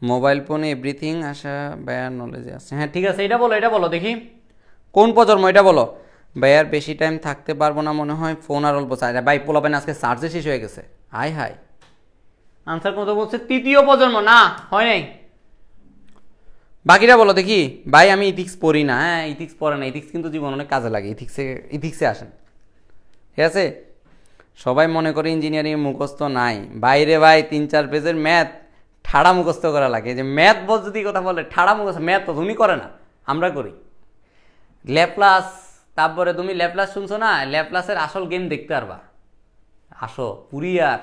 মোবাইল ফোনে এভরিথিং আসা ভাইয়ার নলেজে আছে। হ্যাঁ ঠিক আছে, এটা বলো দেখি কোন প্রজন্ম, এটা বলো। ভাইয়ার বেশি টাইম থাকতে পারবো না মনে হয়, ফোন আর অল্প চাই। ভাই পোলাবেন আজকে চার্জে শেষ হয়ে গেছে। হাই আনসার কত বলছে? তৃতীয় প্রজন্ম না, হয় নাই। বাকিটা বলো দেখি। ভাই আমি ইথিক্স পড়ি না। হ্যাঁ ইথিক্স পড়ে না, ইথিক্স কিন্তু জীবন অনেক কাজে লাগে। ইথিক্সে আসেন, ঠিক আছে? সবাই মনে করে ইঞ্জিনিয়ারিং মুখস্থ নাই। বাইরে ভাই 3-4 পেজের ম্যাথ ঠাড়া মুখস্থ করা লাগে। যে ম্যাথ বস যদি কথা বলে, ঠাড়া মুখস্থ। ম্যাথ তো তুমি করে না, আমরা করি। ল্যাপ্লাস, তারপরে তুমি ল্যাপ্লাস শুনছো না? ল্যাপ্লাসের আসল গেম দেখতে পারবা। আসো পুরিয়ার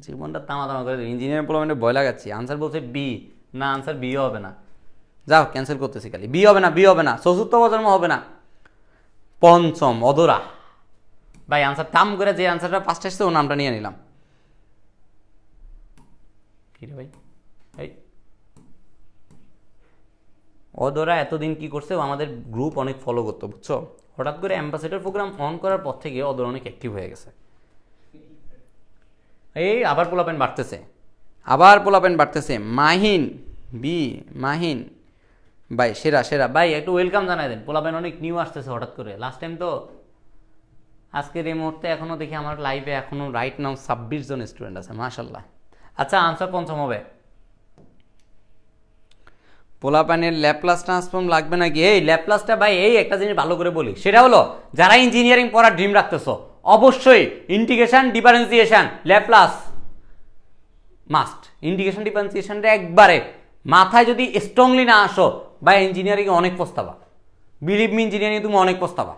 জীবনটা তামা করে দেবে। ইঞ্জিনিয়ারিং প্রবলেমে ভয় লাগাচ্ছি। আনসার বলছে বি, না আনসার বিও হবে না। যাও ক্যান্সেল করতেছি, খালি বি হবে না। চতুর্থ প্রজন্ম হবে না, পঞ্চম অধরা। ভাই আনসার টাম করে যে আনসারটা ফার্স্ট আসছে ও নামটা নিয়ে নিলাম। কি রে ভাই, এই অধরা এতদিন কি করছে, ও আমাদের গ্রুপ অনেক ফলো করতো বুঝছো। হঠাৎ করে অ্যাম্বাসেডর প্রোগ্রাম অন করার পর থেকে অধরা অনেক অ্যাক্টিভ হয়ে গেছে। এই আবার পোলাপেন বাড়তেছে। মাহিন ভাই সেরা ভাই, একটু ওয়েলকাম জানাই দেন। পোলাপেন অনেক নিউ আসতেছে হঠাৎ করে। লাস্ট টাইম তো আজকের এই মুহূর্তে এখনো দেখি আমার লাইভে এখনো রাইট নাও 26 জন স্টুডেন্ট আছে, মাশাল্লাহ। আচ্ছা আনসার পঞ্চম হবে। পোলাপানের ল্যাপ্লাস ট্রান্সফর্ম লাগবে নাকি? এই ল্যাপ্লাসটা ভাই, এই একটা জিনিস ভালো করে বলি, সেটা হলো যারা ইঞ্জিনিয়ারিং পড়ার ড্রিম রাখতেছো, অবশ্যই integration differentiation Laplace must. Integration ডিফারেন্সিয়েশনটা একবারে মাথায় যদি স্ট্রংলি না আসো ভাই, ইঞ্জিনিয়ারিং অনেক পস্তাবা। বিলিভ মি, ইঞ্জিনিয়ারিং তুমি অনেক পস্তাবা।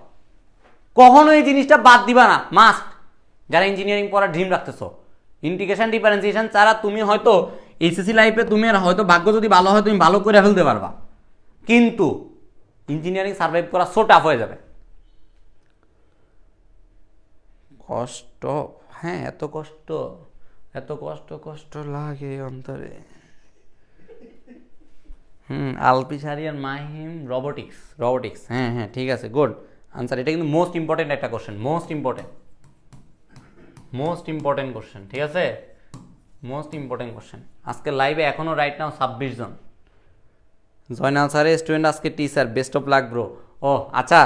কখনো এই জিনিসটা বাদ দিবা না, মাস্ট। যারা ইঞ্জিনিয়ারিং পড়ার ড্রিম রাখতেছো, ইন্টিগ্রেশন ডিফারেন্সিয়েশন ছাড়া তুমি হয়তো এইচএসসি লাইফে তুমি হয়তো ভাগ্য যদি ভালো হয় তুমি ভালো করে ফেলতে পারবা, কিন্তু ইঞ্জিনিয়ারিং সার্ভাইভ করা সো টাফ হয়ে যাবে। কষ্ট, হ্যাঁ এত কষ্ট লাগে অন্তরে। আলপিসারি আর মাহিম রোবোটিক্স। হ্যাঁ ঠিক আছে, গুড। আনসার। এটা কিন্তু মোস্ট ইম্পর্টেন্ট একটা কোশ্চেন, মোস্ট ইম্পর্টেন্ট কোশ্চেন, ঠিক আছে, মোস্ট ইম্পর্টেন্ট কোশ্চেন। আজকে লাইভে এখনো রাইট নাও 26 জন। জয়নাল স্যারের স্টুডেন্ট আজকে teacher, best of luck bro. ও আচ্ছা,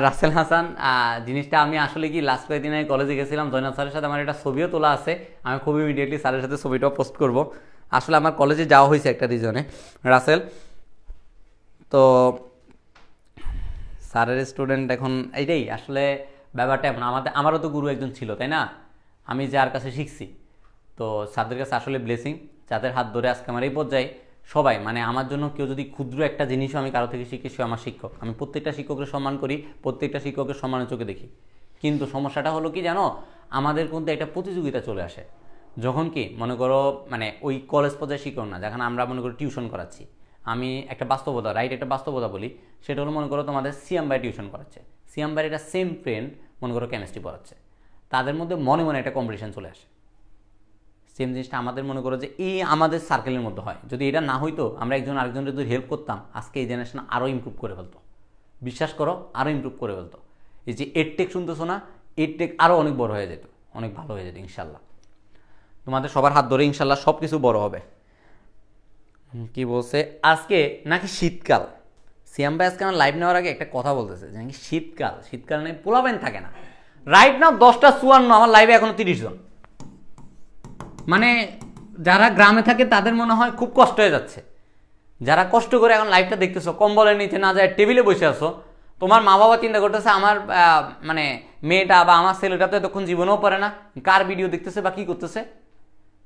রাসেল হাসান, জিনিসটা আমি আসলে কি লাস্ট কয়েকদিন আগে কলেজে গেছিলাম, জয়নাল স্যারের সাথে আমার একটা ছবিও তোলা আছে, আমি খুব ইমিডিয়েটলি স্যারের সাথে ছবিটাও পোস্ট করব। আসলে আমার কলেজে যাওয়া হয়েছে একটা রিজনে, রাসেল। তো স্যারের স্টুডেন্ট এখন এইটাই আসলে ব্যাপারটা এমন, আমারও তো গুরু একজন ছিল, তাই না, আমি যার কাছে শিখছি। তো স্যারদের কাছে আসলে ব্লেসিং, যাদের হাত ধরে আজকে আমার এই পর্যায়ে সবাই, মানে আমার জন্য কেউ যদি ক্ষুদ্র একটা জিনিসও আমি কারো থেকে শিখি, সে আমার শিক্ষক। আমি প্রত্যেকটা শিক্ষকের সম্মান করি, প্রত্যেকটা শিক্ষকের সম্মানের চোখে দেখি। কিন্তু সমস্যাটা হলো কি জানো, আমাদের মধ্যে একটা প্রতিযোগিতা চলে আসে, যখন কি মনে করো মানে ওই কলেজ পর্যায়ে শিক্ষক না, যেখানে আমরা মনে করি টিউশন করাচ্ছি। আমি একটা বাস্তবতা, রাইট, একটা বাস্তবতা বলি, সেটা হলো মনে করো তোমাদের সিয়াম ভাই টিউশন করাচ্ছে, সিয়াম ভাইয়ের একটা সেম ফ্রেন্ড মনে করো কেমিস্ট্রি পড়াচ্ছে, তাদের মধ্যে মনে মনে একটা কম্পিটিশন চলে আসে। সেম জিনিসটা আমাদের মনে করো যে এই আমাদের সার্কেলের মধ্যে হয়, যদি এটা না হইতো, আমরা একজন আরেকজনের যদি হেল্প করতাম, আজকে এই জেনারেশন আরও ইমপ্রুভ করে ফেলতো, বিশ্বাস করো, আরও ইমপ্রুভ করে ফেলতো। এই যে এডটেক শুনতেছো না, এডটেক আরও অনেক বড় হয়ে যেত, অনেক ভালো হয়ে যেত ইনশাল্লাহ। তোমাদের সবার হাত ধরে ইনশাল্লাহ সব কিছু বড় হবে। কি বলছে আজকে নাকি শীতকাল, সিয়াম ভাই আজকে আমার লাইভ নেওয়ার আগে একটা কথা বলতেছে যে নাকি শীতকাল নাকি পোলাবেন থাকে না। রাইট নাও 10:54, আমার লাইভে এখনো 30 জন। মানে যারা গ্রামে থাকে তাদের মনে হয় খুব কষ্ট হয়ে যাচ্ছে, যারা কষ্ট করে এখন লাইভটা দেখতেছো, কম্বলের নিচে না যায় টেবিলে বসে আছো, তোমার মা বাবা চিন্তা করতেছে আমার মানে মেয়েটা বা আমার ছেলেটা তো এতক্ষণ জীবনেও পারে না, কার ভিডিও দেখতেছে বা কী করতেছে।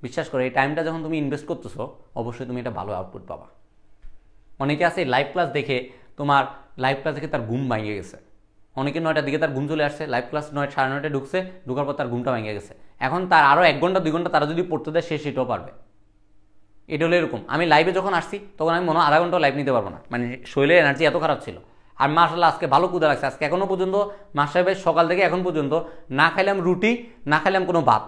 বিশ্বাস করো, এই টাইমটা যখন তুমি ইনভেস্ট করতেছো, অবশ্যই তুমি এটা ভালো আউটপুট পাবা। অনেকে আছে লাইভ ক্লাস দেখে তার ঘুম ভেঙে গেছে, অনেকে 9টার দিকে তার ঘুম চলে আসছে, লাইভ ক্লাস 9, 9:30 ঢুকছে, ঢুকার পর তার ঘুমটা ভেঙে গেছে। এখন তার আরও 1 ঘন্টা 2 ঘন্টা তারা যদি পড়তে দেয়, সে সেটাও পারবে। এটা হলো এরকম, আমি লাইভে যখন আসছি তখন আমি মনে হয় আধা ঘন্টা লাইভ নিতে পারবো না, মানে শরীরের এনার্জি এত খারাপ ছিল। আর মাশাআল্লাহ আজকে ভালো ক্ষুধা লাগছে, আজকে এখনও পর্যন্ত মাস সাহেবের সকাল থেকে এখন পর্যন্ত না খাইলাম রুটি, না খাইলাম কোনো ভাত,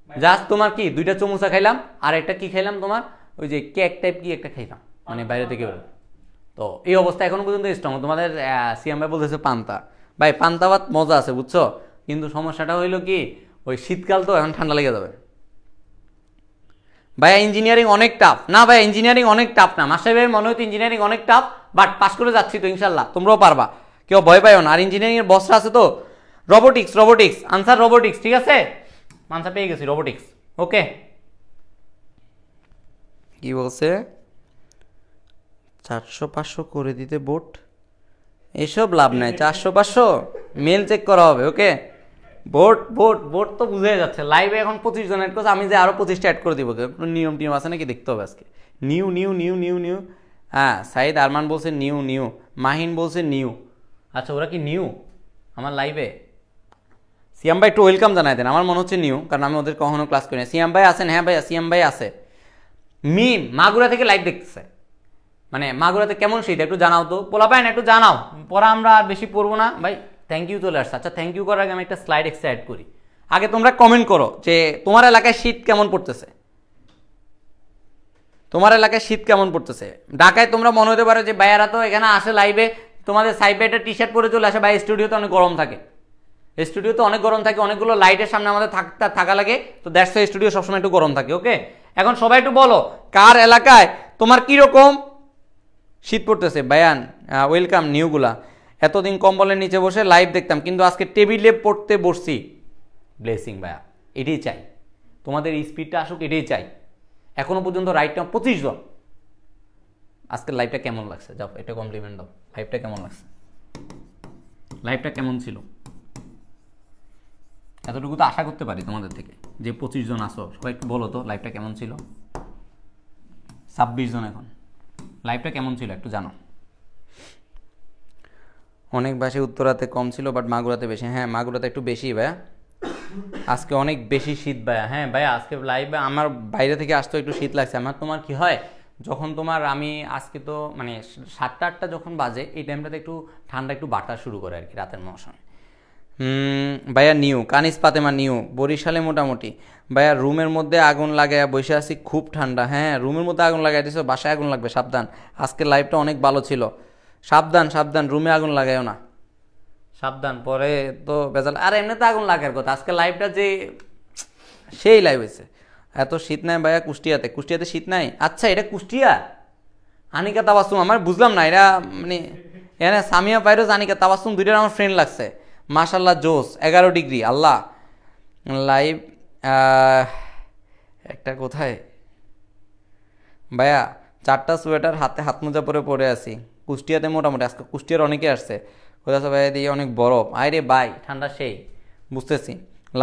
জাস্ট তোমার কি 2টা চমুচা খাইলাম, আর একটা কি খাইলাম তোমার ওই যে কেক টাইপ কি একটা খাইলাম, মানে বাইরে থেকে বেরো। তো এই অবস্থা এখনো পর্যন্ত স্ট্রং। তোমাদের সিএম ভাই বলতেছে পান্তা, ভাই পান্তা ভাত মজা আছে বুঝছো, কিন্তু সমস্যাটা হইলো কি ওই শীতকাল তো এখন ঠান্ডা লেগে যাবে। ভাইয়া ইঞ্জিনিয়ারিং অনেক টাফ না, ভাইয়া ইঞ্জিনিয়ারিং অনেক টাফ না, মাস্টার ভাই মনে হতো ইঞ্জিনিয়ারিং অনেক টাফ, বাট পাস করে যাচ্ছি তো ইনশাল্লাহ, তোমরাও পারবা, কেউ ভয় পাইও না। আর ইঞ্জিনিয়ারিং এর বসরা আছে তো, রোবোটিক্স আনসার রোবোটিক্স, ঠিক আছে, আনসার পেয়ে গেছি রোবোটিক্স। ওকে, কি বলছে 400-500 করে দিতে বোট, এসব লাভ নাই, 400-500 মেল চেক করা হবে। ওকে, বোট তো বুঝে যাচ্ছে, লাইভে এখন 25 জন অ্যাড করছে, আমি যে আরও 25টা অ্যাড করে দিব, নিয়ম টিয়ম আছে নাকি দেখতে হবে আজকে। নিউ, হ্যাঁ সাইদ আরমান বলছে নিউ, মাহিন বলছে নিউ। আচ্ছা ওরা কি নিউ আমার লাইভে? সিয়াম ভাই একটু ওয়েলকাম জানাই দেন, আমার মনে হচ্ছে নিউ, কারণ আমি ওদের কখনো ক্লাস করি না। সিয়াম ভাই আছেন? হ্যাঁ ভাইয়া সিয়াম ভাই আছে। মিম মাগুরা থেকে লাইভ দেখতেছে, মানে মাগুরাতে কেমন শীত একটু জানাও তো, পোলা পায় না একটু জানাও, পরে আমরা আর বেশি পড়বো না ভাই। থ্যাংক ইউ চলে আসছে। আচ্ছা থ্যাংক ইউ করার আগে আমি একটা স্লাইড এক্সট্রা অ্যাড করি। আগে তোমরা কমেন্ট করো যে তোমার এলাকায় শীত কেমন পড়তেছে, ঢাকায় তোমরা মনে হতে পারো যে ভাইয়ারা তো এখানে আসে লাইভে, তোমাদের সাইডে একটা টি শার্ট পরে চলে আসে, ভাই স্টুডিওতে অনেক গরম থাকে, অনেকগুলো লাইটের সামনে আমাদের থাকা লাগে, তো দ্যাটস ওয়াই স্টুডিও সবসময় একটু গরম থাকে। ওকে, এখন সবাই একটু বলো কার এলাকায় তোমার কিরকম শীত পড়তেছে। বায়ান ওয়েলকাম নিউগুলা, এতদিন কম্বলের নিচে বসে লাইভ দেখতাম, কিন্তু আজকে টেবিলে পড়তে বসছি। ব্লেসিং ভাইয়া, এটাই চাই, তোমাদের স্পিডটা আসুক, এটাই চাই। এখনো পর্যন্ত রাইট নাও 25 জন। আজকের লাইভটা কেমন লাগছে, যাও এটা কমপ্লিমেন্ট দাও, লাইভটা কেমন লাগছে, লাইভটা কেমন ছিল, এতটুকু তো আশা করতে পারি তোমাদের থেকে, যে 25 জন আসো, সবাই একটু বলো তো লাইভটা কেমন ছিল। 26 জন এখন, লাইভটা কেমন ছিল একটু জানো। অনেক বাসে উত্তরাতে কম ছিল, বাট মাগুরাতে বেশি। হ্যাঁ মাগুরাতে একটু বেশি ভাইয়া, আজকে অনেক বেশি শীত ভাইয়া। হ্যাঁ ভাইয়া আজকে লাইভে আমার বাইরে থেকে আসতে একটু শীত লাগছে। আমার তোমার কি হয়, যখন তোমার আমি আজকে তো মানে 7টা-8টা যখন বাজে, এই টাইমটাতে একটু ঠান্ডা একটু বাটা শুরু করে আর কি রাতের মৌসুমে। ভাইয়া নিউ, কানিস পাতেমা নিউ, বরিশালে মোটামুটি। ভাইয়া রুমের মধ্যে আগুন লাগাইয়া বসে আছি, খুব ঠান্ডা। হ্যাঁ রুমের মধ্যে আগুন লাগাই দিছো, বাসায় আগুন লাগবে, সাবধান। আজকে লাইভটা অনেক ভালো ছিল, সাবধান সাবধান, রুমে আগুন লাগাইও না, সাবধান, পরে তো বেজাল। আর এমনিতে আগুন লাগার কথা, আজকে লাইভটা যে সেই লাইভ হয়েছে। এত শীত নাই ভাইয়া কুষ্টিয়াতে? কুষ্টিয়াতে শীত নাই? আচ্ছা এটা কুষ্টিয়া? আনিকা তাবাসুম, আমার বুঝলাম না এরা মানে এখানে সামিয়া পাইরোজ আনিকা তাবাসুম দুইটার আমার ফ্রেন্ড লাগছে। মাশাল্লাহ জোস, 11 ডিগ্রি আল্লাহ। লাইভ একটা কোথায় ভাইয়া 4টা সোয়েটার হাতে হাত মোজা পরে পরে আছি। কুষ্টিয়াতে মোটামুটি আজকে কুষ্টিয়ার অনেকে আসছে। কোথাও ভাইয়া দিয়ে অনেক বরফ, আরে ভাই ঠান্ডা সেই বুঝতেছি।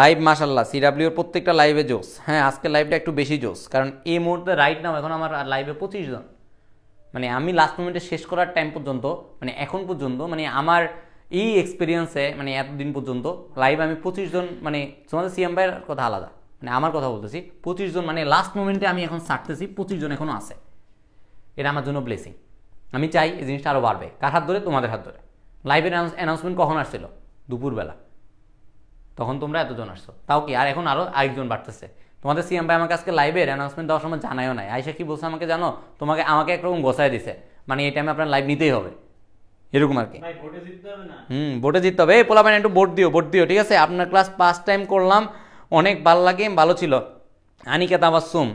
লাইভ মাশাল্লাহ সিডাব্লিউর প্রত্যেকটা লাইভে জোস। হ্যাঁ আজকে লাইভটা একটু বেশি জোস, কারণ এই মুহূর্তে রাইট নাও এখন আমার লাইভে 25 জন। মানে আমি লাস্ট মোমেন্টে শেষ করার টাইম পর্যন্ত, মানে এখন পর্যন্ত, মানে আমার এই এক্সপিরিয়েন্সে, মানে এতদিন পর্যন্ত লাইভ আমি 25 জন, মানে তোমাদের সিএম ভাইয়ের কথা আলাদা, মানে আমার কথা বলতেছি 25 জন, মানে লাস্ট মোমেন্টে আমি এখন ছাড়তেছি 25 জন এখনও আছে। এটা আমার জন্য ব্লেসিং। আমি চাই এই জিনিসটা আরও বাড়বে। কার হাত ধরে? তোমাদের হাত ধরে। লাইভের অ্যানাউন্সমেন্ট কখন আসছিল? দুপুরবেলা, তখন তোমরা এতজন আসছো, তাও কি আর এখন আরও আরেকজন বাড়তেছে। তোমাদের সিএম ভাই আমাকে আজকে লাইভের অ্যানাউন্সমেন্ট দেওয়ার সময় জানায়ও নাই। আয়সা কি বলছে আমাকে জানো? আমাকে একরকম গোছায় দিছে, মানে এই টাইমে আপনার লাইভ নিতেই হবে, এরকম আর কি। ভোটে জিততে হবে। এই পোলাপান একটু ভোট দিও ঠিক আছে। আপনার ক্লাস 5 টাইম করলাম, অনেক ভালো লাগে, ভালো ছিল। আনিকা তাবাসসুম,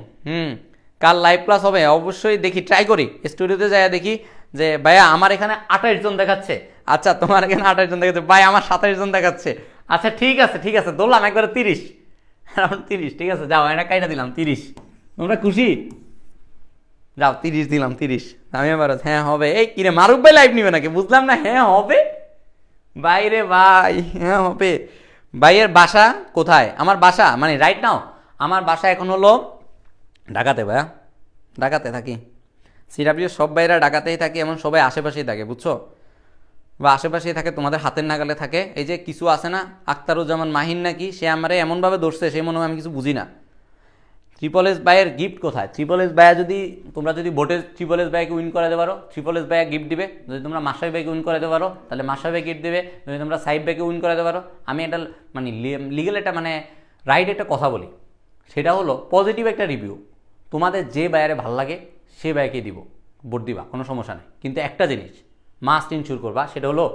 কাল লাইভ ক্লাস হবে অবশ্যই, দেখি ট্রাই করি, স্টুডিওতে যাই দেখি যে ভাইয়া আমার এখানে 28 জন দেখাচ্ছে। আচ্ছা তোমার এখানে 28 জন দেখাচ্ছে, ভাই আমার 27 জন দেখাচ্ছে। আচ্ছা ঠিক আছে ধরলাম একবারে 30, ঠিক আছে যাও, এটা কাইটা দিলাম 30। তোমরা খুশি? যাও 30 দিলাম, 30। আমি এবার হ্যাঁ হবে। এই কিরে মারুফ ভাই লাইভ নিবে নাকি? বুঝলাম না। হ্যাঁ হবে বাইরে ভাই, হ্যাঁ হবে। ভাইয়ের বাসা কোথায়? আমার বাসা মানে রাইট নাও আমার বাসা এখন হলো ঢাকাতে। ভাইয়া ঢাকাতে থাকি। সিডাব্লিউ সব ভাইরা ঢাকাতেই থাকে, এমন সবাই আশেপাশেই থাকে বুঝছো, বা আশেপাশেই থাকে, তোমাদের হাতের নাগালে থাকে। এই যে কিছু আছে না আখতারুজ্জামান মাহিন নাকি, সে আমারে এমনভাবে ধরছে সে মনে হয় আমি কিছু বুঝি না। ট্রিপল এস ভাইয়ের গিফট কোথায়? ট্রিপল এস ভাইয়া তোমরা যদি ভোটে ট্রিপল এস ভাইকে উইন করাতে পারো, ট্রিপল এস ভাইয়া গিফট দিবে। যদি তোমরা মাসাই ভাইকে উইন করাতে পারো তাহলে মাসাই ভাই গিফট দেবে। যদি তোমরা সাইব ভাইকে উইন করাতে পারো, আমি এটা মানে লিগেল একটা মানে রাইট একটা কথা বলি, সেটা হলো পজিটিভ একটা রিভিউ। তোমাদের যে ভাইয়ারে ভালো লাগে সে ভাইকে দিব, ভোট দিবা, কোনো সমস্যা নেই। কিন্তু একটা জিনিস মাস্ট ইনশিওর করবা, সেটা হলো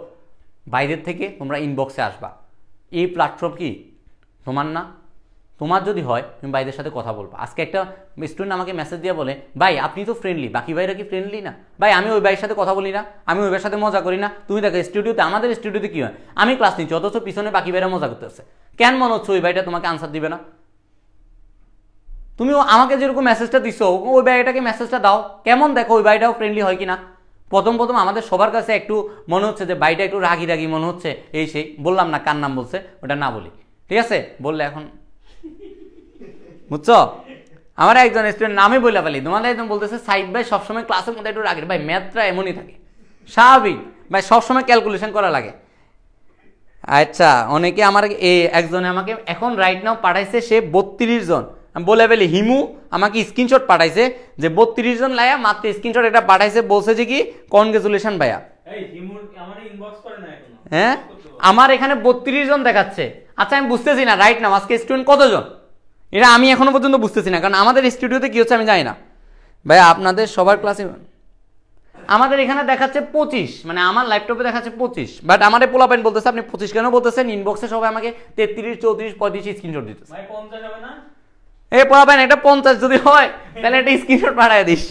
বাইরের থেকে তোমরা ইনবক্সে আসবা। এই প্ল্যাটফর্ম কি তোমার না? তোমার যদি হয় তুমি ভাইদের সাথে কথা বলবা। আজকে একটা স্টুডেন্ট আমাকে মেসেজ দিয়ে বলে, ভাই আপনি তো ফ্রেন্ডলি, বাকি ভাইরা কি ফ্রেন্ডলি না? ভাই আমি ওই ভাইয়ের সাথে কথা বলি না, আমি ওই ভাইয়ের সাথে মজা করি না। তুমি দেখো স্টুডিওতে, আমাদের স্টুডিওতে কি হয়, আমি ক্লাস নিচ্ছি অথচ পিছনে বাকি ভাইরা মজা করতেছে। কেন মনে হচ্ছে ওই ভাইটা তোমাকে আনসার দিবে না? তুমি আমাকে যেরকম মেসেজটা দিছো ওই ভাইটাকে মেসেজটা দাও, কেমন দেখো ওই ভাইটাও ফ্রেন্ডলি হয় কিনা। প্রথম আমাদের সবার কাছে একটু মনে হচ্ছে যে ভাইটা একটু রাগি মনে হচ্ছে, এই সেই। বললাম না কার নাম বলছে, ওটা না বলি ঠিক আছে। বললে এখন বুঝছো, আমার একজন স্টুডেন্ট নামে বলে ফেলি, তোমাদের একজন বলতেছে সাইদ ভাই সবসময় ক্লাসের মধ্যে একটু রাগের। ভাই ম্যাথটা এমনই থাকে, স্বাভাবিক ভাই, সবসময় ক্যালকুলেশন করা লাগে। আচ্ছা অনেকে আমার একজনে আমাকে এখন রাইট নাও পাঠাইছে, সে 32 জন। আমি বলে ফেলি, হিমু আমাকে স্ক্রিনশট পাঠাইছে যে 32 জন লাইয়া মাত্র স্ক্রিনশট এটা পাঠাইছে, বলছে যে কি কনগ্রেচুলেশন ভাইয়া। হ্যাঁ আমার এখানে 32 জন দেখাচ্ছে। আচ্ছা আমি বুঝতেছি না রাইট নাও আজকে স্টুডেন্ট কতজন, এটা আমি এখনো পর্যন্ত বুঝতেছি না, কারণ আমাদের স্টুডিওতে কি হচ্ছে আমি জানি না। ভাইয়া আপনাদের সবার ক্লাসে আমাদের এখানে দেখাচ্ছে 25, মানে আমার ল্যাপটপে দেখাচ্ছে 25, বাট আমার পোলাপাইন বলতেছে আপনি 25 কেন বলতেছেন? ইনবক্সে সবাই আমাকে 33, 34, 35 স্ক্রিনশট দিতেছে। ভাই 50 হবে না? এই পোলাপাইন এটা 50 যদি হয় তাহলে একটা স্ক্রিনশট পাঠিয়ে দিস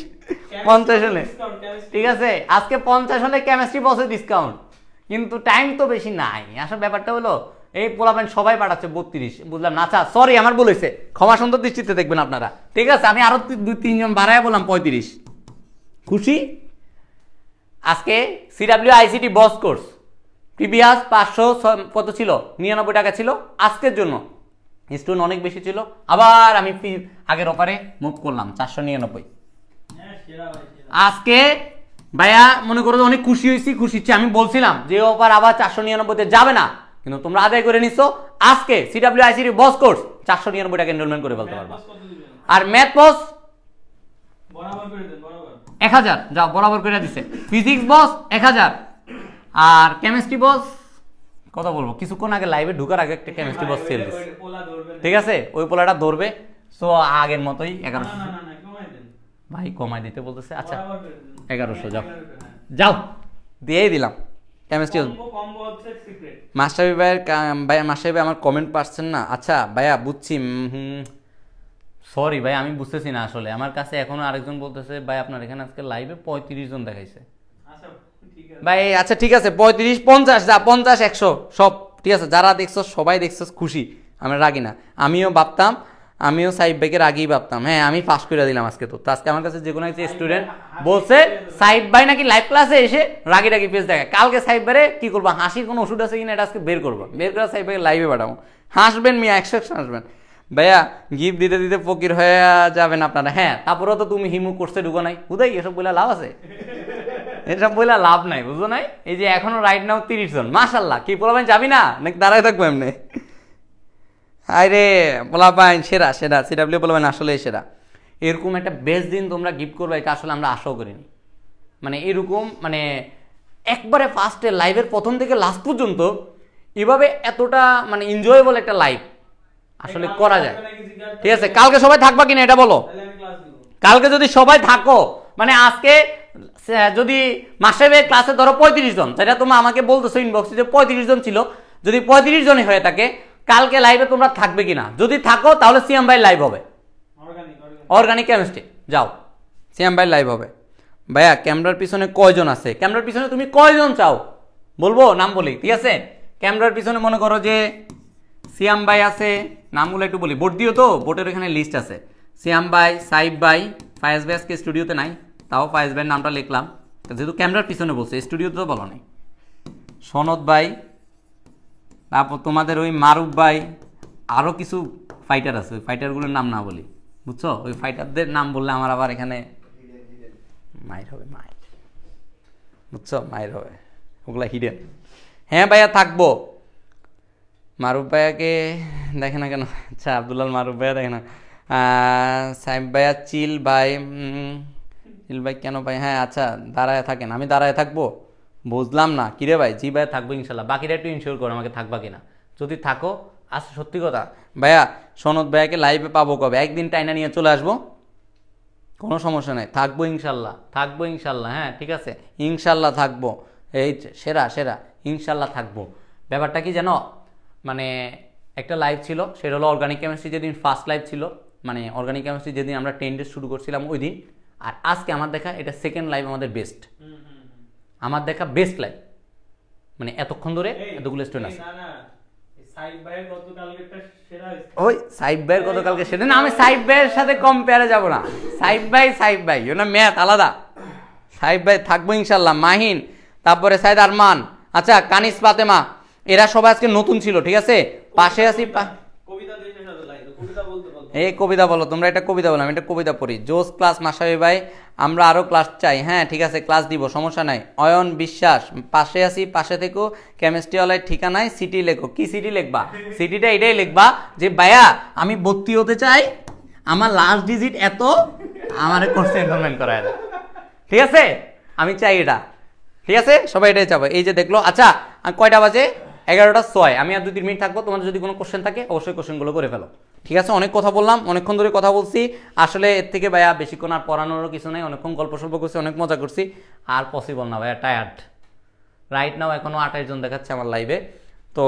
50 হলে, ঠিক আছে? আজকে 50 হলে কেমিস্ট্রি বসে ডিসকাউন্ট, কিন্তু টাইম তো বেশি নাই। আসলে ব্যাপারটা হলো এই পোলাপাইন সবাই পাঠাচ্ছে 32, বুঝলাম না। আচ্ছা সরি আমার ভুল হয়েছে, ক্ষমা সুন্দর দৃষ্টিতে দেখবেন আপনারা, ঠিক আছে? আমি আরো 2-3 জন বাড়ায় বললাম 35। খুশি? আজকে সিডাব্লিউ আইসিটি বস কোর্স প্রিভিয়াস 500 কত ছিল, 99 টাকা ছিল। আজকের জন্য স্টুডেন্ট অনেক বেশি ছিল, আবার আমি আগের অফারে মুভ করলাম 499। আজকে ভাইয়া মনে করো অনেক খুশি হয়েছি। আমি বলছিলাম যে অফার আবার 499-তে যাবে না, কিন্তু তোমরা আদায় করে নিছো। আজকে সিডাব্লিউ আইসিটি বস কোর্স 499 টাকা এনরোলমেন্ট করে ফেলতে পারবা। আর ম্যাথ বস 1000, যাও বরাবর করে দিছে। ফিজিক্স বস 1000, আর কেমিস্ট্রি বস কত বলবো, কিছুক্ষণ আগে লাইভে ঢুকার আগে একটা কেমিস্ট্রি বস সেল দিছে, ঠিক আছে? ওই পোলাটা ধরবে। সো আগের মতোই 1100। ভাই কমাই দিতে বলতেছে। আচ্ছা 1100 যাও দিয়েই দিলাম কেমিস্ট্রি। কম্বো হচ্ছে সিক্রেট। মাস্টারবি ভাইয়ের মাস্টারবি ভাই আমার কমেন্ট পাচ্ছেন না, আচ্ছা ভাইয়া বুঝছি, সরি ভাই আমি বুঝতেছি না আসলে, আমার কাছে এখনো আরেকজন বলতেছে ভাই আপনার এখানে আজকে লাইভে 35 জন দেখাইছে। আচ্ছা ঠিক আছে ভাই আচ্ছা ঠিক আছে 35 50 যা 50 100 সব ঠিক আছে, যারা দেখছো সবাই দেখছো খুশি, আমি রাগি না। আমিও সাইব ভাইকে রাগিই ভাবতাম, হ্যাঁ আমি পাস করে দিলাম আজকে। তো আজকে আমার কাছে যে কোনো একটা স্টুডেন্ট বলছে সাইব ভাই নাকি লাইভ ক্লাসে এসে রাগি পেজ দেখায়। কালকে সাইব ভাইরে কি করবো, হাসির কোনো ওষুধ আছে কিনা এটা আজকে বের করবো, বের করে সাইব ভাইকে লাইভে পাঠাবো, হাসবেন মিয়া 100 হাসবেন। ভাইয়া গিফট দিতে দিতে ফকির হয়ে যাবেন আপনারা। হ্যাঁ তারপরেও তো তুমি হিমু কোর্সে ঢুকো নাই, হুদাই এসব বলে লাভ আছে? এসব বলে লাভ নাই, বুঝো নাই? এই যে এখনো রাইট নাও 30 জন, মাশাল্লাহ। কি বলবেন যাবি না নাকি দাঁড়ায় থাকবো এমনি? আরে পোলাপাইন সেরা সেরা, সিডাব্লিউ পোলাপাইন আসলে সেরা। এরকম একটা বেস্ট দিন তোমরা গিফট করবে এটা আসলে আমরা আশাও করিনি। মানে এরকম মানে একবারে ফার্স্টে লাইভের প্রথম থেকে লাস্ট পর্যন্ত এভাবে এতটা মানে এনজয়েবল একটা লাইভ আসলে করা যায়। ঠিক আছে কালকে সবাই থাকবা কিনা এটা বলো? কালকে যদি সবাই থাকো মানে আজকে যদি মাসে ক্লাসে ধরো 35 জন, সেটা তোমরা আমাকে বলতেছো ইনবক্সে যে 35 জন ছিল, যদি 35 জনই হয়ে থাকে কালকে লাইভে তোমরা থাকবে কিনা? যদি থাকো তাহলে সিএম ভাই লাইভ হবে, অর্গানিক কেমিস্ট্রি যাও সিএম ভাই লাইভ হবে। ভাইয়া ক্যামেরার পিছনে কয়জন আছে? ক্যামেরার পিছনে তুমি কয়জন চাও বলবো, নাম বলি ঠিক আছে? ক্যামেরার পিছনে মনে করো যে সিয়াম ভাই আছে, নামগুলো একটু বলি, বোর্ড দিও তো, বোর্ডের এখানে লিস্ট আছে। সিয়াম ভাই, সাইব ভাই, ফায়েজ ভাই আজকে স্টুডিওতে নাই, তাও ফায়েজ ভাইয়ের নামটা লিখলাম যেহেতু ক্যামেরার পিছনে বলছে, স্টুডিওতে তো বলো নাই। সনদ ভাই, তারপর তোমাদের ওই মারুফ ভাই, আরও কিছু ফাইটার আছে, ওই ফাইটারগুলোর নাম না বলি বুঝছো, ওই ফাইটারদের নাম বললে আমার আবার এখানে মাইর হবে, মাইর বুঝছো, মাইর হবে, ওগুলা হিডেন। হ্যাঁ ভাইয়া থাকবো। মারুফ ভাইয়াকে দেখে না কেন? আচ্ছা আব্দুল্লাল মারুফ ভাইয়া দেখে না। সাইব ভাইয়া, চিল ভাই, চিল ভাই কেন ভাই? হ্যাঁ আচ্ছা দাঁড়ায় থাকেন, আমি দাঁড়ায় থাকবো, বুঝলাম না। কিরে ভাই? জি ভাই থাকবো ইনশাল্লাহ। বাকিটা একটু ইনশিওর করো আমাকে থাকবা কিনা, যদি থাকো আচ্ছা সত্যি কথা ভাইয়া সনদ ভাইয়াকে লাইভে পাবো কবে? একদিন টাইনা নিয়ে চলে আসবো, কোনো সমস্যা নেই, থাকবো ইনশাল্লাহ, থাকবো ইনশাল্লাহ। হ্যাঁ ঠিক আছে ইনশাল্লাহ থাকবো, এই সেরা সেরা ইনশাল্লাহ থাকবো। ব্যাপারটা কি জানো, মানে একটা লাইভ ছিল সেটা হলো অর্গানিক কেমিস্ট্রি, যেদিন ফার্স্ট লাইভ ছিল, মানে অর্গানিক কেমিস্ট্রি যেদিন আমরা 10 ডেজ শুরু করছিলাম ওই দিন, আর আজকে আমার দেখা এটা সেকেন্ড লাইভ আমাদের বেস্ট, আমার দেখা বেস্ট লাইভ, মানে এতক্ষণ ধরে এতগুলো স্টুডেন্ট আছে। ওই সাইব ভাইয়ের গতকালকে সেটা না, আমি সাইব ভাইয়ের সাথে কম্পেয়ারে যাব না। সাইব ভাই না ম্যাথ আলাদা। সাইব ভাই থাকবো ইনশাল্লাহ। মাহিন, তারপরে সাইদ আরমান, আচ্ছা কানিস ফাতেমা, এরা সবাই আজকে নতুন ছিল ঠিক আছে। পাশে আছি এই কবিতা বলো তোমরা, এটা কবিতা বলো, আমি এটা কবিতা পড়ি। জোস ক্লাস মাসাবি ভাই, আমরা আরো ক্লাস চাই। হ্যাঁ ঠিক আছে ক্লাস দিব, সমস্যা নাই। অয়ন বিশ্বাস, পাশে আছি, পাশে থেকো, কেমিস্ট্রি ওয়ালায় ঠিকানায় সিটি লেখো। কি সিটি লিখবা? সিটিটা এটাই লিখবা যে ভাইয়া আমি ভর্তি হতে চাই, আমার লাস্ট ডিজিট এত, আমার কোর্সে এনরোলমেন্ট করায় দেয়, ঠিক আছে? আমি চাই এটা, ঠিক আছে? সবাই এটাই চাবো। এই যে দেখলো, আচ্ছা কয়টা বাজে? 11টা 6। আমি আর 2-3 মিনিট থাকবো, তোমাদের যদি কোনো কোশ্চেন থাকে অবশ্যই কোশ্চেনগুলো করে ফেলো, ঠিক আছে? অনেক কথা বললাম, অনেকক্ষণ ধরে কথা বলছি, আসলে এর থেকে ভাইয়া বেশিক্ষণ আর পড়ানোরও কিছু নেই, অনেকক্ষণ গল্প সল্প করছি, অনেক মজা করছি, আর পসিবল না ভাইয়া, টায়ার্ড রাইট নাও। এখনও 28 জন দেখাচ্ছে আমার লাইভে। তো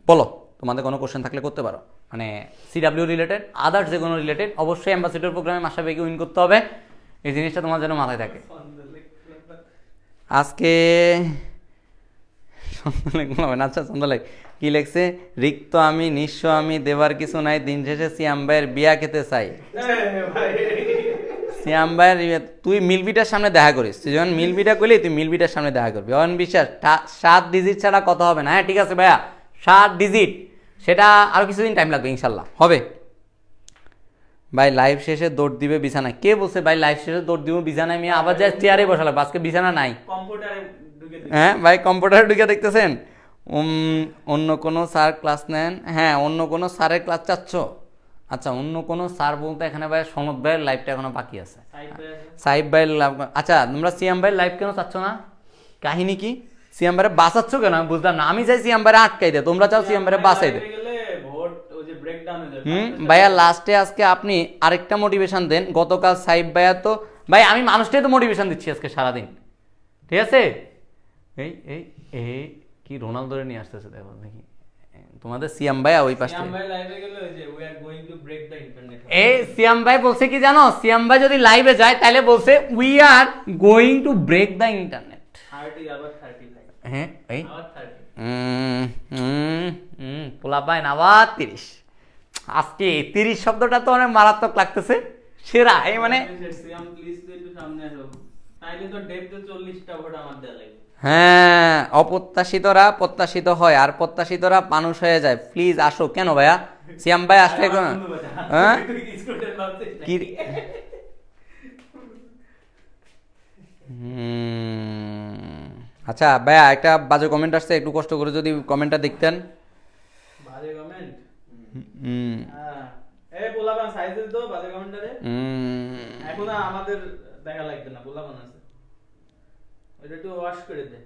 বলো তোমাদের কোনো কোশ্চেন থাকলে করতে পারো, মানে সিডাব্লিউ রিলেটেড, আদার্স যে কোনো রিলেটেড। অবশ্যই অ্যাম্বাসেডর প্রোগ্রামে মাসাবেকে উইন করতে হবে, এই জিনিসটা তোমার যেন মাথায় থাকে। আজকে আচ্ছা সন্ধ্যালেখ কি লেখছে? রিক্ত আমি, নিঃস্ব আমি, দেবার কিছু নাই, দিন শেষে সিয়াম ভাইয়ের বিয়া খেতে চাই। সিয়াম ভাইয়ের তুই মিলবিটার সামনে দেখা করিস, তুই যখন মিলবিটা করলি তুই মিলবিটার সামনে দেখা করবি। অয়ন বিশ্বাস 7 ডিজিট ছাড়া কথা হবে না। হ্যাঁ ঠিক আছে ভাইয়া 7 ডিজিট, সেটা আরো কিছুদিন টাইম লাগবে, ইনশাল্লাহ হবে। ভাই লাইভ শেষে দৌড় দিবে বিছানায়, কে বলছে ভাই লাইভ শেষে দৌড় দিব বিছানায়? আমি আবার যাই চেয়ারে বসালাম, আজকে বিছানা নাই। হ্যাঁ ভাই কম্পিউটারে ঢুকে দেখতেছেন। অন্য কোনো স্যার ক্লাস নেন? হ্যাঁ অন্য কোনো স্যারের ক্লাস চাচ্ছ? আচ্ছা অন্য কোনো স্যার বলতে এখানে ভাই সনদ ভাইয়ের লাইভটা এখনো বাকি আছে, সাইব ভাইয়ের। আচ্ছা তোমরা সিয়াম ভাইয়ের লাইভ কেন চাচ্ছ না? কাহিনী কি? সিয়াম ভাইয়ের বাঁচাচ্ছ কেন আমি বুঝলাম না। আমি চাই সিয়াম ভাইয়ের আটকাই দে, তোমরা চাও সিয়াম ভাইয়ের বাঁচাই দে। ভাইয়া লাস্টে আজকে আপনি আরেকটা মোটিভেশন দেন। গতকাল সাইব ভাইয়া তো ভাই, আমি মানুষটাই তো মোটিভেশন দিচ্ছি আজকে সারাদিন, ঠিক আছে? এই এই এই কি রোনালদোরে নিয়ে আসতেছে দেখো দেখি তোমাদের সিয়াম ভাই ওই পাশে সিয়াম ভাই লাইভে গেল যে we are going to break the internet. এই সিয়াম ভাই বলছে কি জানো, সিয়াম ভাই যদি লাইভে যায় তাহলে বলছে we are going to break the internet. 30 আবার 35 হ্যাঁ এই আবার 30 পোলা পায় না আবার 30। আজকে 30 শব্দটা তো অনেক মারাত্মক লাগতেছে, সেরা এই মানে সিয়াম প্লিজ একটু সামনে আসো, তাইলে তো ডেপতে 40টা ভোট আমার দেয়া লাগবে। হ্যাঁ, অপ্রত্যাশিতরা প্রত্যাশিত হয় আর প্রত্যাশিতরা মানুষ হয়ে যায়। প্লিজ আসো। কেন ভাইয়া সিয়াম ভাই আসলে হ্যাঁ কি আচ্ছা ভাইয়া একটা বাজে কমেন্ট আসছে, একটু কষ্ট করে যদি কমেন্টটা দেখতেন। বাজে কমেন্ট হুম এই পোলাপান সাইজ তো বাজে কমেন্টারে এখন আমাদের দেখা লাগবে না, পোলাপান আছে এটা একটু ওয়াশ করে দে।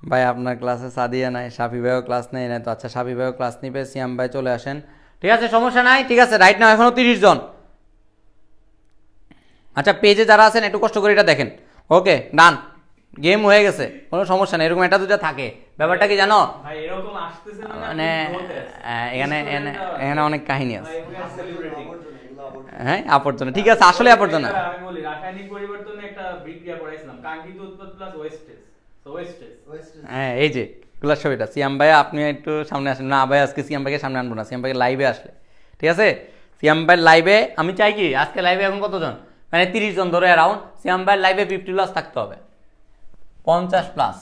ভাই আপনার ক্লাসে সাদিয়া নাই, সাফি ভাইও ক্লাস নেই নাই তো। আচ্ছা সাফি ভাইও ক্লাস নিবে, সিয়াম ভাই চলে আসেন, ঠিক আছে সমস্যা নাই। ঠিক আছে রাইট নাও এখনো 30 জন। আচ্ছা পেজে যারা আছেন একটু কষ্ট করে এটা দেখেন। ওকে ডান, গেম হয়ে গেছে, কোনো সমস্যা নেই। এরকম একটা দুটা থাকে, ব্যাপারটা কি জানো ভাই এরকম আসতেছে না মানে এখানে এখানে অনেক কাহিনী আছে। হ্যাঁ আবর্জনা, ঠিক আছে আসলে আবর্জনা। আমি বলি রাসায়নিক পরিবর্তনে একটা বিক্রিয়া করাইছিলাম, কাঙ্ক্ষিত উৎপাদ প্লাস ওয়েস্টেজ। সো ওয়েস্টেজ হ্যাঁ এই যে ক্লাস ছবিটা। সিয়াম ভাই আপনি একটু সামনে আসেন। না ভাই আজকে সিয়াম ভাইকে সামনে আনবো না, সিয়াম ভাইকে লাইভে আসলে ঠিক আছে। সিয়াম ভাই লাইভে আমি চাই কি আজকে লাইভে এখন কতজন, মানে 30 জন ধরে অ্যারাউন্ড। সিয়াম ভাই লাইভে 50+ থাকতে হবে, 50+।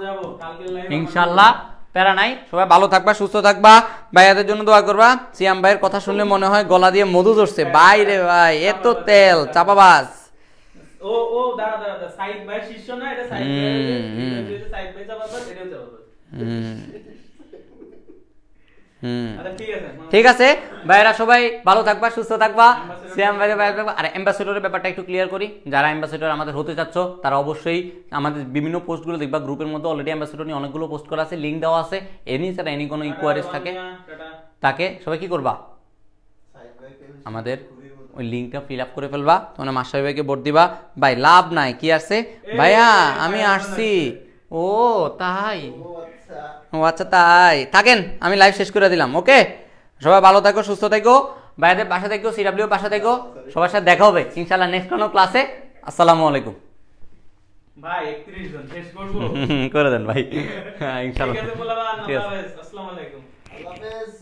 যাবো কালকে লাইভে ইনশাআল্লাহ, প্যারা নাই। সবাই ভালো থাকবা, সুস্থ থাকবা, ভাইয়াদের জন্য দোয়া করবা। সিয়াম ভাইয়ের কথা শুনলে মনে হয় গলা দিয়ে মধু ধরছে। ভাই রে ভাই এত তেল চাপাবাজ। ও দাঁড়া সাইড বাই শিষ্য না, এটা সাইড বাই সাইড বাই চাপাবাজ, এটাও চাপাবাজ। আচ্ছা ঠিক আছে ভাইরা সবাই ভালো থাকবা, সুস্থ থাকবা, সিয়াম ভাইকে ভালো থাকবা। আর অ্যাম্বাসেডরের ব্যাপারটা একটু ক্লিয়ার করি। যারা অ্যাম্বাসেডর আমাদের হতে চাচ্ছ তারা অবশ্যই আমাদের বিভিন্ন পোস্টগুলো দেখবা, গ্রুপের মধ্যে অলরেডি অ্যাম্বাসেডর নিয়ে অনেকগুলো পোস্ট করা আছে, লিঙ্ক দেওয়া আছে। এনি ছাড়া এনি কোনো ইনকোয়ারিজ থাকে তাকে সবাই কি করবা, আমাদের ওই লিঙ্কটা ফিল আপ করে ফেলবা, তোমরা মাস্টার ভাইকে ভোট দিবা। ভাই লাভ নাই কি আসছে ভাইয়া আমি আসছি, ও তাই, ও আচ্ছা তাই থাকেন, আমি লাইভ শেষ করে দিলাম। ওকে সবাই ভালো থাকো, সুস্থ থাকো, ভাইয়াদের বাসা থাকো, সিডাব্লিউ বাসা থাকো, সবার সাথে দেখা হবে ইনশাআল্লাহ নেক্সট কোনো ক্লাসে। আসসালামু আলাইকুম। ভাই 31 জন শেষ করব করে দেন ভাই, ইনশাআল্লাহ ঠিক আছে বলবা। ঠিক আছে। আসসালামু আলাইকুম, আল্লাহ হাফেজ।